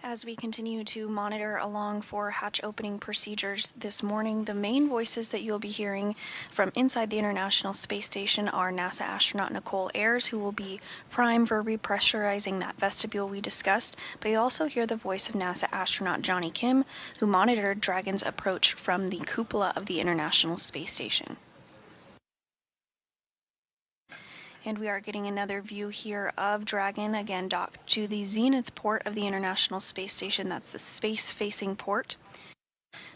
As we continue to monitor along for hatch opening procedures this morning, the main voices that you'll be hearing from inside the International Space Station are NASA astronaut Nicole Ayers, who will be prime for repressurizing that vestibule we discussed, but you also hear the voice of NASA astronaut Johnny Kim, who monitored Dragon's approach from the cupola of the International Space Station. And we are getting another view here of Dragon, again docked to the Zenith port of the International Space Station. That's the space-facing port.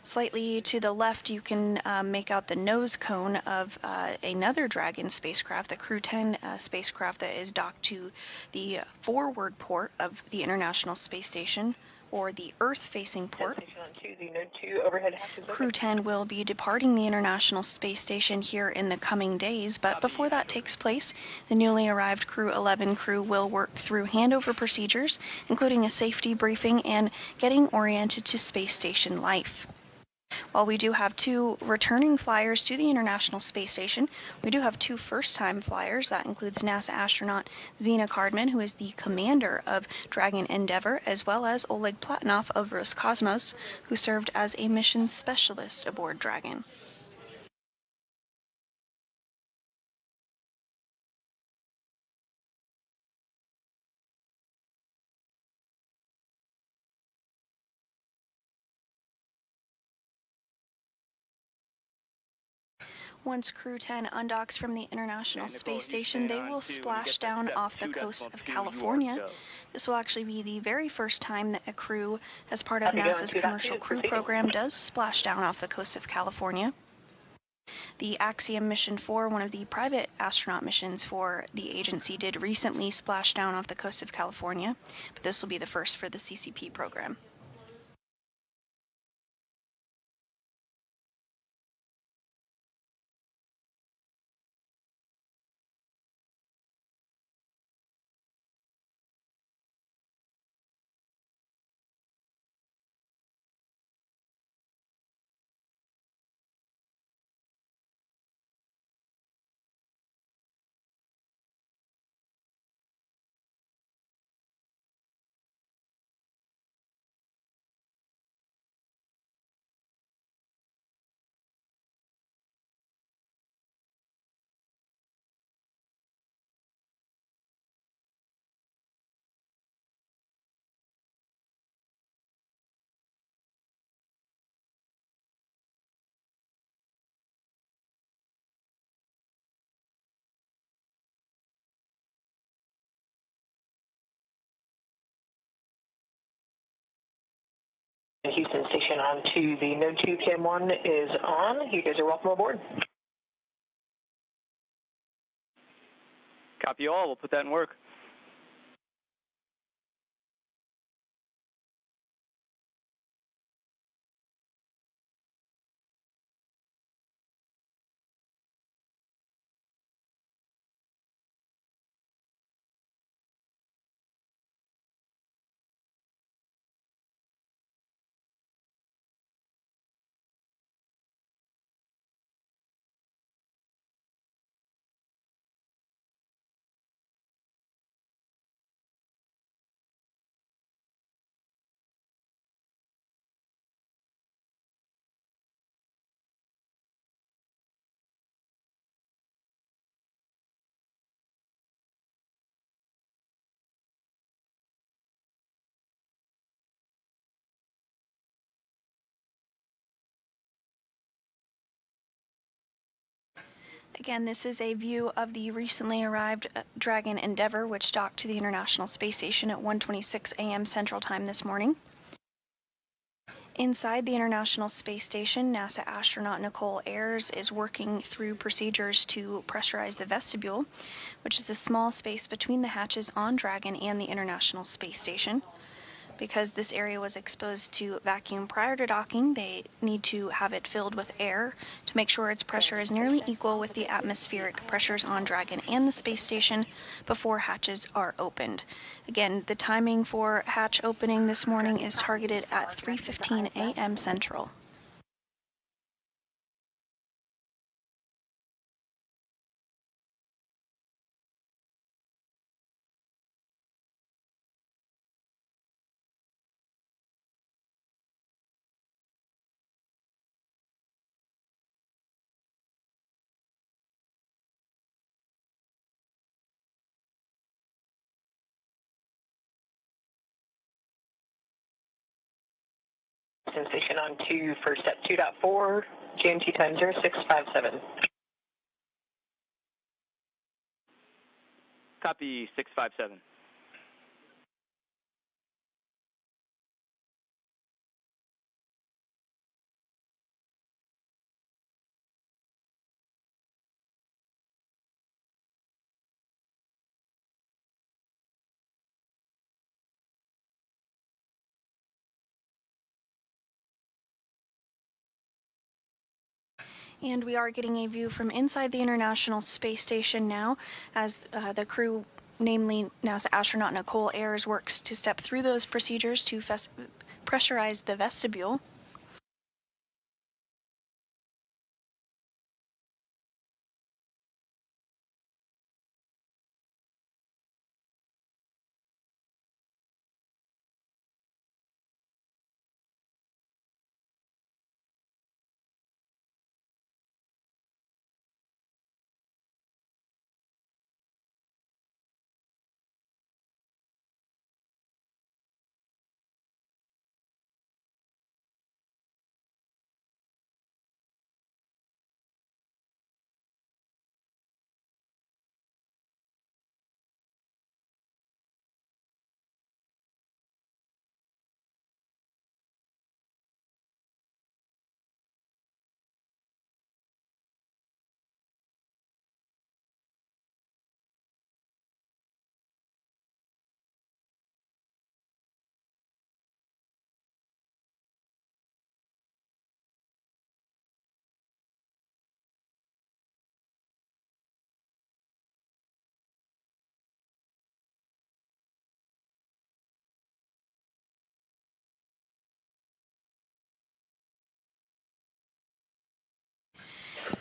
Slightly to the left, you can make out the nose cone of another Dragon spacecraft, the Crew 10 spacecraft that is docked to the forward port of the International Space Station, or the Earth-facing port. Crew 10 will be departing the International Space Station here in the coming days, but before that takes place, the newly arrived Crew 11 crew will work through handover procedures, including a safety briefing and getting oriented to space station life. While we do have 2 returning flyers to the International Space Station, we do have 2 first-time flyers. That includes NASA astronaut Zina Cardman, who is the commander of Dragon Endeavour, as well as Oleg Platonov of Roscosmos, who served as a mission specialist aboard Dragon. Once Crew 10 undocks from the International Space Station, they will splash down off the coast of California. This will actually be the very first time that a crew, as part of NASA's Commercial Crew Program, does splash down off the coast of California. The Axiom Mission 4, one of the private astronaut missions for the agency, did recently splash down off the coast of California, but this will be the first for the CCP program. Houston Station on to the Node 2 Cam 1 is on. You guys are welcome aboard. Copy all. We'll put that in work. Again, this is a view of the recently arrived Dragon Endeavour, which docked to the International Space Station at 1:26 a.m. Central Time this morning. Inside the International Space Station, NASA astronaut Nicole Ayers is working through procedures to pressurize the vestibule, which is the small space between the hatches on Dragon and the International Space Station. Because this area was exposed to vacuum prior to docking, they need to have it filled with air to make sure its pressure is nearly equal with the atmospheric pressures on Dragon and the space station before hatches are opened. Again, the timing for hatch opening this morning is targeted at 3:15 a.m. Central. Houston Station on to for step 2.4, GMT time 0657. Copy 657. And we are getting a view from inside the International Space Station now as the crew, namely NASA astronaut Nicole Ayers, works to step through those procedures to pressurize the vestibule.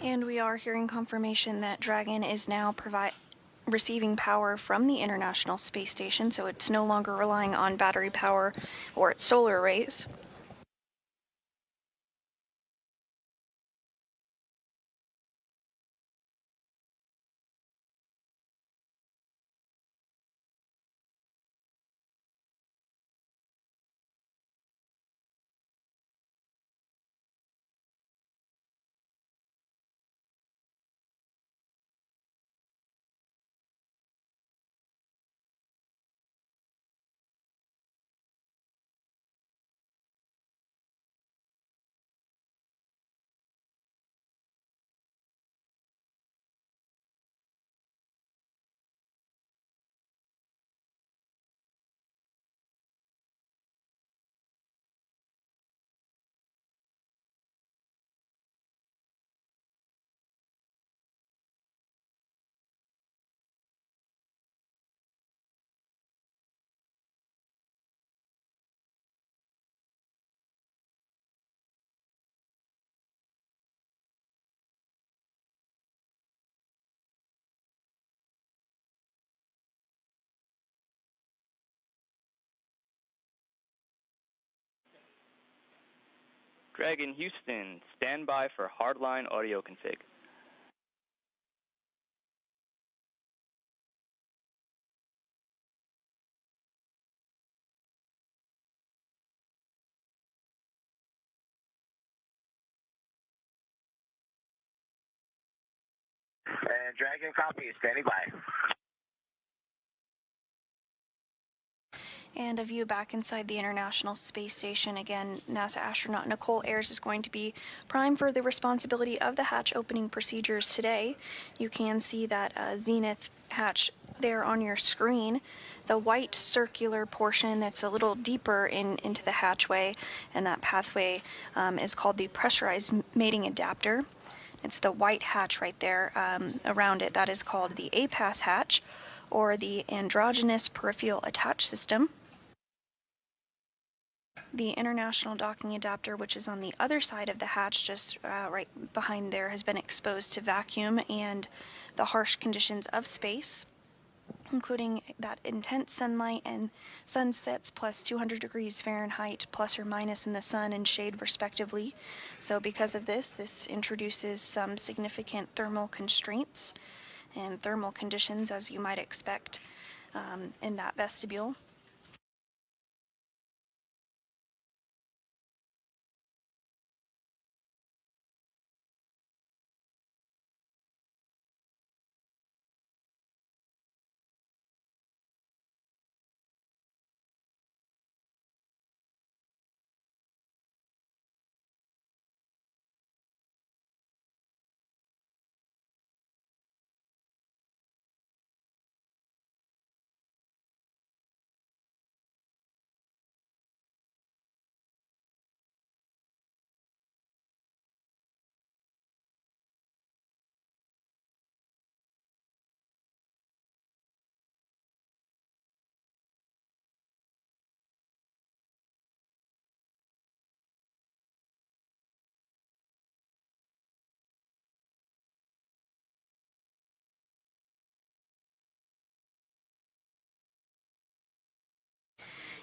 And we are hearing confirmation that Dragon is now receiving power from the International Space Station, so it's no longer relying on battery power or its solar arrays. Dragon Houston, stand by for hardline audio config. And Dragon copy, standing by. And a view back inside the International Space Station. Again, NASA astronaut Nicole Ayers is going to be prime for the responsibility of the hatch opening procedures today. You can see that zenith hatch there on your screen. The white circular portion that's a little deeper into the hatchway and that pathway is called the pressurized mating adapter. It's the white hatch right there around it. That is called the APAS hatch, or the androgynous peripheral attach system. The international docking adapter, which is on the other side of the hatch, just right behind there, has been exposed to vacuum and the harsh conditions of space, including that intense sunlight and sunsets plus 200 degrees Fahrenheit plus or minus in the sun and shade respectively. So because of this introduces some significant thermal constraints and thermal conditions, as you might expect, in that vestibule.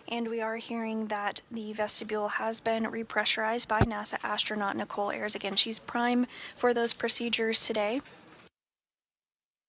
And we are hearing that the vestibule has been repressurized by NASA astronaut Nicole Ayers. Again, she's prime for those procedures today.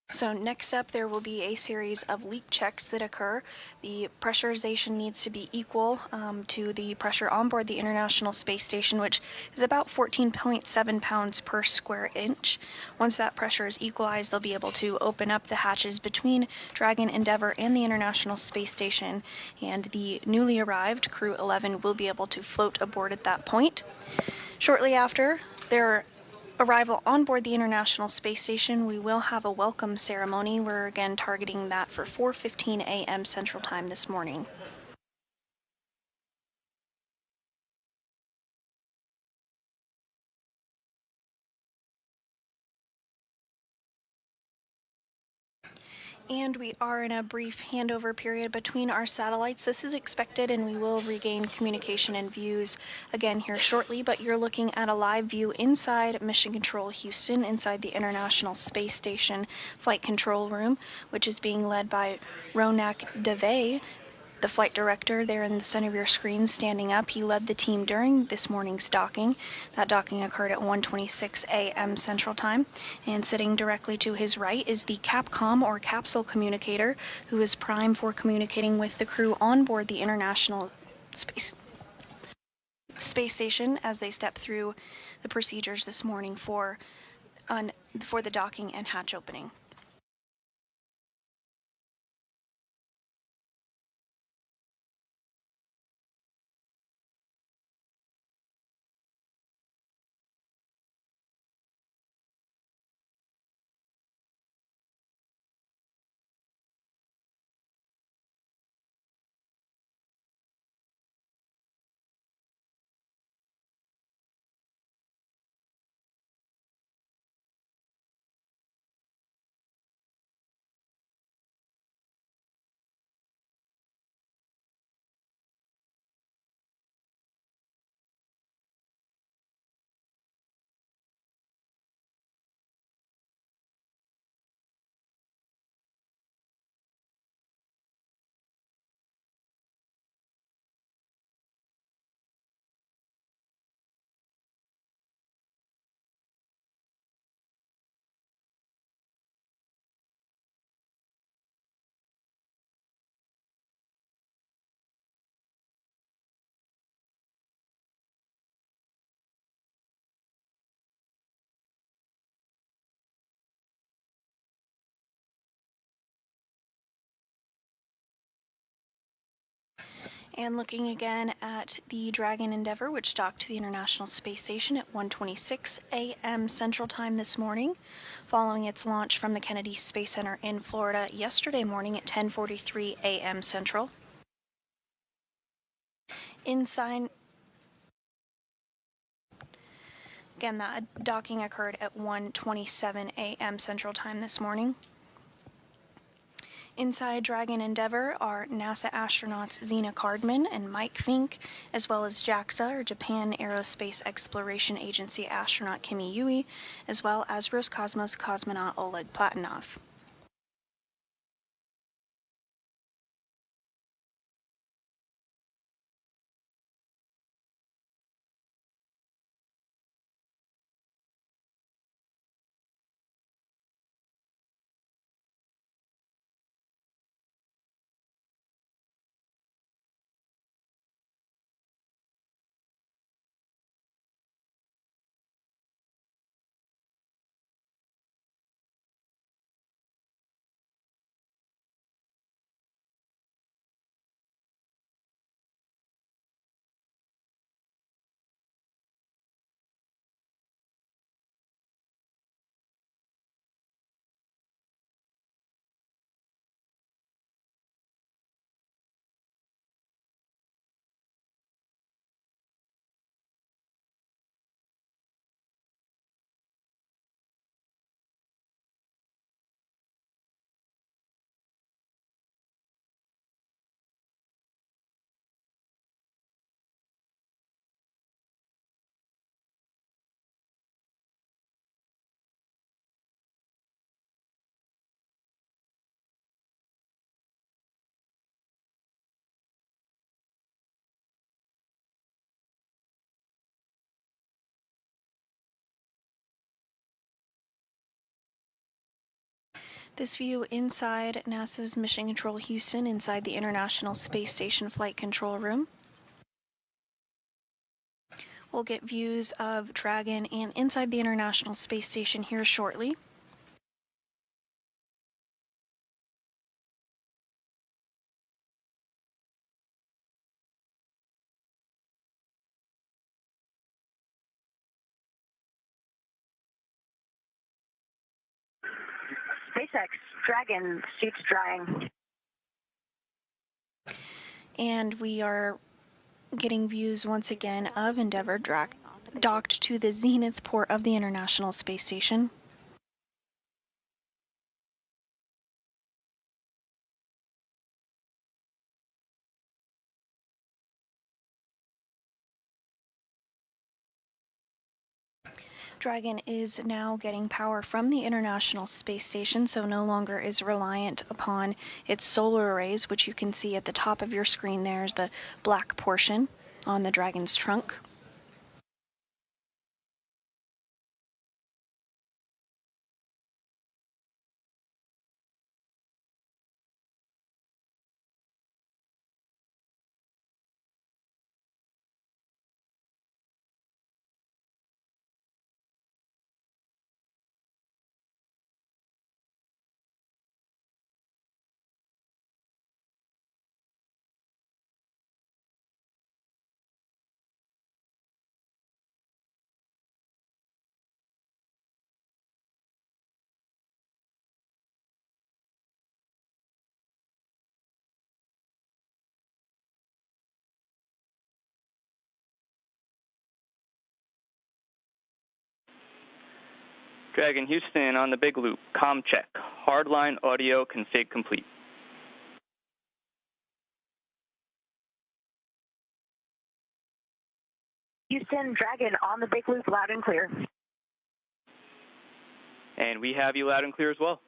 So next up, there will be a series of leak checks that occur. The pressurization needs to be equal to the pressure on board the International Space Station, which is about 14.7 pounds per square inch. Once that pressure is equalized, they'll be able to open up the hatches between Dragon, Endeavour, and the International Space Station, and the newly arrived Crew 11 will be able to float aboard at that point. Shortly after their arrival on board the International Space Station, we will have a welcome ceremony. We're again targeting that for 4:15 a.m. Central Time this morning. And we are in a brief handover period between our satellites. This is expected, and we will regain communication and views again here shortly, but you're looking at a live view inside Mission Control Houston, inside the International Space Station Flight Control Room, which is being led by Ronak Dave, the flight director there in the center of your screen standing up. He led the team during this morning's docking. That docking occurred at 1:26 a.m. Central Time. And sitting directly to his right is the Capcom, or capsule communicator, who is primed for communicating with the crew on board the International Space Station as they step through the procedures this morning for the docking and hatch opening. And looking again at the Dragon Endeavour, which docked to the International Space Station at 1:26 a.m. Central Time this morning, following its launch from the Kennedy Space Center in Florida yesterday morning at 10:43 a.m. Central. Inside, again, that docking occurred at 1:27 a.m. Central Time this morning. Inside Dragon Endeavour are NASA astronauts Zena Cardman and Mike Fink, as well as JAXA, or Japan Aerospace Exploration Agency astronaut Kimi Yui, as well as Roscosmos cosmonaut Oleg Platonov. This view inside NASA's Mission Control Houston, inside the International Space Station Flight Control Room. We'll get views of Dragon and inside the International Space Station here shortly. SpaceX Dragon suits drying. And we are getting views once again of Endeavour docked to the zenith port of the International Space Station. Dragon is now getting power from the International Space Station, so no longer is reliant upon its solar arrays, which you can see at the top of your screen. There's the black portion on the Dragon's trunk. Dragon Houston on the big loop. Comm check. Hardline audio config complete. Houston, Dragon on the big loop, loud and clear. And we have you loud and clear as well.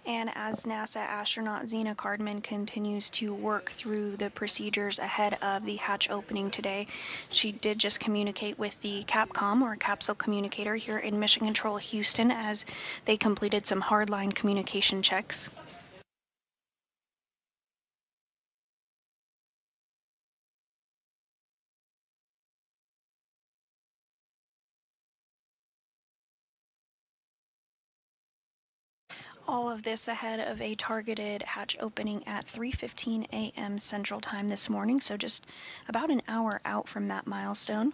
And as NASA astronaut Zena Cardman continues to work through the procedures ahead of the hatch opening today, she did just communicate with the CAPCOM, or capsule communicator, here in Mission Control Houston as they completed some hardline communication checks. All of this ahead of a targeted hatch opening at 3:15 a.m. Central Time this morning, so just about an hour out from that milestone.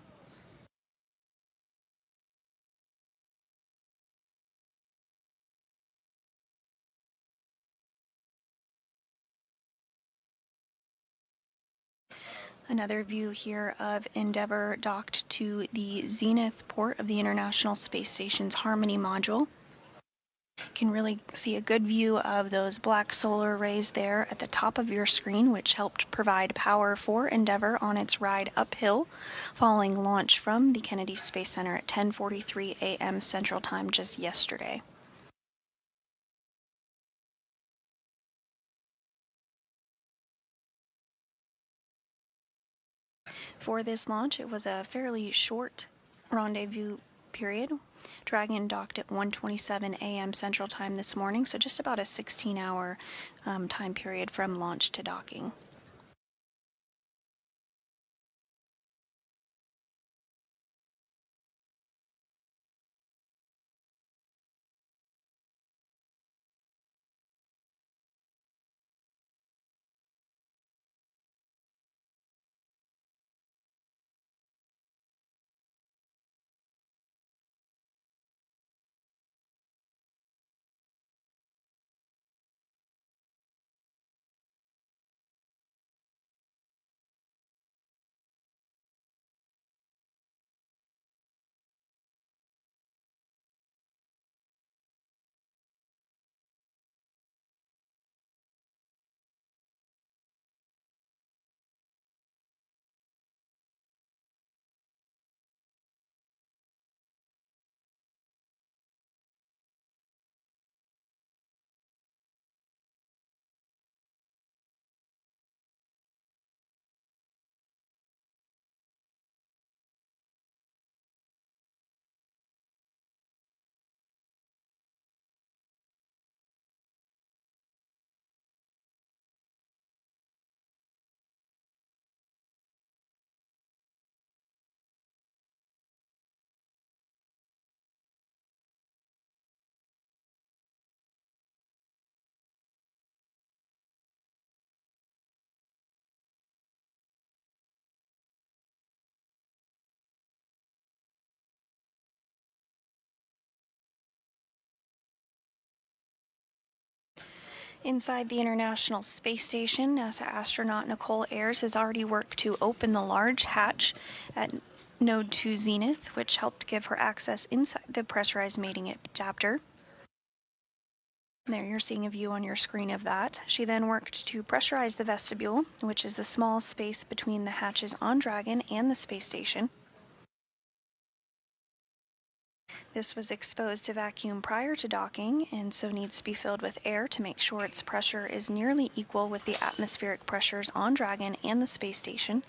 Another view here of Endeavour docked to the zenith port of the International Space Station's Harmony module. Can really see a good view of those black solar arrays there at the top of your screen, which helped provide power for Endeavour on its ride uphill following launch from the Kennedy Space Center at 10:43 a.m. Central Time just yesterday. For this launch, it was a fairly short rendezvous period. Dragon docked at 1:27 a.m. Central Time this morning, so just about a 16-hour time period from launch to docking. Inside the International Space Station, NASA astronaut Nicole Ayers has already worked to open the large hatch at Node 2 Zenith, which helped give her access inside the pressurized mating adapter. There you're seeing a view on your screen of that. She then worked to pressurize the vestibule, which is the small space between the hatches on Dragon and the space station. This was exposed to vacuum prior to docking and so needs to be filled with air to make sure its pressure is nearly equal with the atmospheric pressures on Dragon and the space station.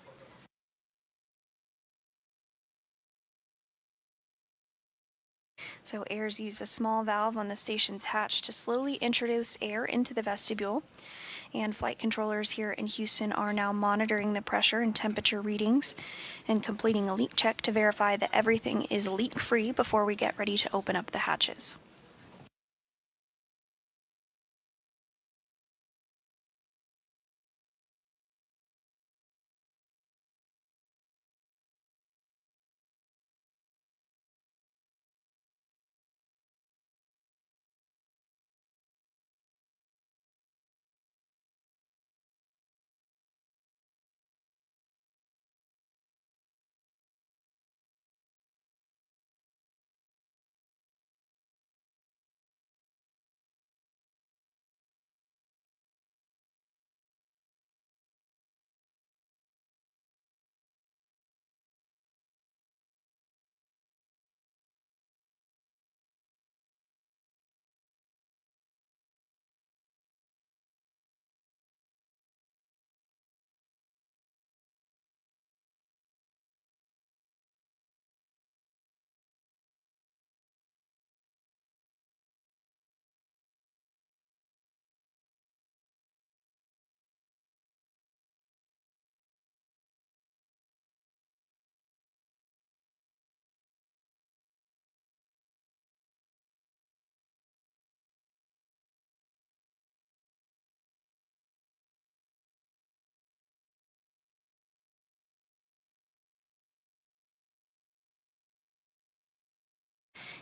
So Ayers used a small valve on the station's hatch to slowly introduce air into the vestibule, and flight controllers here in Houston are now monitoring the pressure and temperature readings and completing a leak check to verify that everything is leak-free before we get ready to open up the hatches.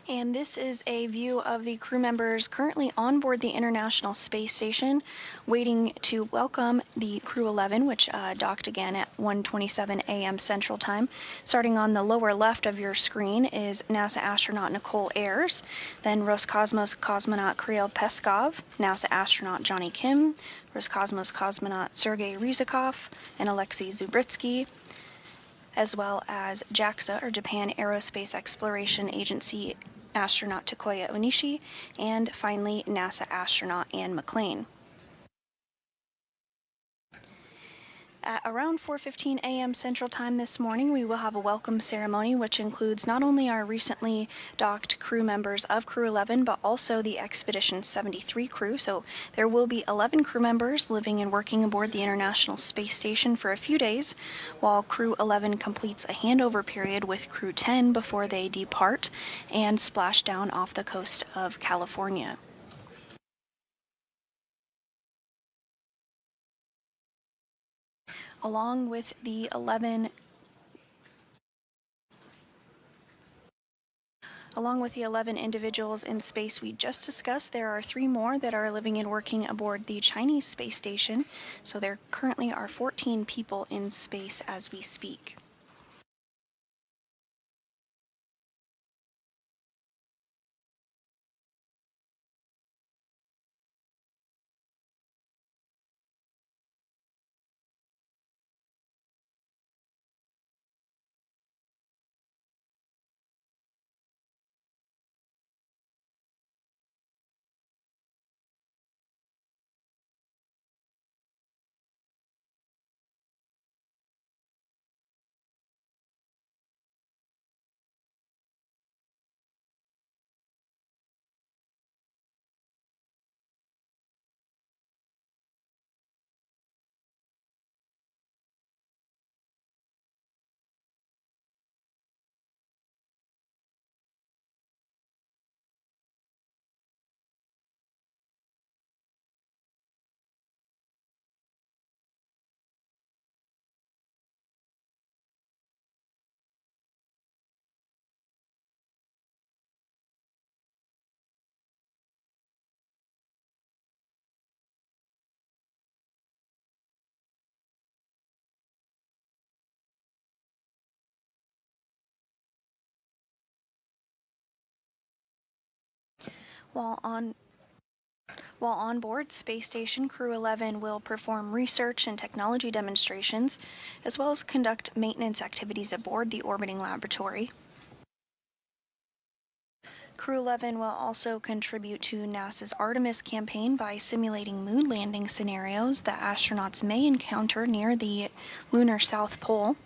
And this is a view of the crew members currently on board the International Space Station, waiting to welcome the Crew 11, which docked again at 1:27 a.m. Central Time. Starting on the lower left of your screen is NASA astronaut Nicole Ayers, then Roscosmos cosmonaut Kirill Peskov, NASA astronaut Johnny Kim, Roscosmos cosmonaut Sergei Ryzhikov, and Alexei Zubritsky, as well as JAXA, or Japan Aerospace Exploration Agency astronaut Takuya Onishi, and finally NASA astronaut Anne McClain. At around 4:15 a.m. Central Time this morning, we will have a welcome ceremony, which includes not only our recently docked crew members of Crew 11, but also the Expedition 73 crew. So there will be 11 crew members living and working aboard the International Space Station for a few days, while Crew 11 completes a handover period with Crew 10 before they depart and splash down off the coast of California. Along with the 11 individuals in space we just discussed, there are 3 more that are living and working aboard the Chinese space station. So there currently are 14 people in space as we speak. While on board Space Station, Crew 11 will perform research and technology demonstrations, as well as conduct maintenance activities aboard the orbiting laboratory. Crew 11 will also contribute to NASA's Artemis campaign by simulating moon landing scenarios that astronauts may encounter near the lunar South Pole.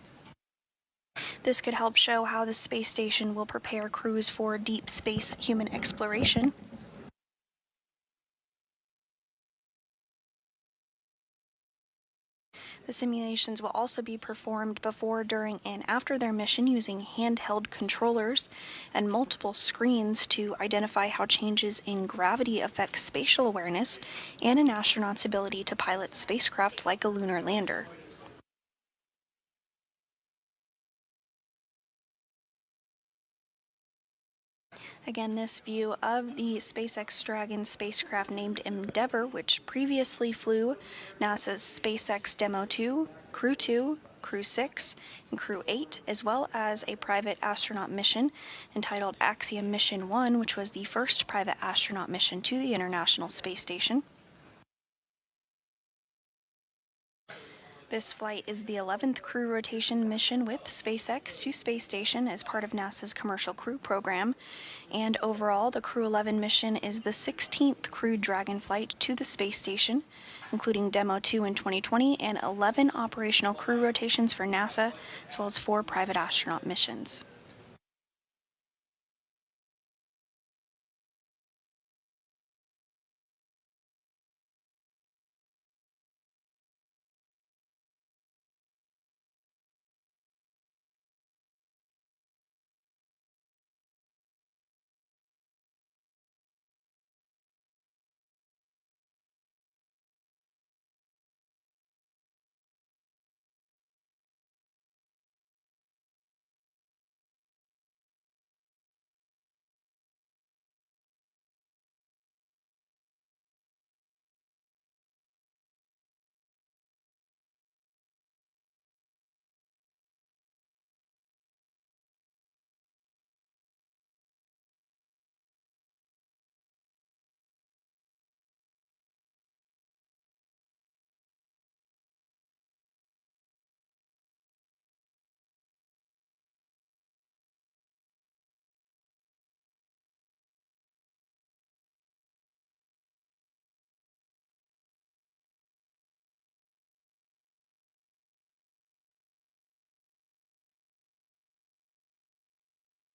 This could help show how the space station will prepare crews for deep space human exploration. The simulations will also be performed before, during, and after their mission using handheld controllers and multiple screens to identify how changes in gravity affect spatial awareness and an astronaut's ability to pilot spacecraft like a lunar lander. Again, this view of the SpaceX Dragon spacecraft named Endeavour, which previously flew NASA's SpaceX Demo 2, Crew 6, and Crew 8, as well as a private astronaut mission entitled Axiom Mission 1, which was the first private astronaut mission to the International Space Station. This flight is the 11th crew rotation mission with SpaceX to Space Station as part of NASA's Commercial Crew Program, and overall the Crew 11 mission is the 16th crewed Dragon flight to the Space Station, including Demo 2 in 2020 and 11 operational crew rotations for NASA, as well as 4 private astronaut missions.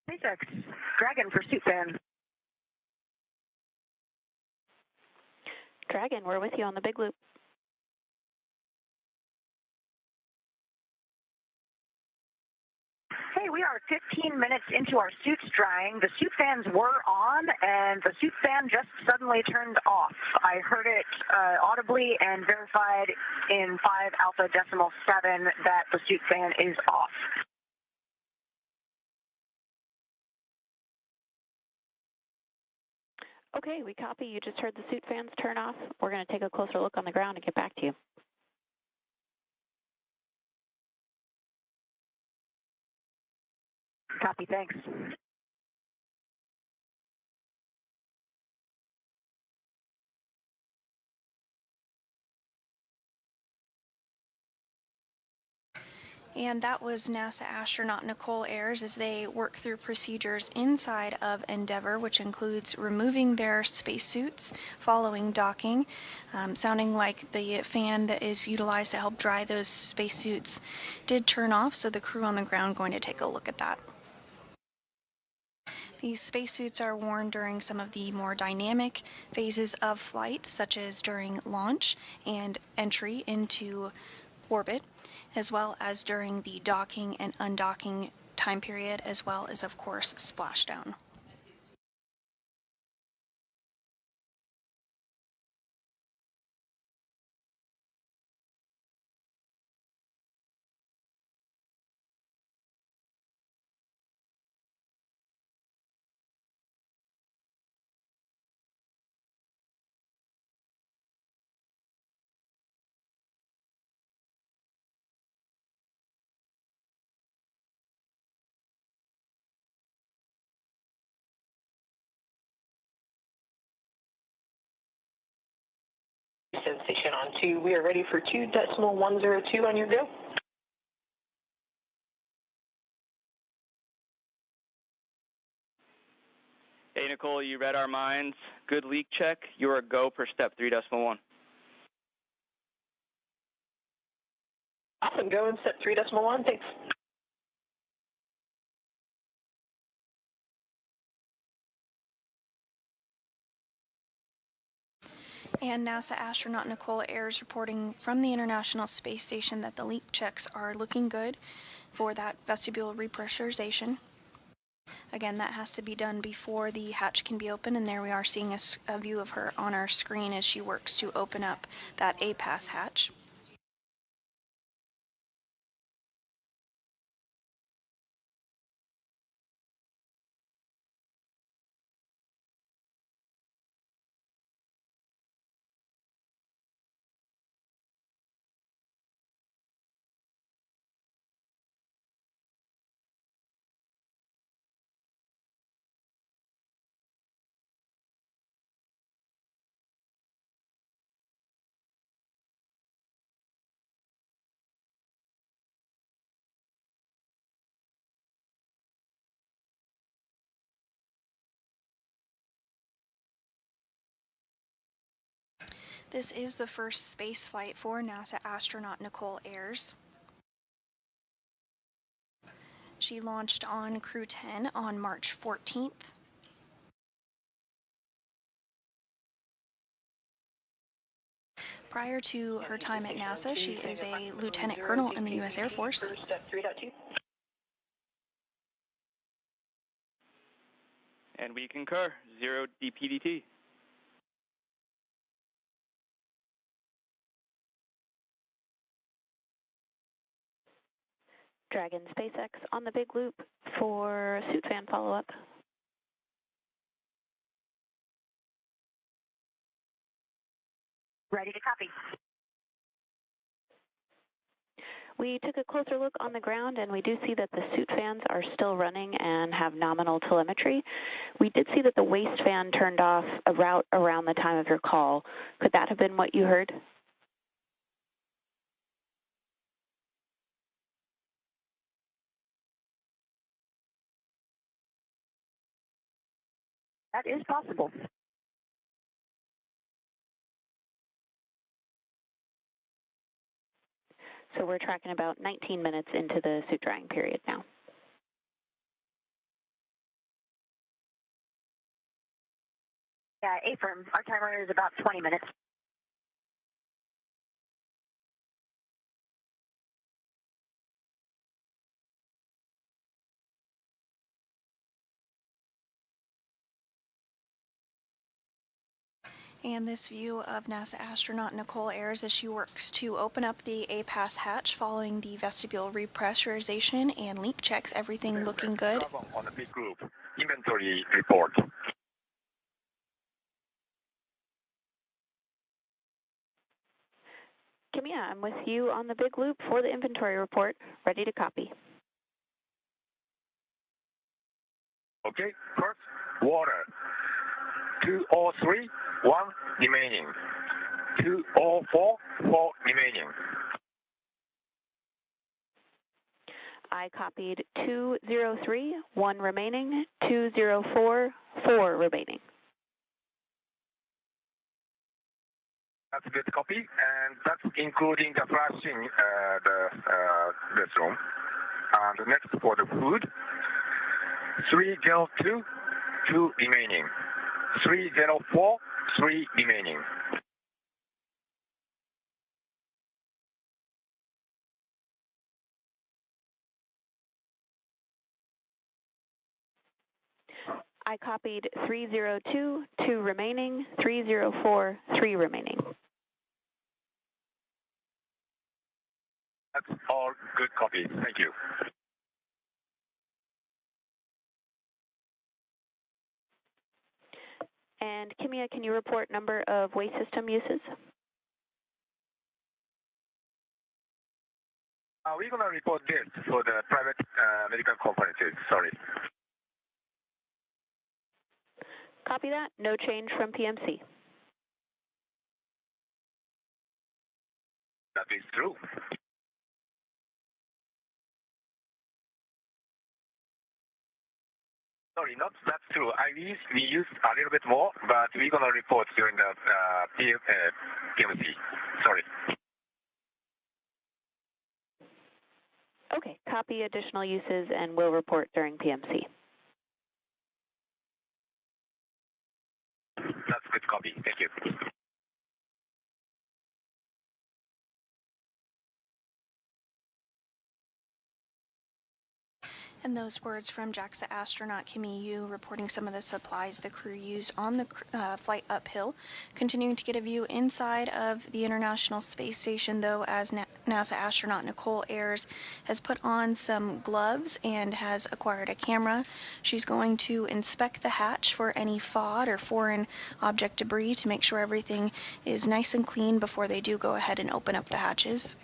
SpaceX Dragon Pursuit Fan. Dragon, we're with you on the big loop. Hey, we are 15 minutes into our suits drying. The suit fans were on, and the suit fan just suddenly turned off. I heard it audibly and verified in 5 alpha decimal 7 that the suit fan is off. Okay, we copy. You just heard the suit fans turn off. We're going to take a closer look on the ground and get back to you. Copy, thanks. And that was NASA astronaut Nicole Ayers as they work through procedures inside of Endeavour, which includes removing their spacesuits following docking, sounding like the fan that is utilized to help dry those spacesuits did turn off, so the crew on the ground going to take a look at that. These spacesuits are worn during some of the more dynamic phases of flight, such as during launch and entry into orbit, as well as during the docking and undocking time period, as well as, of course, splashdown. station on 2. We are ready for 2.102 on your go. Hey, Nicole, you read our minds. Good leak check. You're a go per step 3.1. Awesome. Go in step 3.1. Thanks. And NASA astronaut Nicole Ayers reporting from the International Space Station that the leak checks are looking good for that vestibule repressurization. Again, that has to be done before the hatch can be opened, and there we are seeing a view of her on our screen as she works to open up that A-pass hatch. This is the first space flight for NASA astronaut Nicole Ayers. She launched on Crew 10 on March 14th. Prior to her time at NASA, she is a lieutenant colonel in the U.S. Air Force. And we concur. 0 DPDT. Dragon SpaceX on the big loop for suit fan follow-up. Ready to copy. We took a closer look on the ground, and we do see that the suit fans are still running and have nominal telemetry. We did see that the waist fan turned off around the time of your call. Could that have been what you heard? That is possible. So we're tracking about 19 minutes into the suit drying period now. Yeah, A-firm. Our timer is about 20 minutes. And this view of NASA astronaut Nicole Ayers as she works to open up the A-pass hatch following the vestibule repressurization and leak checks, everything looking good. On the big group, inventory report. Kimia, I'm with you on the big loop for the inventory report. Ready to copy. Okay, first, water. 203, 1 remaining. 204, 4 remaining. I copied 203, 1 remaining, 204, 4 remaining. That's a good copy, and that's including the flashing this room. And next for the food, 302, 2 remaining. 304, 3 remaining. I copied 302, 2 remaining, 304, 3 remaining. That's all good copies. Thank you. And Kimia, can you report number of waste system uses? We're going to report this for the private medical conferences. Sorry. Copy that. No change from PMC. is true. Sorry, not that's true. We used a little bit more, but we're gonna report during the PMC. Sorry. Okay, copy additional uses and will report during PMC. That's good copy. Thank you. And those words from JAXA astronaut Kimmy Yu reporting some of the supplies the crew used on the flight uphill. Continuing to get a view inside of the International Space Station, though, as NASA astronaut Nicole Ayers has put on some gloves and has acquired a camera. She's going to inspect the hatch for any FOD or foreign object debris to make sure everything is nice and clean before they do go ahead and open up the hatches.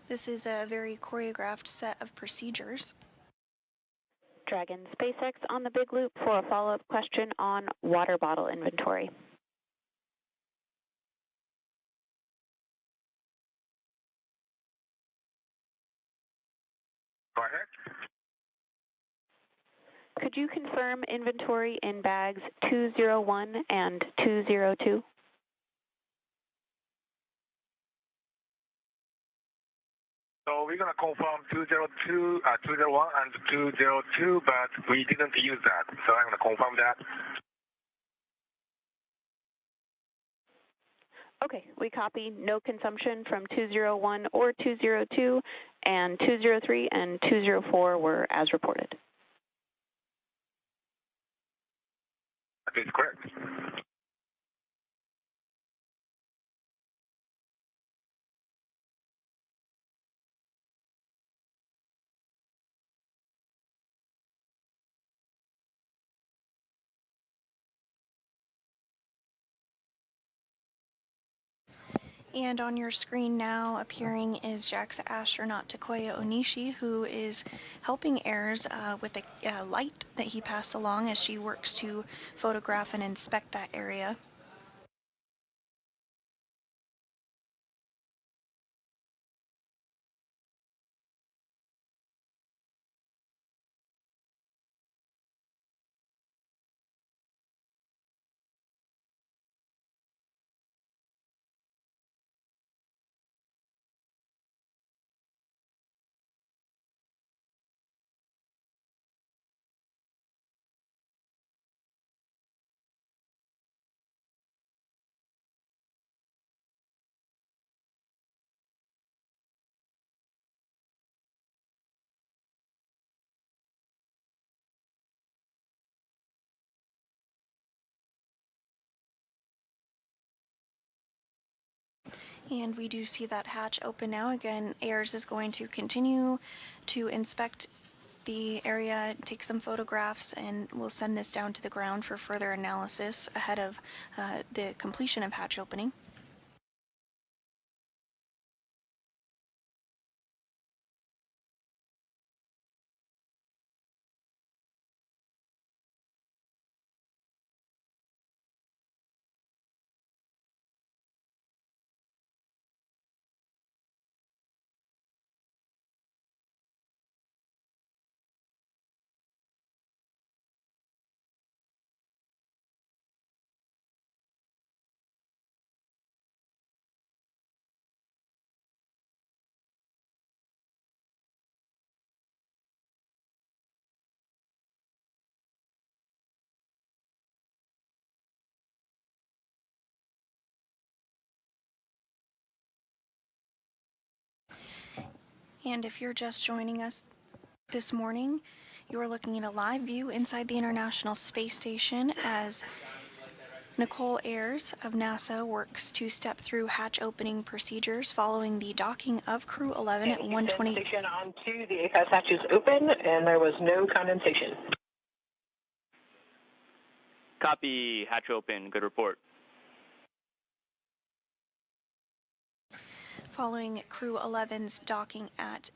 This is a very choreographed set of procedures. Dragon SpaceX on the big loop for a follow-up question on water bottle inventory. Go ahead. Could you confirm inventory in bags 201 and 202? So we're going to confirm 202, 201 and 202, but we didn't use that. So I'm going to confirm that. Okay, we copy no consumption from 201 or 202, and 203 and 204 were as reported. That is correct. And on your screen now appearing is JAXA astronaut Takuya Onishi, who is helping Ayers with a light that he passed along as she works to photograph and inspect that area. And we do see that hatch open now. Again, Ayers is going to continue to inspect the area, take some photographs, and we'll send this down to the ground for further analysis ahead of the completion of hatch opening. And if you're just joining us this morning, you are looking at a live view inside the International Space Station as Nicole Ayers of NASA works to step through hatch opening procedures following the docking of Crew 11 at 1:20. Station on 2, the AFAS hatch is open and there was no condensation. Copy, hatch open, good report. Following Crew 11's docking at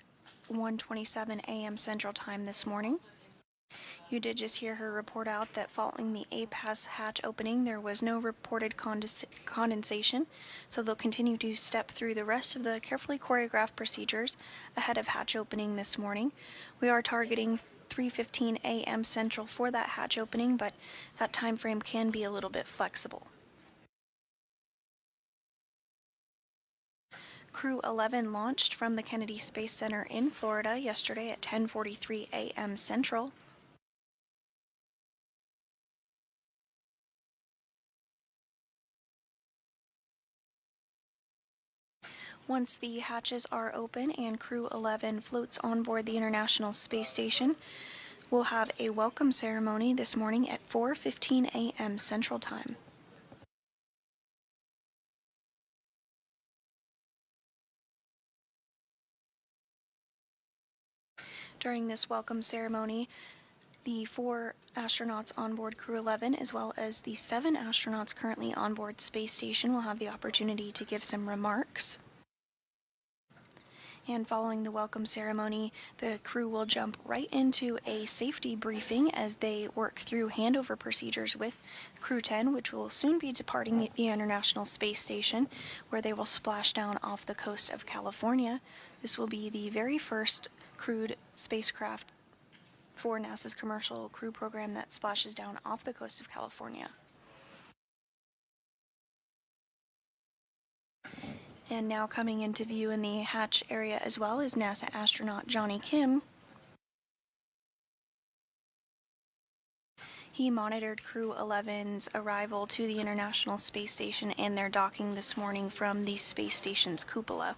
1:27 a.m. Central Time this morning. You did just hear her report out that following the A-Pass hatch opening, there was no reported condensation, so they'll continue to step through the rest of the carefully choreographed procedures ahead of hatch opening this morning. We are targeting 3:15 a.m. Central for that hatch opening, but that time frame can be a little bit flexible. Crew 11 launched from the Kennedy Space Center in Florida yesterday at 10:43 a.m. Central. Once the hatches are open and Crew 11 floats on board the International Space Station, we'll have a welcome ceremony this morning at 4:15 a.m. Central Time. During this welcome ceremony, the 4 astronauts on board Crew 11, as well as the 7 astronauts currently on board Space Station, will have the opportunity to give some remarks. And following the welcome ceremony, the crew will jump right into a safety briefing as they work through handover procedures with Crew 10, which will soon be departing the International Space Station, where they will splash down off the coast of California. This will be the very first crewed spacecraft for NASA's Commercial Crew Program that splashes down off the coast of California. And now coming into view in the hatch area as well is NASA astronaut Johnny Kim. He monitored Crew 11's arrival to the International Space Station and their docking this morning from the space station's cupola.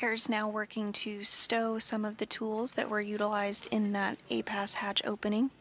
Air is now working to stow some of the tools that were utilized in that A-Pass hatch opening.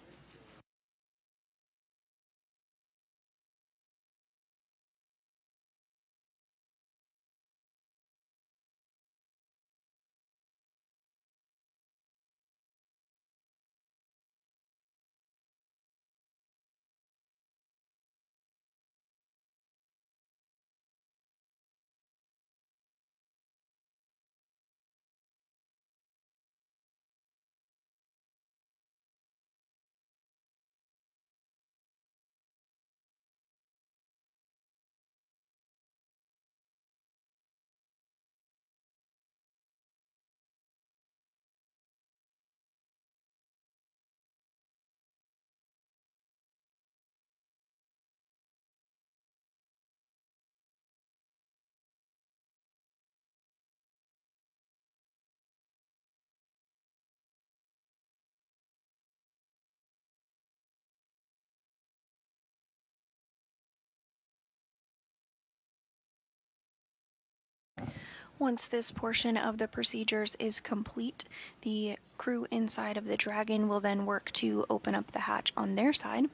Once this portion of the procedures is complete, the crew inside of the Dragon will then work to open up the hatch on their side.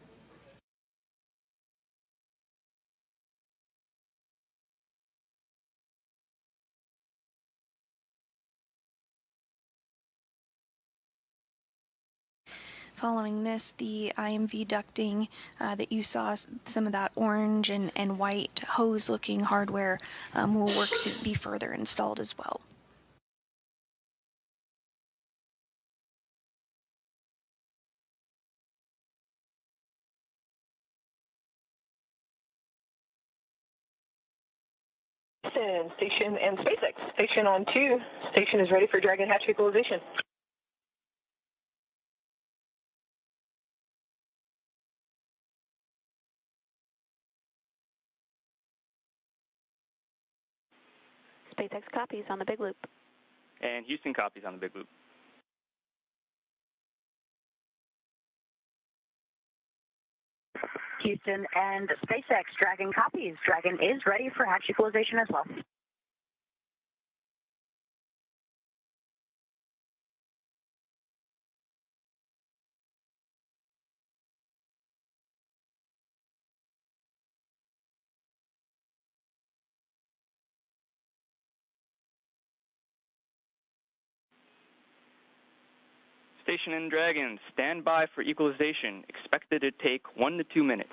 Following this, the IMV ducting that you saw, some of that orange and white hose-looking hardware will work to be further installed as well. Houston, station and SpaceX. Station on 2. Station is ready for Dragon hatch equalization. SpaceX copies on the big loop. And Houston copies on the big loop. Houston and SpaceX, Dragon copies. Dragon is ready for hatch equalization as well. Station and Dragon, stand by for equalization. Expected to take 1 to 2 minutes.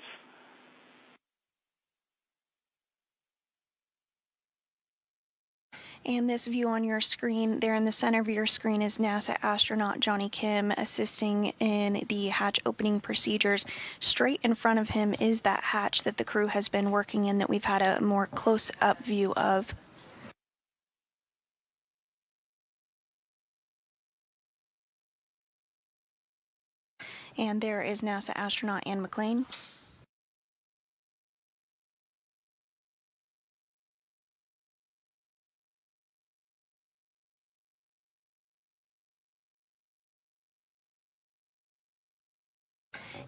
And this view on your screen, there in the center of your screen, is NASA astronaut Johnny Kim assisting in the hatch opening procedures. Straight in front of him is that hatch that the crew has been working in that we've had a more close-up view of. And there is NASA astronaut Ann McClain.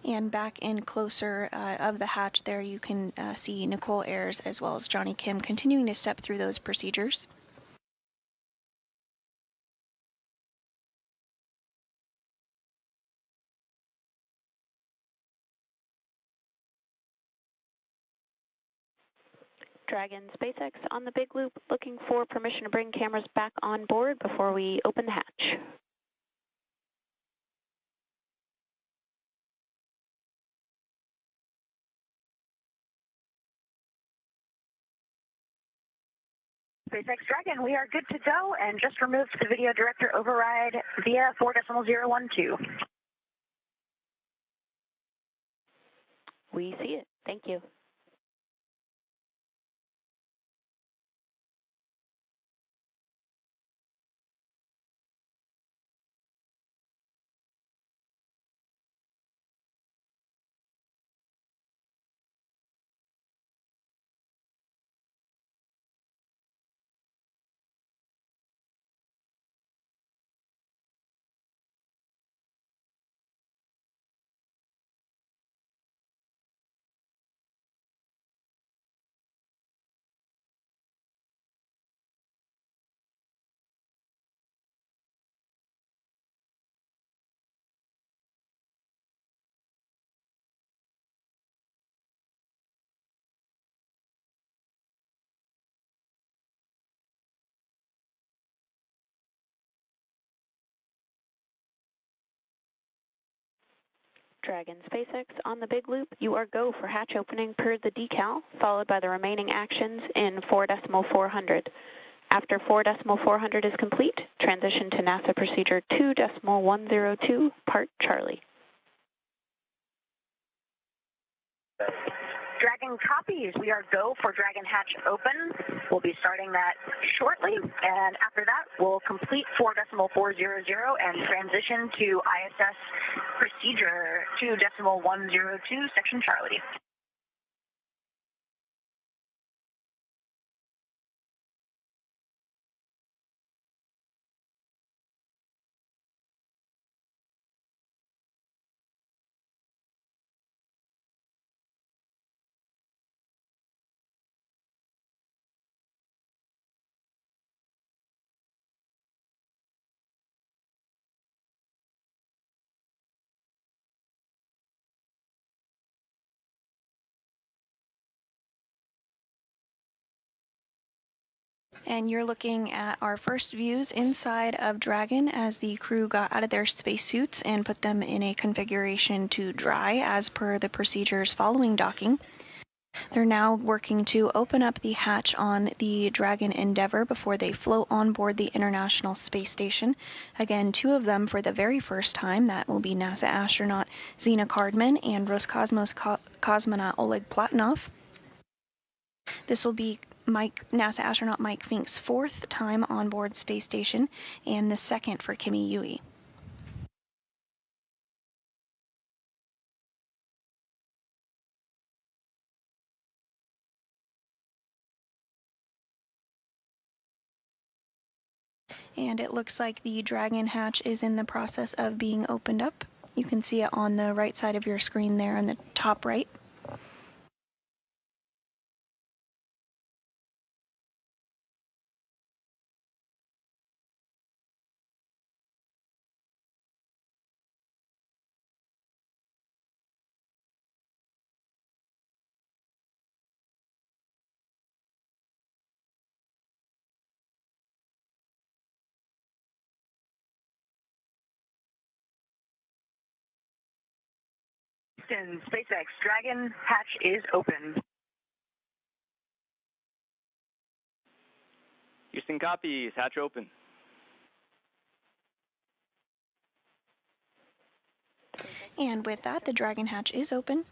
And back in closer of the hatch there, you can see Nicole Ayers as well as Johnny Kim continuing to step through those procedures. Dragon SpaceX on the big loop, looking for permission to bring cameras back on board before we open the hatch. SpaceX Dragon, we are good to go and just removed the video director override via 4.012. We see it. Thank you. Dragon SpaceX on the big loop, you are go for hatch opening per the decal, followed by the remaining actions in 4.400. After 4.400 is complete, transition to NASA procedure 2.102, part Charlie. Dragon copies. We are go for Dragon hatch open. We'll be starting that shortly, and after that, we'll complete 4.400 and transition to ISS procedure 2.102, section Charlie. And you're looking at our first views inside of Dragon as the crew got out of their spacesuits and put them in a configuration to dry as per the procedures following docking. They're now working to open up the hatch on the Dragon Endeavour before they float on board the International Space Station. Again, two of them for the very first time. That will be NASA astronaut Zena Cardman and Roscosmos cosmonaut Oleg Platonov. This will be NASA astronaut Mike Fink's 4th time on board space station and the 2nd for Kimi Yui. And it looks like the Dragon hatch is in the process of being opened up. You can see it on the right side of your screen there in the top right. Houston, SpaceX, Dragon hatch is open. Houston copies, hatch open. And with that, the Dragon hatch is open.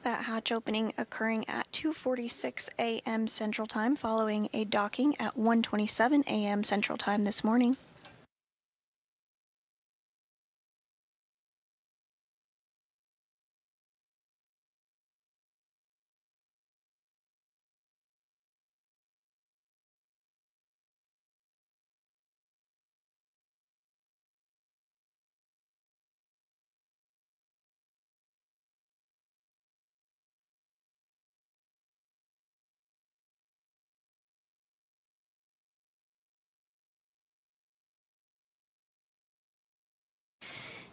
That hatch opening occurring at 2:46 a.m. Central Time, following a docking at 1:27 a.m. Central Time this morning.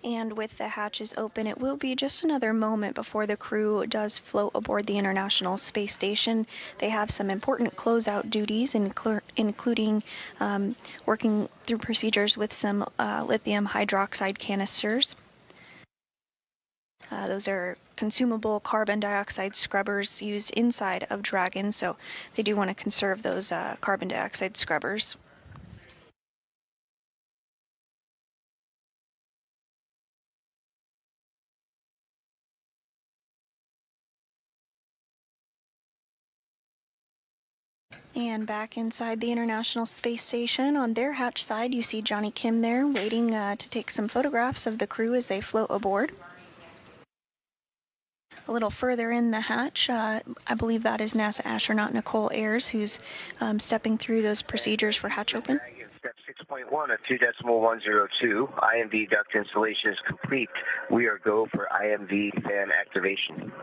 And with the hatches open, it will be just another moment before the crew does float aboard the International Space Station. They have some important closeout duties, including working through procedures with some lithium hydroxide canisters. Those are consumable carbon dioxide scrubbers used inside of Dragon, so they do want to conserve those carbon dioxide scrubbers. And back inside the International Space Station, on their hatch side, you see Johnny Kim there waiting to take some photographs of the crew as they float aboard. A little further in the hatch, I believe that is NASA astronaut Nicole Ayers, who's stepping through those procedures for hatch open. Step 6.1 of 2.102. IMV duct installation is complete. We are go for IMV fan activation.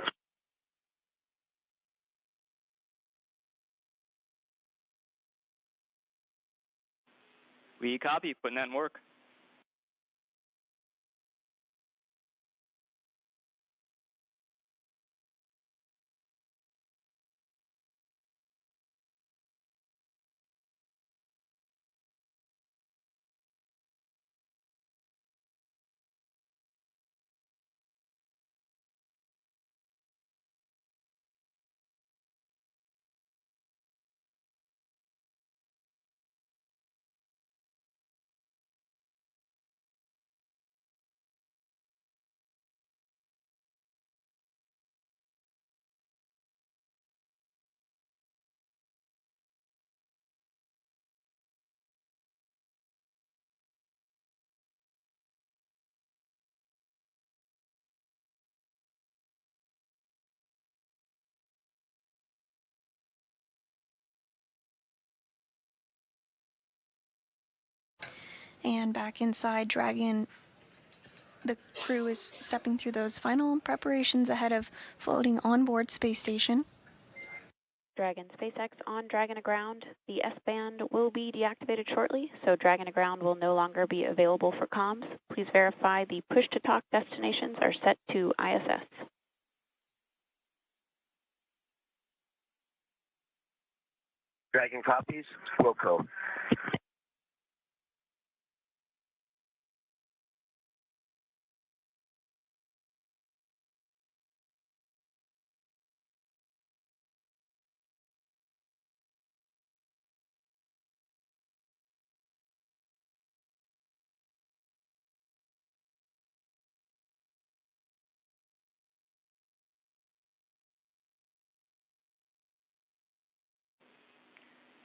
We copy, putting that in work. And back inside Dragon, the crew is stepping through those final preparations ahead of floating onboard space station. Dragon SpaceX on Dragon Aground. The S-band will be deactivated shortly, so Dragon Aground will no longer be available for comms. Please verify the push-to-talk destinations are set to ISS. Dragon copies. Wilco.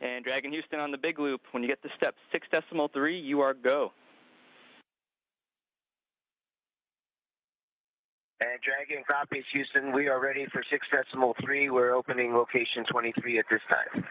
And Dragon Houston on the big loop, when you get to step 6.3, you are go. And Dragon copies Houston. We are ready for 6.3. We're opening location 23 at this time.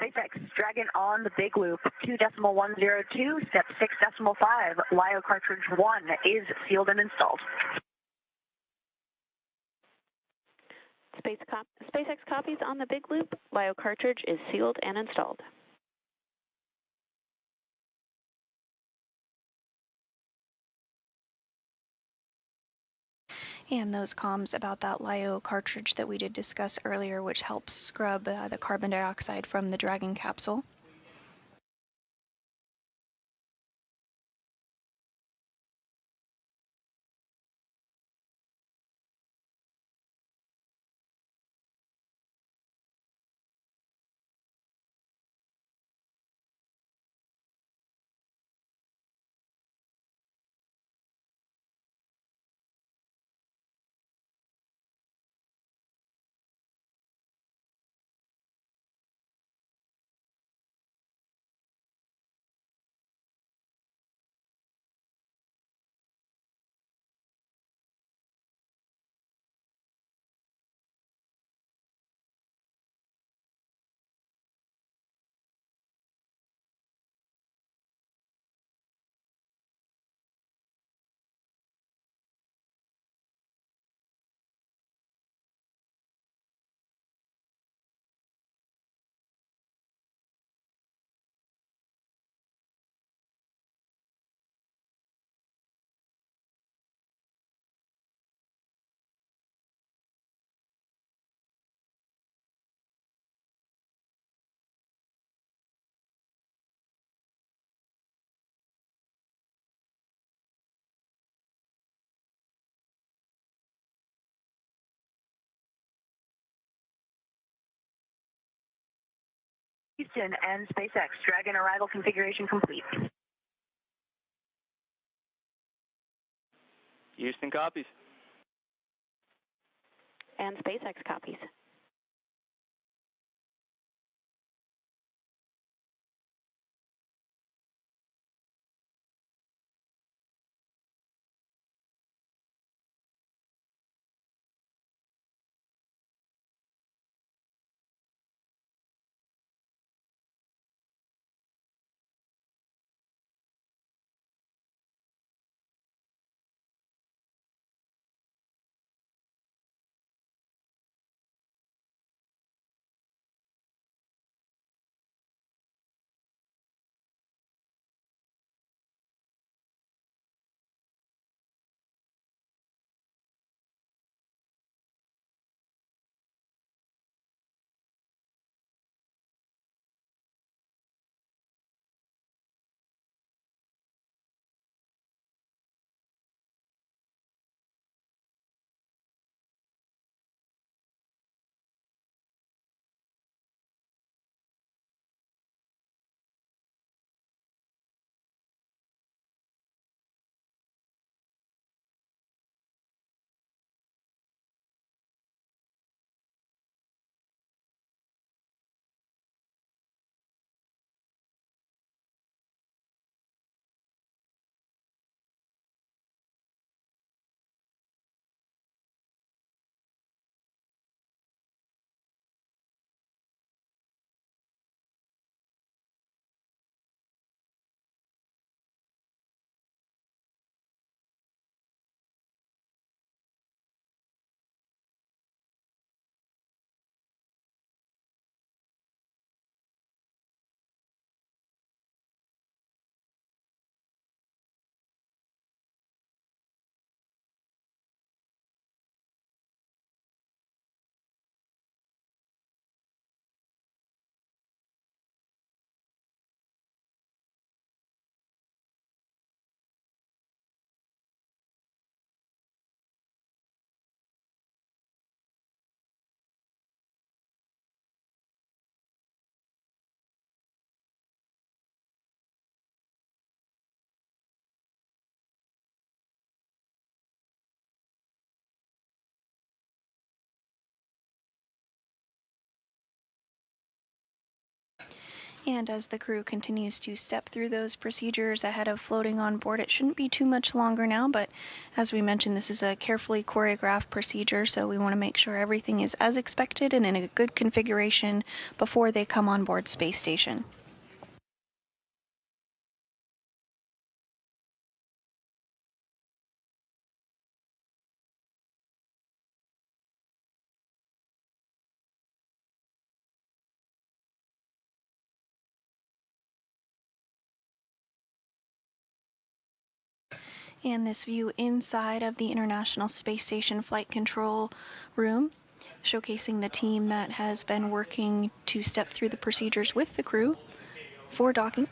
SpaceX Dragon on the big loop, 2.102, step 6.5. LiO cartridge 1 is sealed and installed. SpaceX copies on the big loop. LiO cartridge is sealed and installed. And those comms about that LiO cartridge that we did discuss earlier, which helps scrub the carbon dioxide from the Dragon capsule. Houston and SpaceX. Dragon arrival configuration complete. Houston copies. And SpaceX copies. And as the crew continues to step through those procedures ahead of floating on board, it shouldn't be too much longer now, but as we mentioned, this is a carefully choreographed procedure, so we want to make sure everything is as expected and in a good configuration before they come on board Space Station. And this view inside of the International Space Station Flight Control Room, showcasing the team that has been working to step through the procedures with the crew for docking.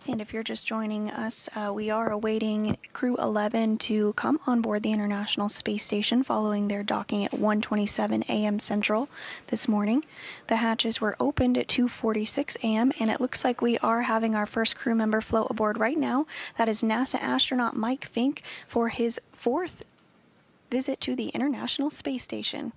And if you're just joining us, we are awaiting Crew 11 to come on board the International Space Station following their docking at 1:27 a.m. Central this morning. The hatches were opened at 2:46 a.m. and it looks like we are having our first crew member float aboard right now. That is NASA astronaut Mike Fink for his 4th visit to the International Space Station.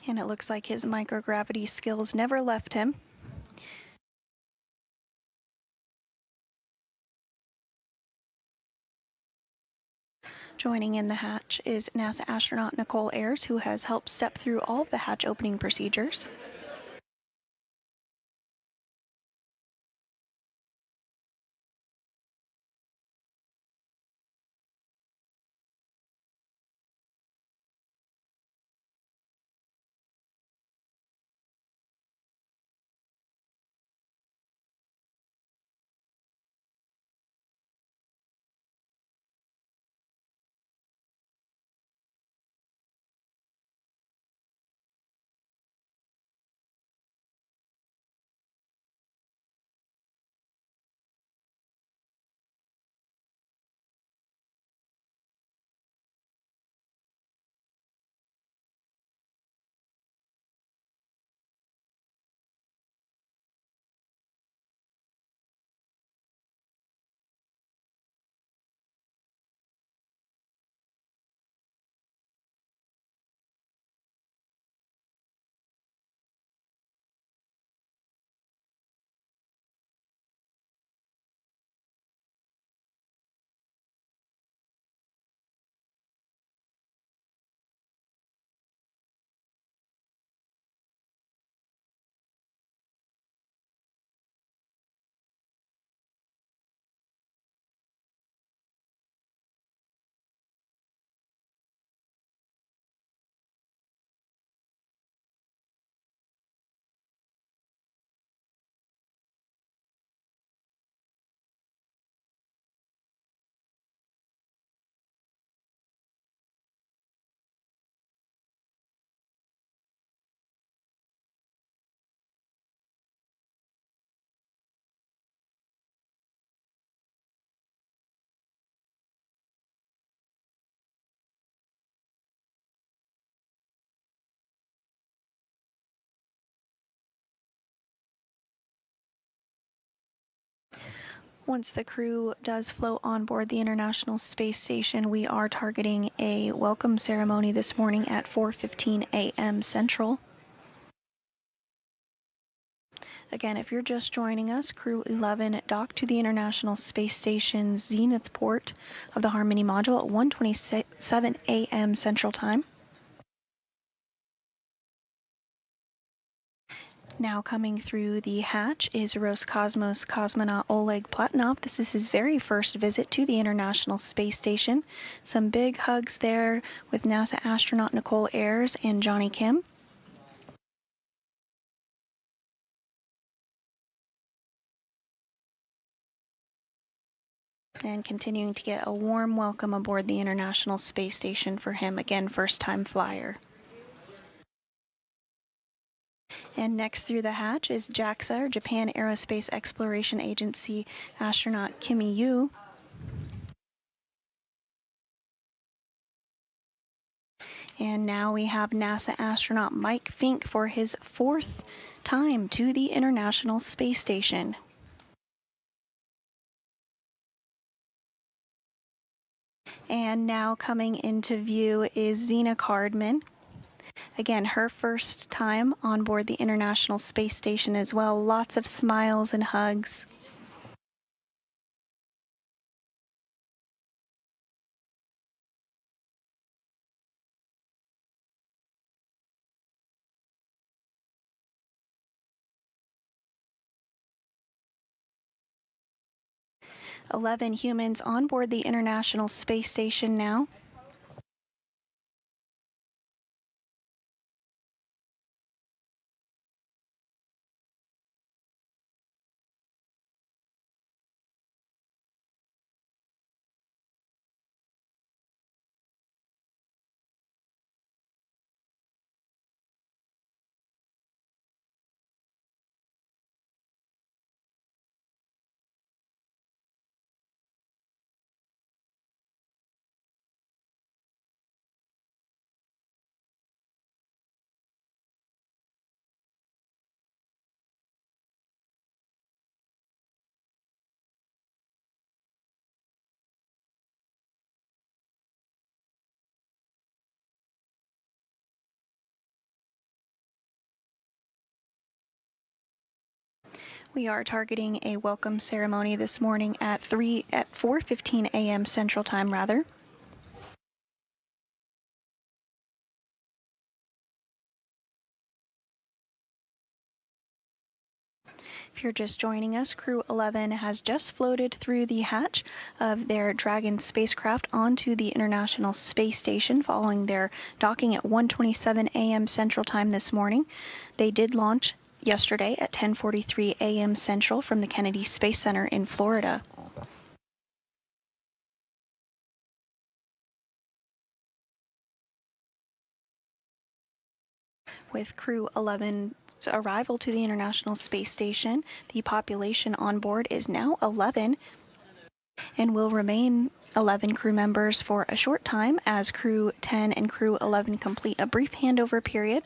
And it looks like his microgravity skills never left him. Joining in the hatch is NASA astronaut Nicole Ayers, who has helped step through all of the hatch opening procedures. Once the crew does float on board the International Space Station, we are targeting a welcome ceremony this morning at 4:15 a.m. Central. Again, if you're just joining us, Crew 11 docked to the International Space Station's zenith port of the Harmony module at 1:27 a.m. Central Time. Now coming through the hatch is Roscosmos cosmonaut Oleg Platonov. This is his very first visit to the International Space Station. Some big hugs there with NASA astronaut Nicole Ayers and Johnny Kim. And continuing to get a warm welcome aboard the International Space Station for him, again, first-time flyer. And next through the hatch is JAXA, or Japan Aerospace Exploration Agency astronaut Kimi Yu. And now we have NASA astronaut Mike Fink for his 4th time to the International Space Station. And now coming into view is Zena Cardman. Again, her first time on board the International Space Station as well. Lots of smiles and hugs. 11 humans on board the International Space Station now. We are targeting a welcome ceremony this morning at 4:15 a.m. Central Time, rather. If you're just joining us, Crew 11 has just floated through the hatch of their Dragon spacecraft onto the International Space Station following their docking at 1:27 a.m. Central Time this morning. They did launch yesterday at 10:43 a.m. Central from the Kennedy Space Center in Florida. With Crew 11's arrival to the International Space Station, the population on board is now 11 and will remain 11 crew members for a short time as Crew 10 and Crew 11 complete a brief handover period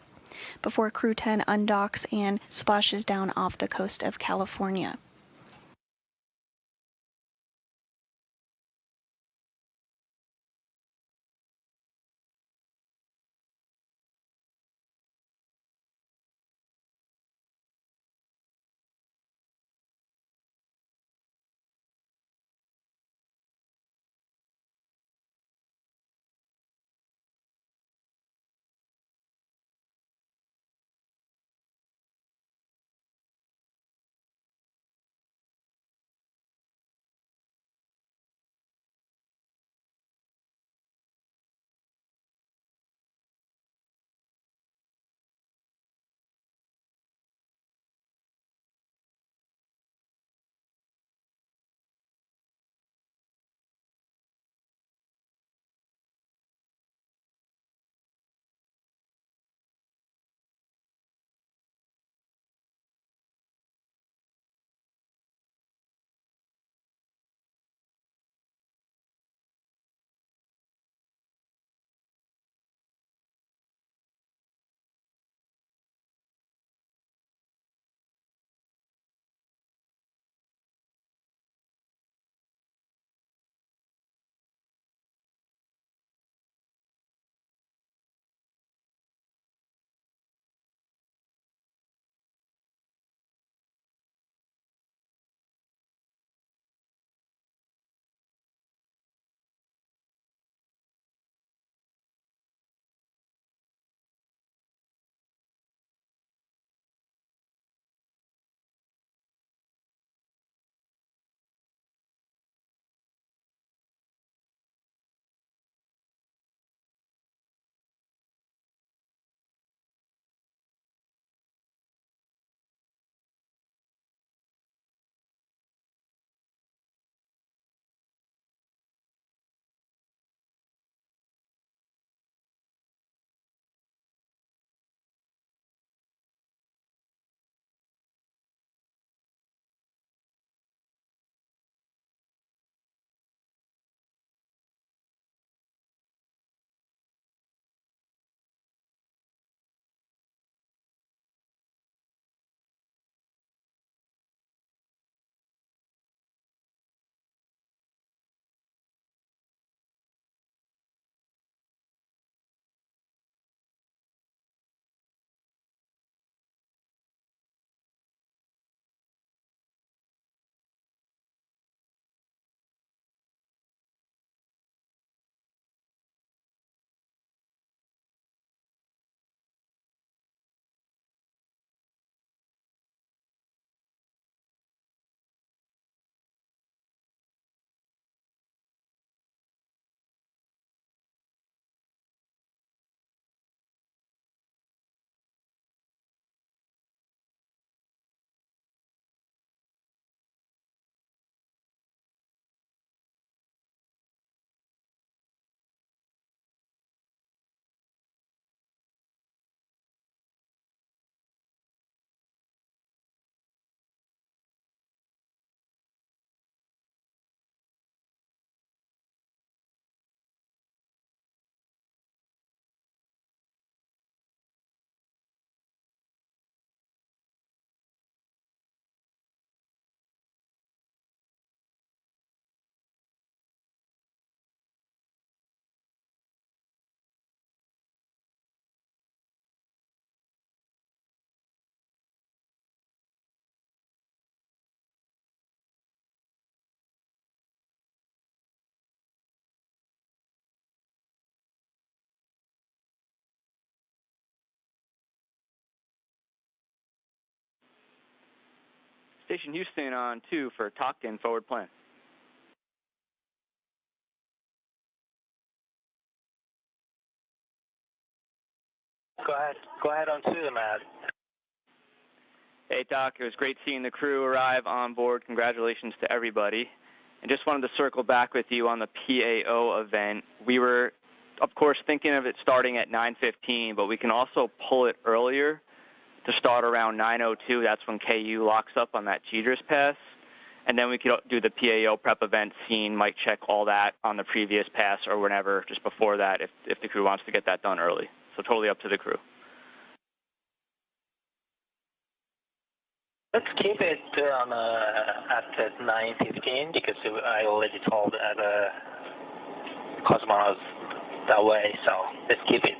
before Crew 10 undocks and splashes down off the coast of California. Station Houston on 2 for Tonkin, forward plan. Go ahead on 2, Matt. Hey, Doc, it was great seeing the crew arrive on board. Congratulations to everybody. And just wanted to circle back with you on the PAO event. We were, of course, thinking of it starting at 9:15, but we can also pull it earlier to start around 9:02. That's when KU locks up on that GDRS pass. And then we could do the PAO prep event, scene, mic check, all that on the previous pass or whenever, just before that, if the crew wants to get that done early. So totally up to the crew. Let's keep it at 9:15 because I already told cosmonauts that way, so let's keep it.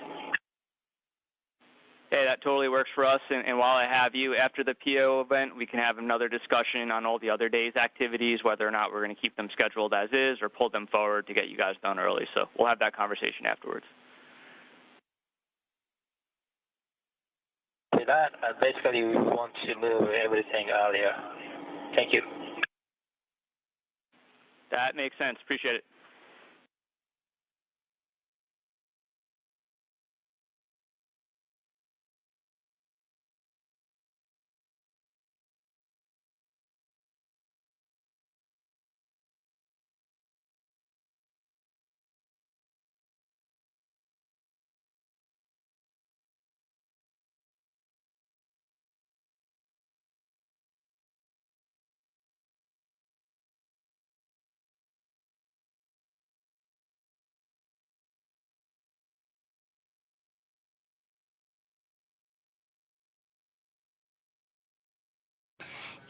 Hey, that totally works for us. And while I have you, after the PO event, we can have another discussion on all the other days' activities, whether or not we're going to keep them scheduled as is or pull them forward to get you guys done early. So we'll have that conversation afterwards. With that, basically we want to move everything earlier. Thank you. That makes sense. Appreciate it.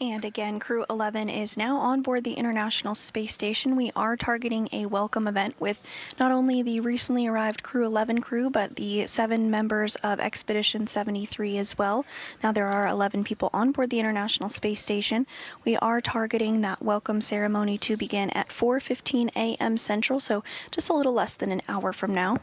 And again, Crew 11 is now on board the International Space Station. We are targeting a welcome event with not only the recently arrived Crew 11 crew, but the 7 members of Expedition 73 as well. Now there are 11 people on board the International Space Station. We are targeting that welcome ceremony to begin at 4:15 a.m. Central, so just a little less than an hour from now.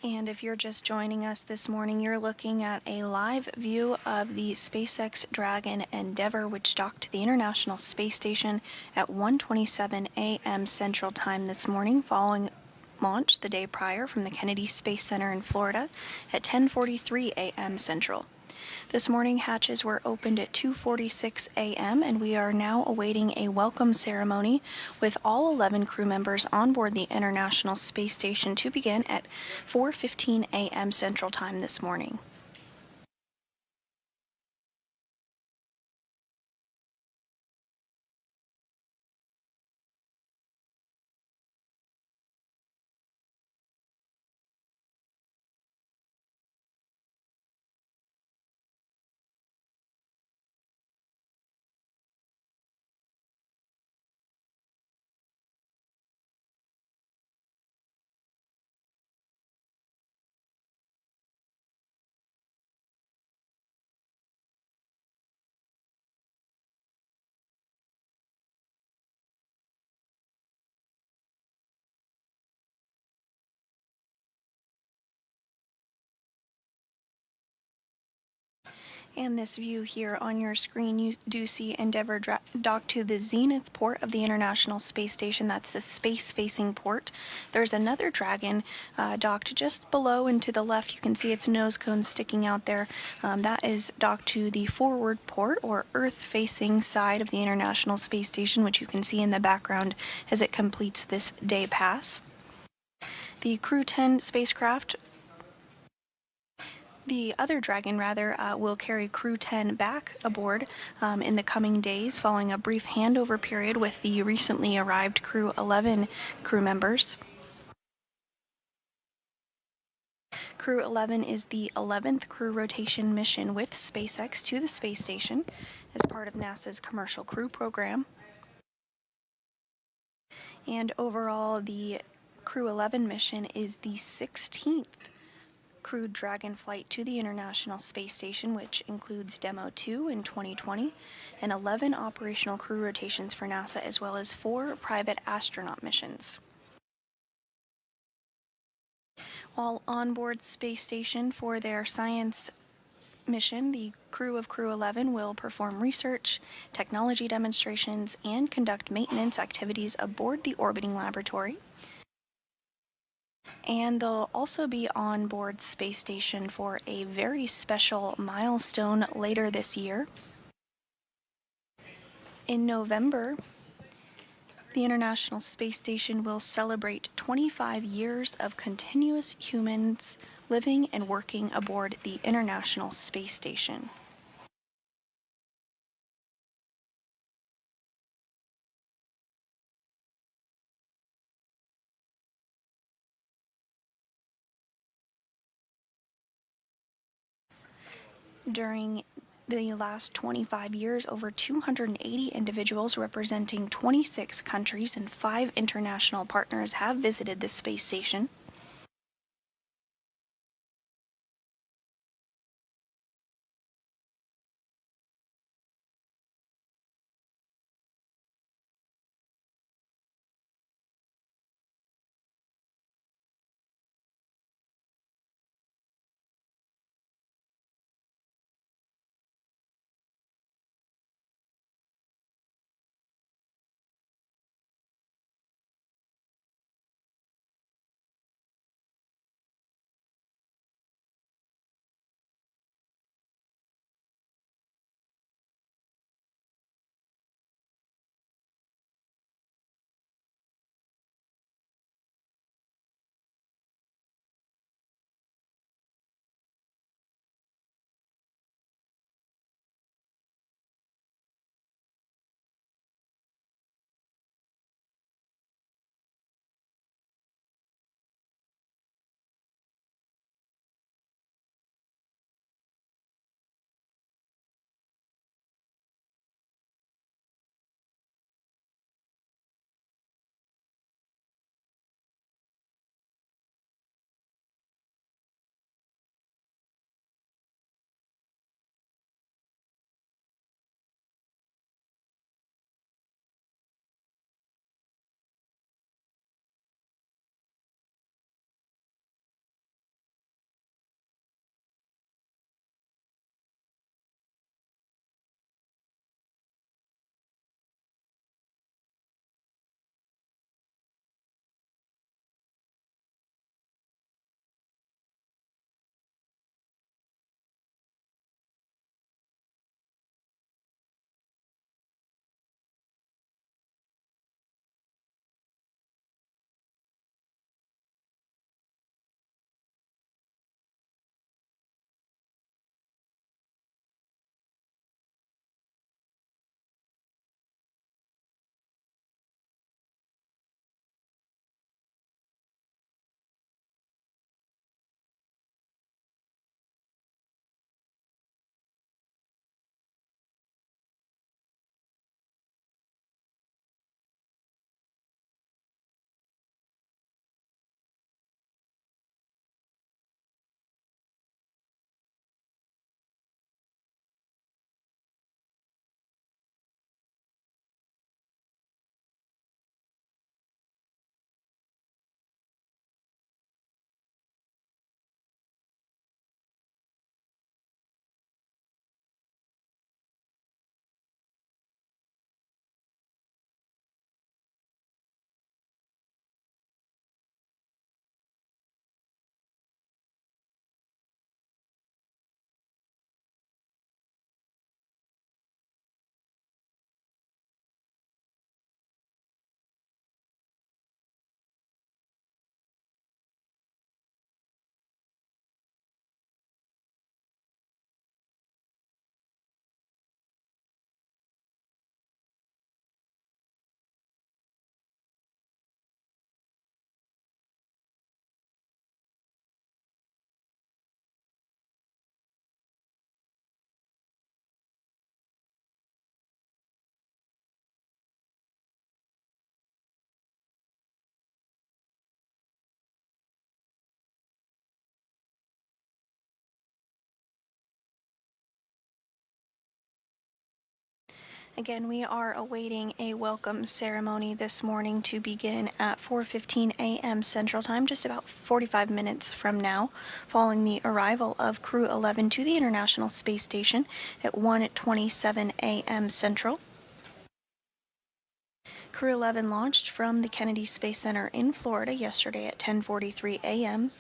And if you're just joining us this morning, you're looking at a live view of the SpaceX Dragon Endeavour, which docked to the International Space Station at 1:27 a.m. Central Time this morning, following launch the day prior from the Kennedy Space Center in Florida at 10:43 a.m. Central. This morning, hatches were opened at 2:46 a.m., and we are now awaiting a welcome ceremony with all 11 crew members on board the International Space Station to begin at 4:15 a.m. Central Time this morning. And this view here on your screen, you do see Endeavour dock to the zenith port of the International Space Station. That's the space-facing port. There's another Dragon docked just below and to the left. You can see its nose cone sticking out there. That is docked to the forward port, or Earth-facing side of the International Space Station, which you can see in the background as it completes this day pass. The Crew 10 spacecraft, the other Dragon, will carry Crew 10 back aboard in the coming days, following a brief handover period with the recently arrived Crew 11 crew members. Crew 11 is the 11th crew rotation mission with SpaceX to the space station as part of NASA's Commercial Crew Program. And overall, the Crew 11 mission is the 16th crewed Dragon flight to the International Space Station, which includes Demo 2 in 2020 and 11 operational crew rotations for NASA, as well as 4 private astronaut missions. While on board Space Station for their science mission, the crew of Crew 11 will perform research, technology demonstrations, and conduct maintenance activities aboard the orbiting laboratory. And they'll also be on board Space Station for a very special milestone later this year. In November, the International Space Station will celebrate 25 years of continuous humans living and working aboard the International Space Station. During the last 25 years, over 280 individuals representing 26 countries and 5 international partners have visited the space station. Again, we are awaiting a welcome ceremony this morning to begin at 4:15 a.m. Central Time, just about 45 minutes from now, following the arrival of Crew 11 to the International Space Station at 1:27 a.m. Central. Crew 11 launched from the Kennedy Space Center in Florida yesterday at 10:43 a.m.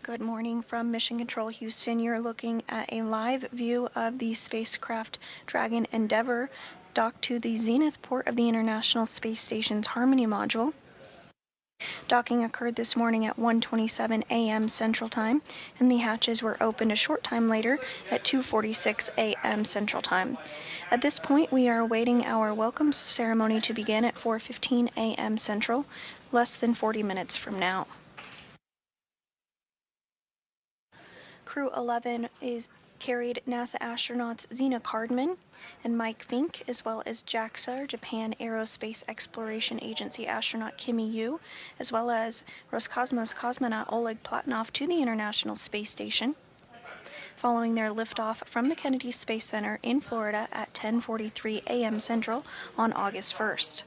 Good morning from Mission Control Houston. You're looking at a live view of the spacecraft Dragon Endeavour docked to the zenith port of the International Space Station's Harmony module. Docking occurred this morning at 1:27 a.m. Central Time, and the hatches were opened a short time later at 2:46 a.m. Central Time. At this point, we are awaiting our welcome ceremony to begin at 4:15 a.m. Central, less than 40 minutes from now. Crew 11 carried NASA astronauts Zena Cardman and Mike Fink, as well as JAXA, Japan Aerospace Exploration Agency astronaut Kimi Yu, as well as Roscosmos cosmonaut Oleg Platonov to the International Space Station, following their liftoff from the Kennedy Space Center in Florida at 10:43 a.m. Central on August 1st.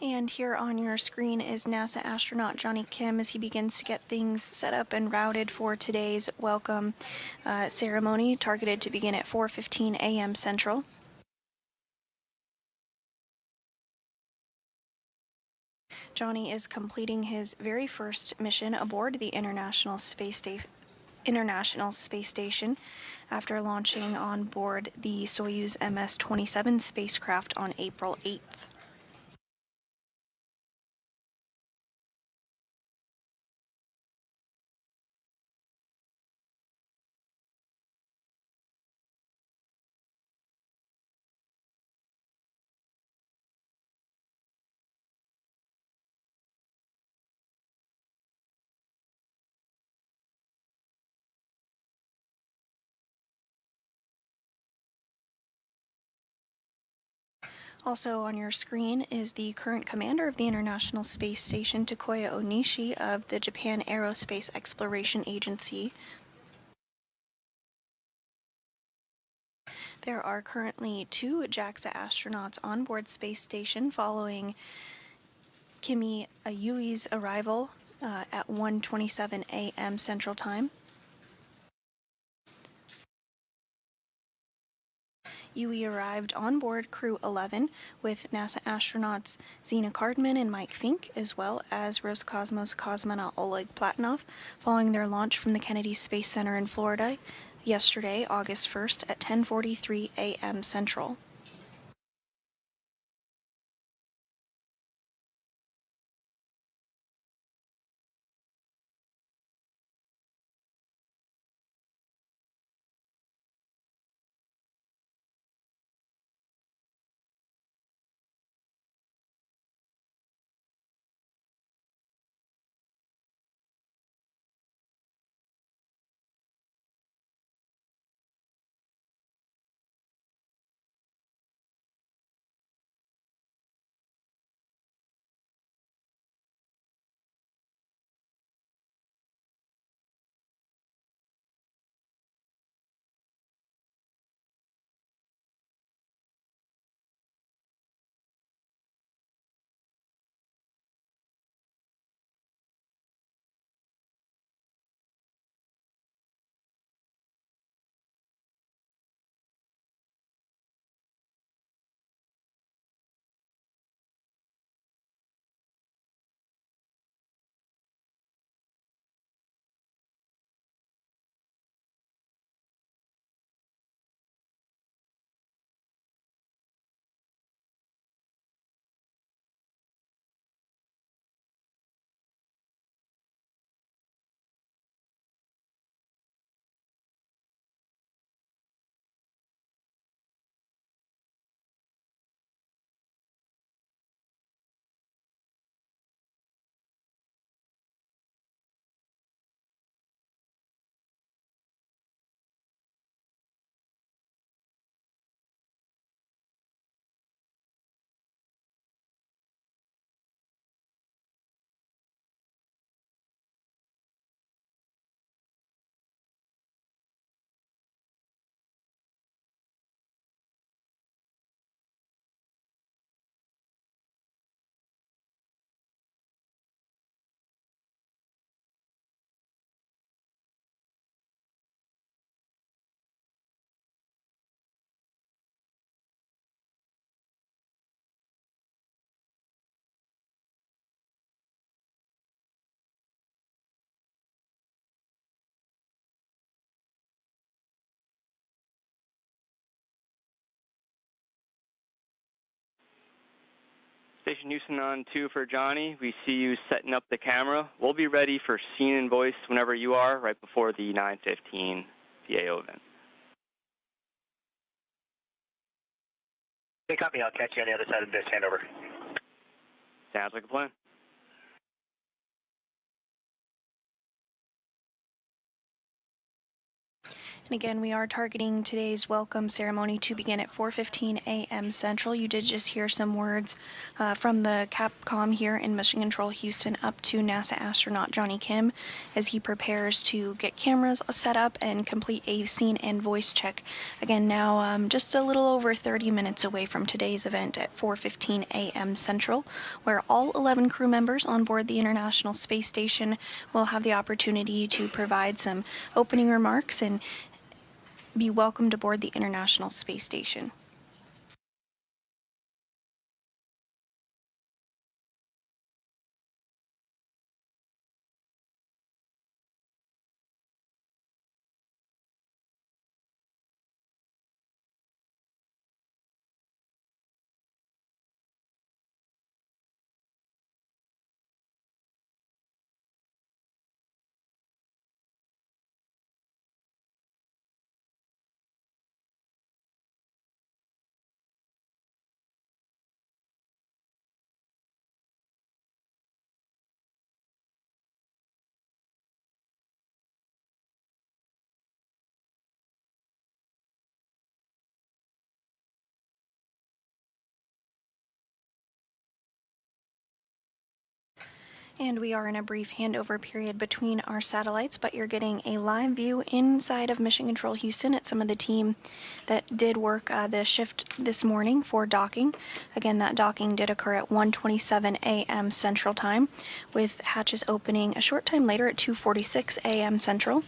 And here on your screen is NASA astronaut Johnny Kim as he begins to get things set up and routed for today's welcome ceremony, targeted to begin at 4:15 a.m. Central. Johnny is completing his very first mission aboard the International Space Station after launching on board the Soyuz MS-27 spacecraft on April 8th. Also on your screen is the current commander of the International Space Station, Takuya Onishi of the Japan Aerospace Exploration Agency. There are currently 2 JAXA astronauts on board Space Station following Kimi Yui's arrival at 1:27 a.m. Central Time. Yui arrived on board Crew 11 with NASA astronauts Zena Cardman and Mike Fink, as well as Roscosmos cosmonaut Oleg Platonov, following their launch from the Kennedy Space Center in Florida yesterday, August 1st at 10:43 a.m. Central. Station Houston on 2 for Johnny. We see you setting up the camera. We'll be ready for scene and voice whenever you are, right before the 9:15 PAO event. Hey, copy. I'll catch you on the other side of this handover. Sounds like a plan. And again, we are targeting today's welcome ceremony to begin at 4:15 a.m. Central. You did just hear some words from the Capcom here in Mission Control Houston up to NASA astronaut Johnny Kim as he prepares to get cameras set up and complete a scene and voice check. Again, now just a little over 30 minutes away from today's event at 4:15 a.m. Central, where all 11 crew members on board the International Space Station will have the opportunity to provide some opening remarks and be welcomed aboard the International Space Station. And we are in a brief handover period between our satellites, but you're getting a live view inside of Mission Control Houston at some of the team that did work the shift this morning for docking. Again, that docking did occur at 1:27 a.m. Central Time, with hatches opening a short time later at 2:46 a.m. Central.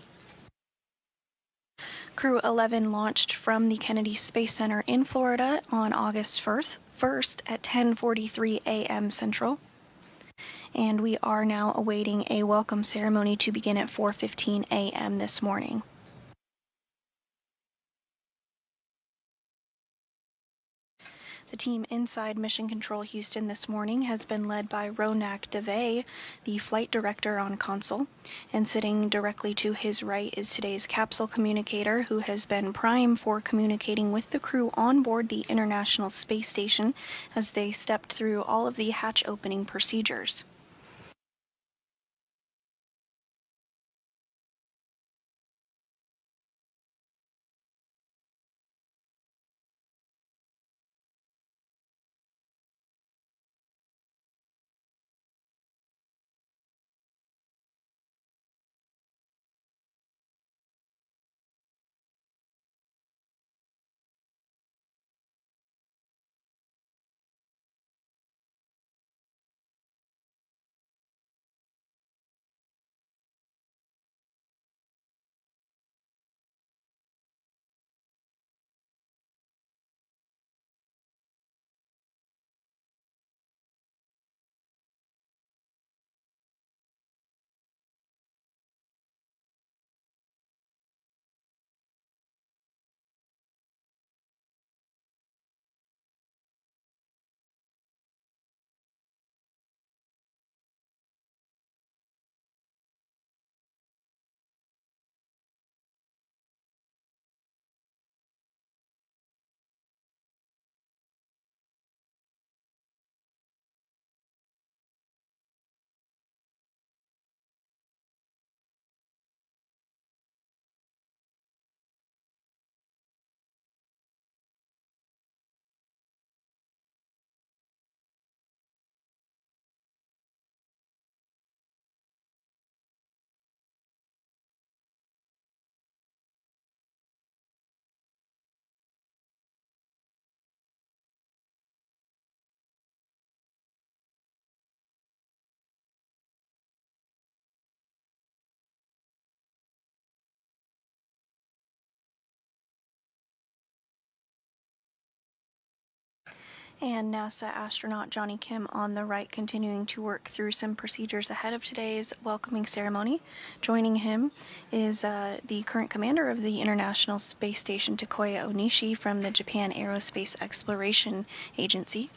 Crew 11 launched from the Kennedy Space Center in Florida on August 1st at 10:43 a.m. Central. And we are now awaiting a welcome ceremony to begin at 4:15 a.m. this morning. The team inside Mission Control Houston this morning has been led by Ronak Dave, the flight director on console, and sitting directly to his right is today's capsule communicator, who has been prime for communicating with the crew on board the International Space Station as they stepped through all of the hatch opening procedures. And NASA astronaut Johnny Kim on the right, continuing to work through some procedures ahead of today's welcoming ceremony. Joining him is the current commander of the International Space Station, Takuya Onishi, from the Japan Aerospace Exploration Agency.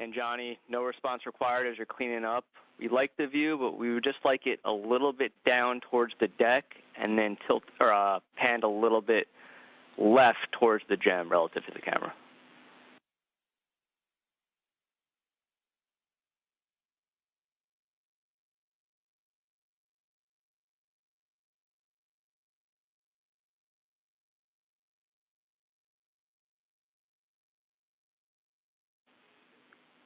And Johnny, no response required as you're cleaning up. We like the view, but we would just like it a little bit down towards the deck and then panned a little bit left towards the gem relative to the camera.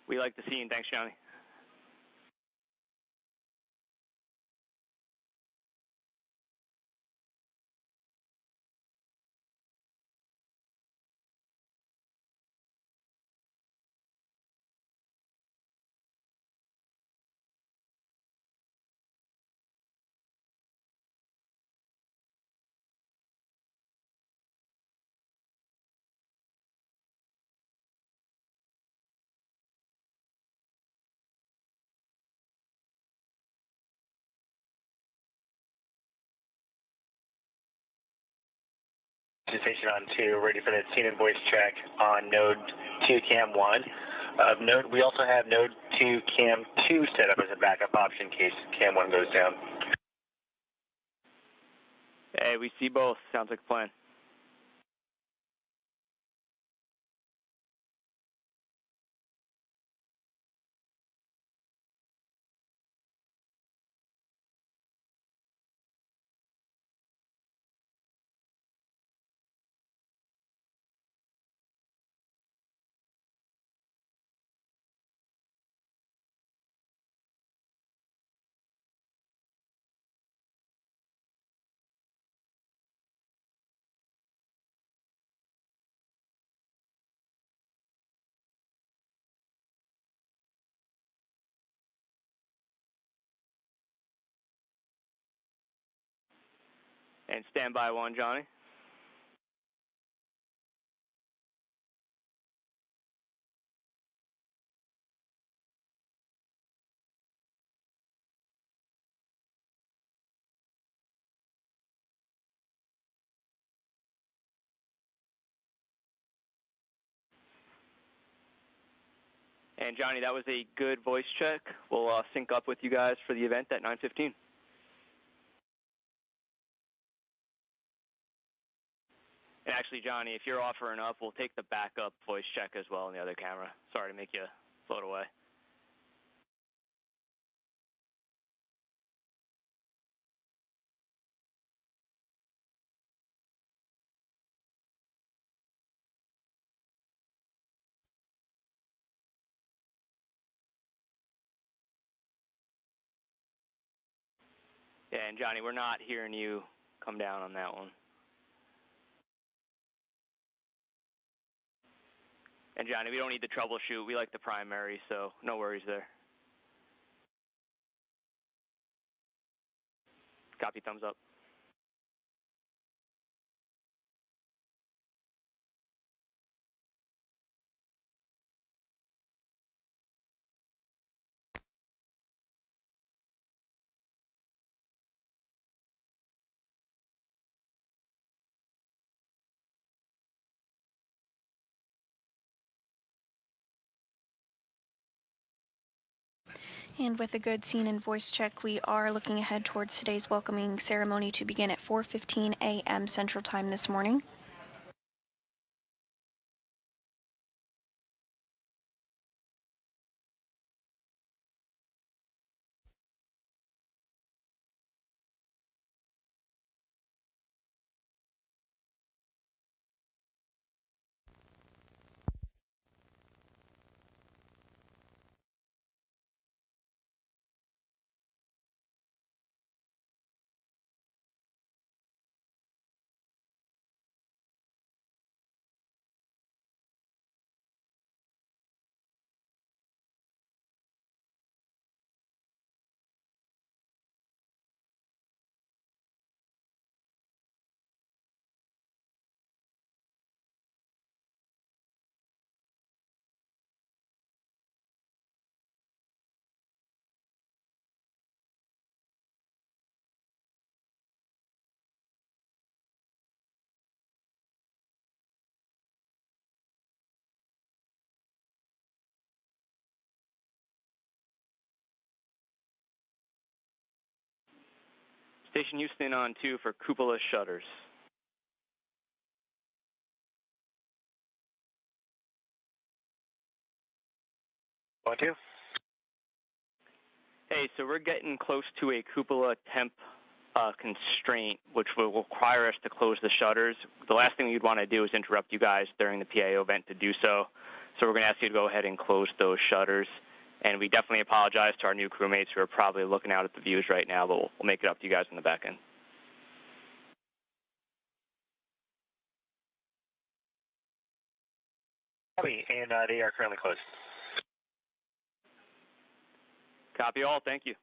We like the scene. Thanks, Johnny. Station on 2, ready for the scene and voice check on node 2 cam 1. We also have node 2 cam 2 set up as a backup option in case cam 1 goes down. Hey, we see both. Sounds like a plan. And standby 1, Johnny. And Johnny, that was a good voice check. We'll sync up with you guys for the event at 9:15. And actually, Johnny, if you're offering up, we'll take the backup voice check as well on the other camera. Sorry to make you float away. Yeah, and Johnny, we're not hearing you come down on that one. And Johnny, we don't need the troubleshoot. We like the primary, so no worries there. Copy, thumbs up. And with a good scene and voice check, we are looking ahead towards today's welcoming ceremony to begin at 4:15 a.m. Central Time this morning. Station Houston on 2 for cupola shutters. 1-2. Hey, so we're getting close to a cupola temp constraint, which will require us to close the shutters. The last thing you'd want to do is interrupt you guys during the PAO event to do so. So we're going to ask you to go ahead and close those shutters. And we definitely apologize to our new crewmates who are probably looking out at the views right now, but we'll make it up to you guys in the back end. Copy, and they are currently closed. Copy all. Thank you.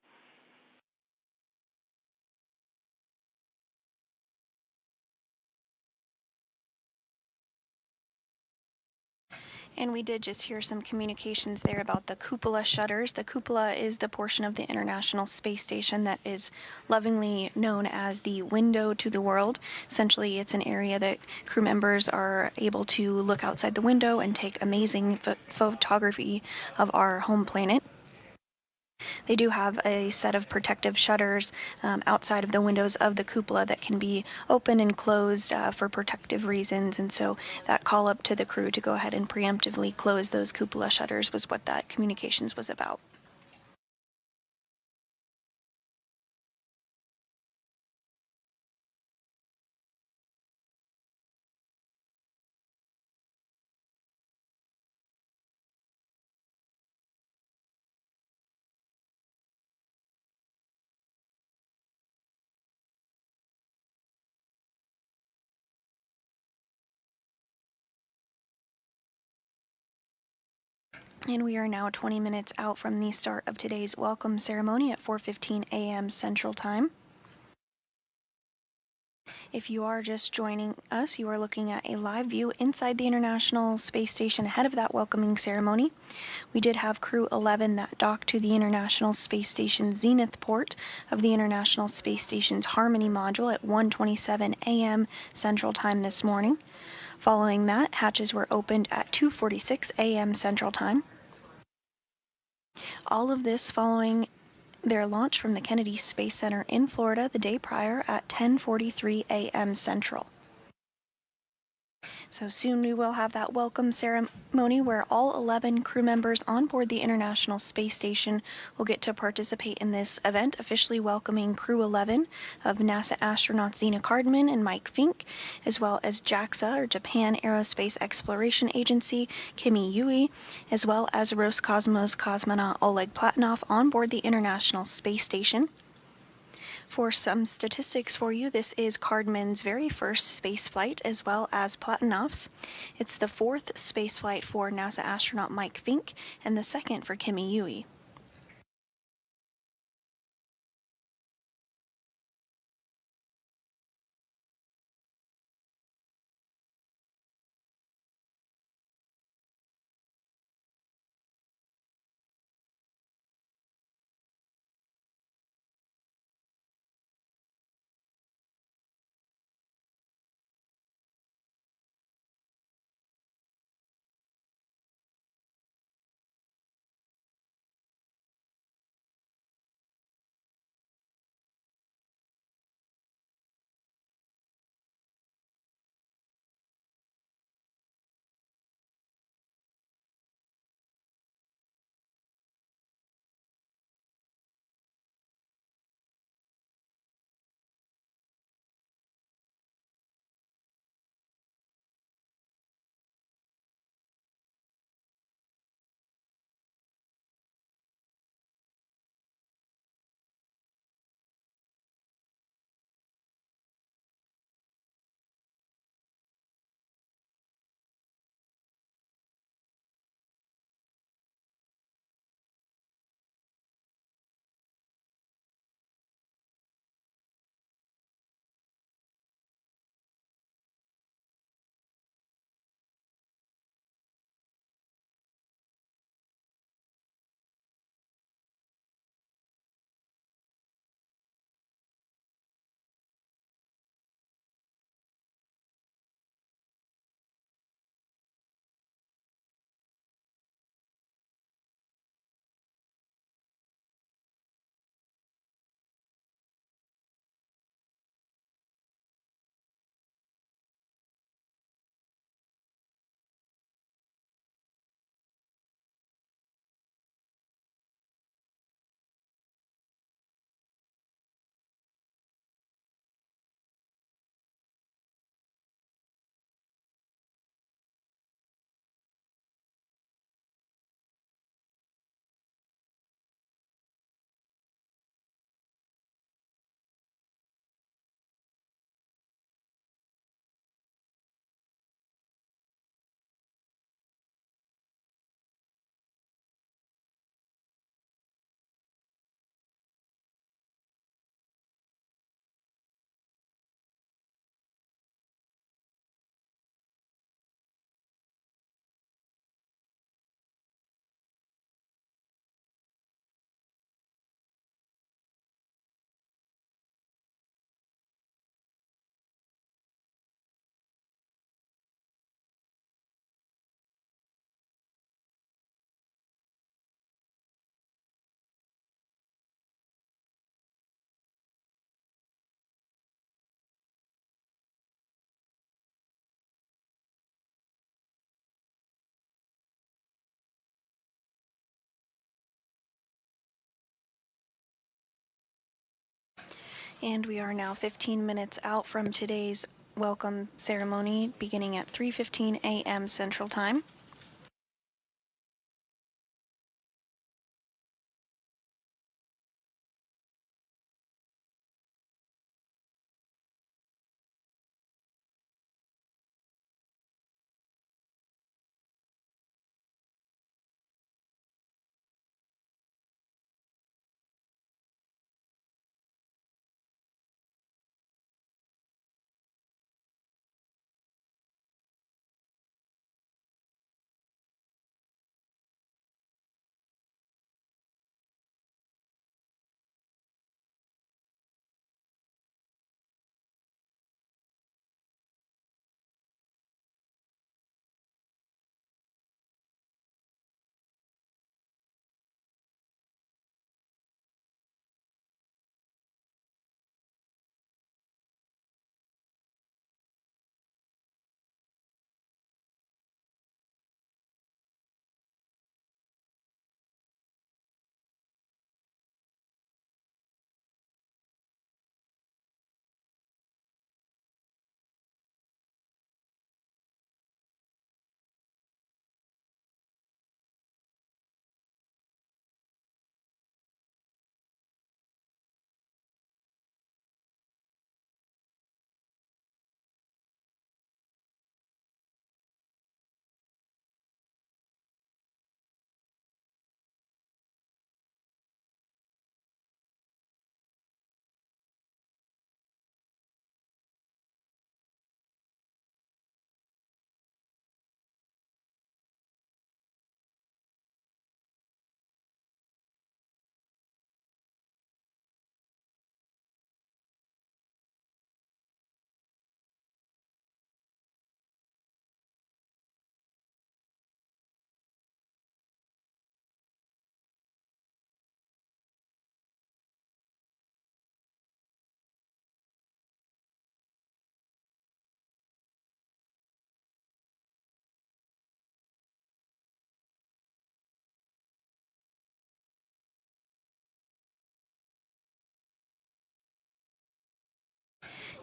And we did just hear some communications there about the cupola shutters. The cupola is the portion of the International Space Station that is lovingly known as the window to the world. Essentially, it's an area that crew members are able to look outside the window and take amazing photography of our home planet. They do have a set of protective shutters outside of the windows of the cupola that can be open and closed for protective reasons, and so that call up to the crew to go ahead and preemptively close those cupola shutters was what that communications was about. And we are now 20 minutes out from the start of today's welcome ceremony at 4:15 a.m. Central Time. If you are just joining us, you are looking at a live view inside the International Space Station ahead of that welcoming ceremony. We did have Crew 11 that docked to the International Space Station Zenith port of the International Space Station's Harmony module at 1:27 a.m. Central Time this morning. Following that, hatches were opened at 2:46 a.m. Central Time. All of this following their launch from the Kennedy Space Center in Florida the day prior at 10:43 a.m. Central. So soon we will have that welcome ceremony where all 11 crew members on board the International Space Station will get to participate in this event, officially welcoming Crew 11 of NASA astronauts Zena Cardman and Mike Fink, as well as JAXA, or Japan Aerospace Exploration Agency, Kimi Yui, as well as Roscosmos cosmonaut Oleg Platonov on board the International Space Station. For some statistics for you, this is Cardman's very first space flight, as well as Platonov's. It's the 4th space flight for NASA astronaut Mike Fink, and the 2nd for Kimi Yui. And we are now 15 minutes out from today's welcome ceremony, beginning at 3:15 a.m. Central Time.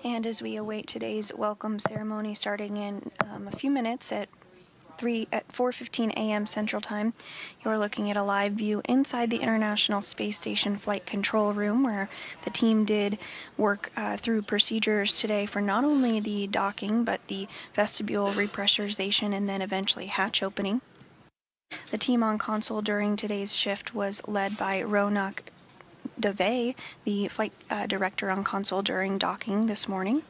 And as we await today's welcome ceremony starting in a few minutes at 4:15 a.m. Central Time, you're looking at a live view inside the International Space Station Flight Control Room, where the team did work through procedures today for not only the docking but the vestibule repressurization and then eventually hatch opening. The team on console during today's shift was led by Ronak Dave, the flight director on console during docking this morning.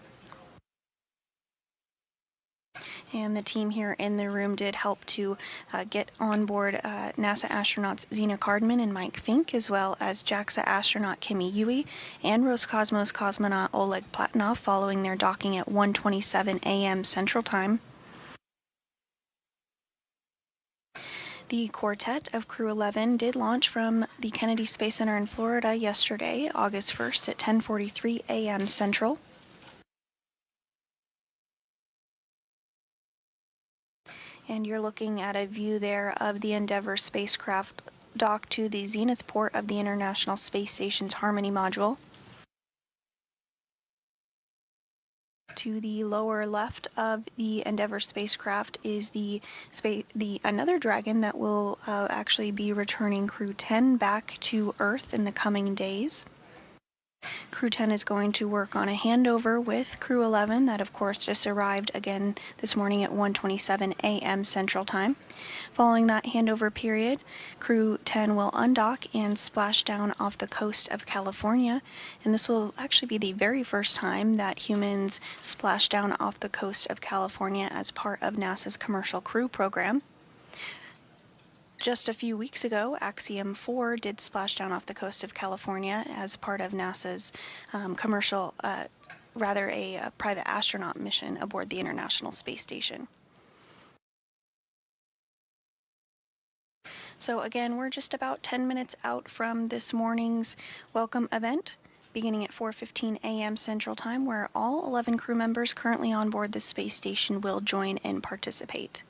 And the team here in the room did help to get on board NASA astronauts Zena Cardman and Mike Fink, as well as JAXA astronaut Kimi Yui and Roscosmos cosmonaut Oleg Platonov following their docking at 1:27 a.m. Central Time. The quartet of Crew 11 did launch from the Kennedy Space Center in Florida yesterday, August 1st at 10:43 a.m. Central. And you're looking at a view there of the Endeavour spacecraft docked to the zenith port of the International Space Station's Harmony module. To the lower left of the Endeavour spacecraft is another Dragon that will actually be returning Crew 10 back to Earth in the coming days. Crew 10 is going to work on a handover with Crew 11 that of course just arrived again this morning at 1:27 a.m. Central Time. Following that handover period, Crew 10 will undock and splash down off the coast of California, and this will actually be the very first time that humans splash down off the coast of California as part of NASA's Commercial Crew program. Just a few weeks ago, Axiom 4 did splash down off the coast of California as part of NASA's a private astronaut mission aboard the International Space Station. So again, we're just about 10 minutes out from this morning's welcome event, beginning at 4:15 a.m. Central Time, where all 11 crew members currently on board the space station will join and participate.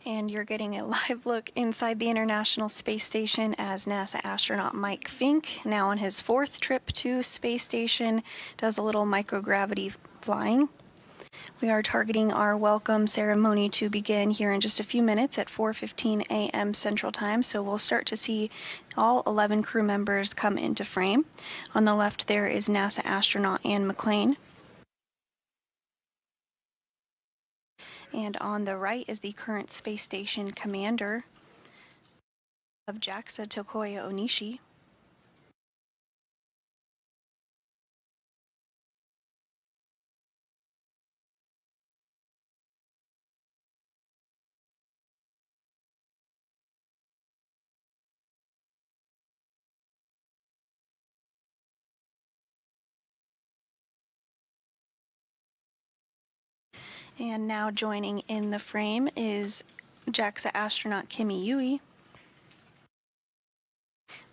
And you're getting a live look inside the International Space Station as NASA astronaut Mike Fink, now on his 4th trip to space station, does a little microgravity flying. We are targeting our welcome ceremony to begin here in just a few minutes at 4:15 a.m. Central Time, so we'll start to see all 11 crew members come into frame. On the left there is NASA astronaut Ann McClain. And on the right is the current space station commander of JAXA, Tokoya Onishi. And now joining in the frame is JAXA astronaut Kimi Yui.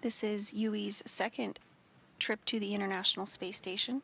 This is Yui's 2nd trip to the International Space Station.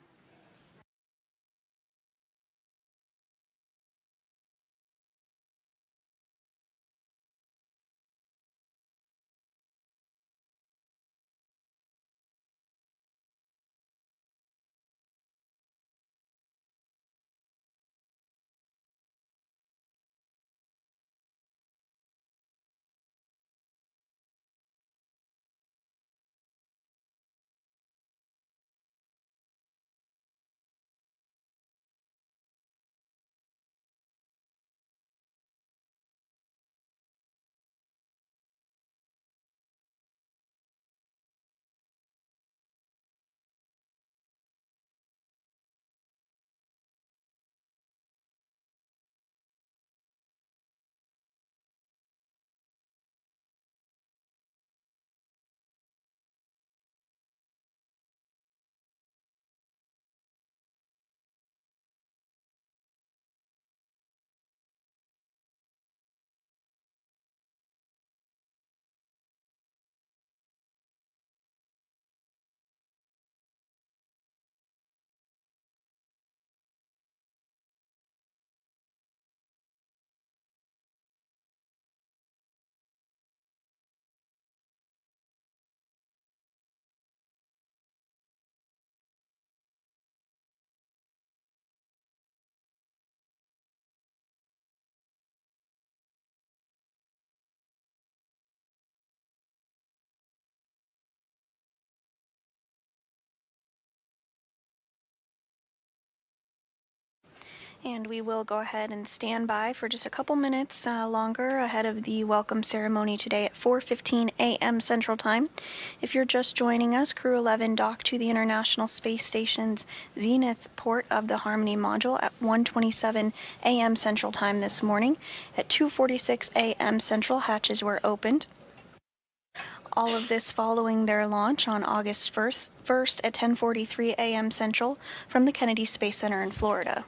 And we will go ahead and stand by for just a couple minutes longer ahead of the welcome ceremony today at 4:15 a.m. Central Time. If you're just joining us, Crew 11 docked to the International Space Station's Zenith port of the Harmony module at 1:27 a.m. Central Time this morning. At 2:46 a.m. Central, hatches were opened. All of this following their launch on August 1st at 10:43 a.m. Central from the Kennedy Space Center in Florida.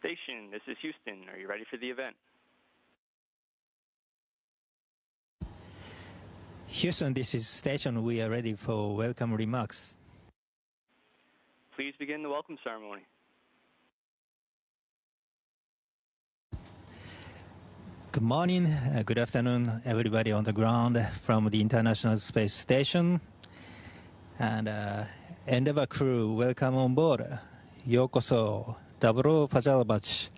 Station, this is Houston. Are you ready for the event? Houston, this is Station. We are ready for welcome remarks. Please begin the welcome ceremony. Good morning, good afternoon, everybody on the ground from the International Space Station. And Endeavour crew, welcome on board. Yokoso, Daburo Pajalbach.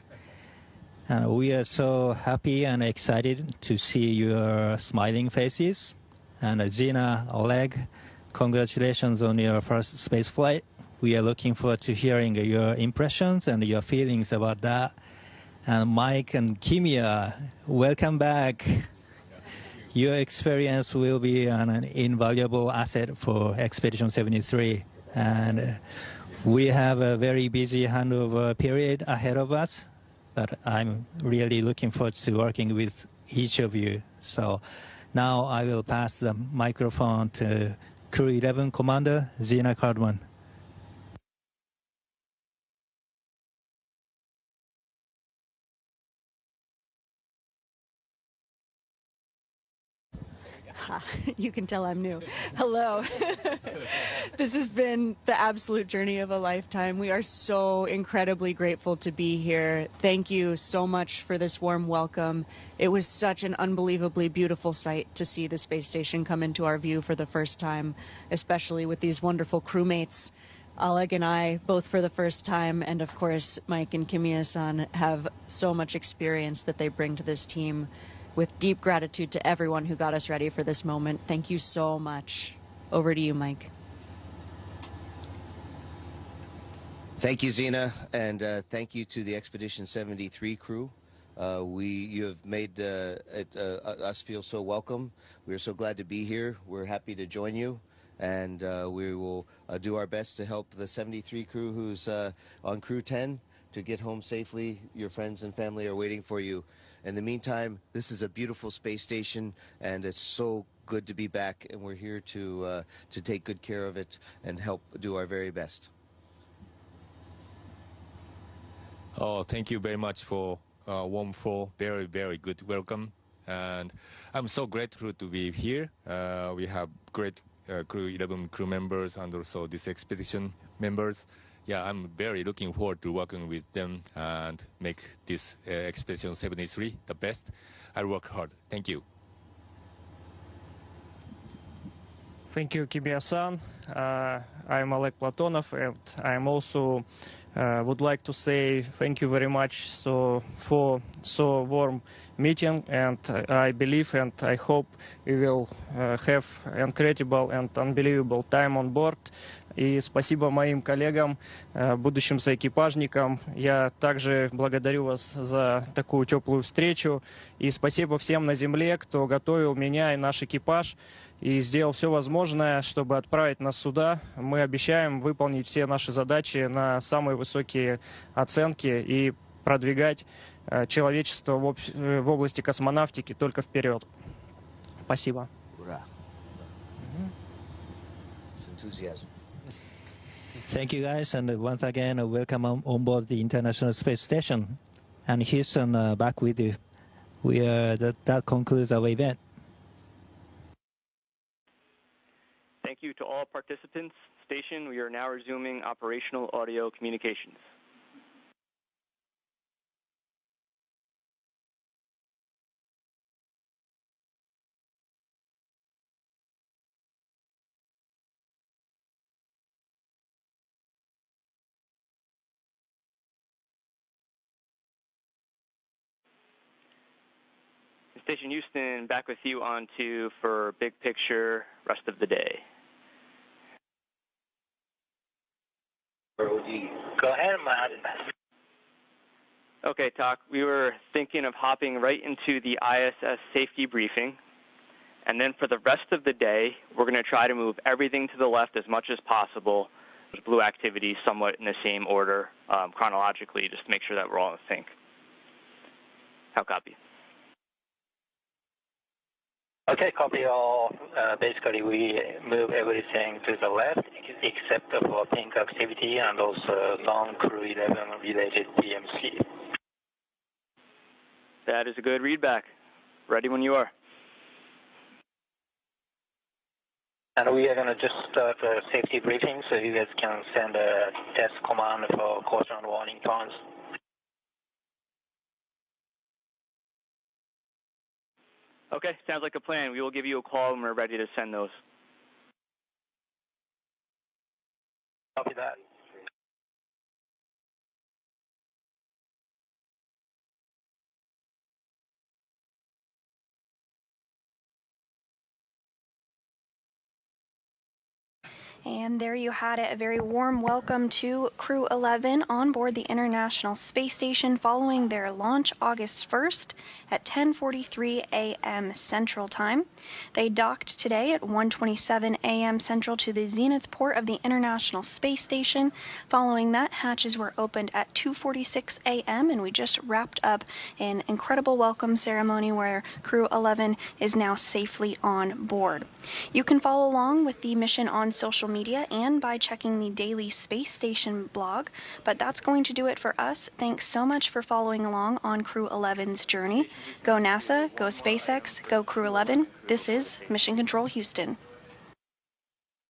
And we are so happy and excited to see your smiling faces. And Gina, Oleg, congratulations on your first space flight. We are looking forward to hearing your impressions and your feelings about that. And Mike and Kimia, welcome back. Your experience will be an invaluable asset for Expedition 73. And we have a very busy handover period ahead of us, but I'm really looking forward to working with each of you. So now I will pass the microphone to Crew 11 Commander Zena Cardman. You can tell I'm new. Hello. This has been the absolute journey of a lifetime. We are so incredibly grateful to be here. Thank you so much for this warm welcome. It was such an unbelievably beautiful sight to see the space station come into our view for the first time, especially with these wonderful crewmates. Oleg and I, both for the first time, and of course Mike and Kimia-san, have so much experience that they bring to this team. With deep gratitude to everyone who got us ready for this moment. Thank you so much. Over to you, Mike. Thank you, Zena, and thank you to the Expedition 73 crew. You have made us feel so welcome. We're so glad to be here. We're happy to join you, and we will do our best to help the 73 crew who's on Crew 10 to get home safely. Your friends and family are waiting for you. In the meantime, this is a beautiful space station, and it's so good to be back, and we're here to take good care of it and help do our very best. Oh, thank you very much for warm, full, very, very good welcome. And I'm so grateful to be here. We have great Crew 11 crew members and also this expedition members. Yeah, I'm very looking forward to working with them and make this Expedition 73 the best. I'll work hard. Thank you. Thank you, Kimia-san. I'm Oleg Platonov, and I'm also would like to say thank you very much for so warm meeting, and I believe and I hope we will have incredible and unbelievable time on board. И спасибо моим коллегам, будущим соэкипажникам. Я также благодарю вас за такую теплую встречу. И спасибо всем на Земле, кто готовил меня и наш экипаж и сделал все возможное, чтобы отправить нас сюда. Мы обещаем выполнить все наши задачи на самые высокие оценки и продвигать человечество в области космонавтики только вперед. Спасибо. Ура. It's enthusiasm. Thank you, guys, and once again, welcome on board the International Space Station. And Houston, back with you. That concludes our event. Thank you to all participants. Station, we are now resuming operational audio communications. Station Houston, back with you on 2 for big picture, rest of the day. Go ahead, Mohammed. Okay, Talk, we were thinking of hopping right into the ISS safety briefing. And then for the rest of the day, we're going to try to move everything to the left as much as possible. Blue activity somewhat in the same order, chronologically, just to make sure that we're all in sync. How copy? Okay, copy all. Basically, we move everything to the left except for pink activity and also non-Crew 11 related PMC. That is a good readback. Ready when you are. And we are going to just start a safety briefing so you guys can send a test command for caution warning tones. Okay, sounds like a plan. We will give you a call when we're ready to send those. Copy that. And there you had it, a very warm welcome to Crew 11 on board the International Space Station following their launch August 1st at 10:43 a.m. Central Time. They docked today at 1:27 a.m. Central to the zenith port of the International Space Station. Following that, hatches were opened at 2:46 a.m. and we just wrapped up an incredible welcome ceremony where Crew 11 is now safely on board. You can follow along with the mission on social media and by checking the daily Space Station blog, but that's going to do it for us. Thanks so much for following along on Crew 11's journey. Go NASA, go SpaceX, go Crew 11. This is Mission Control Houston.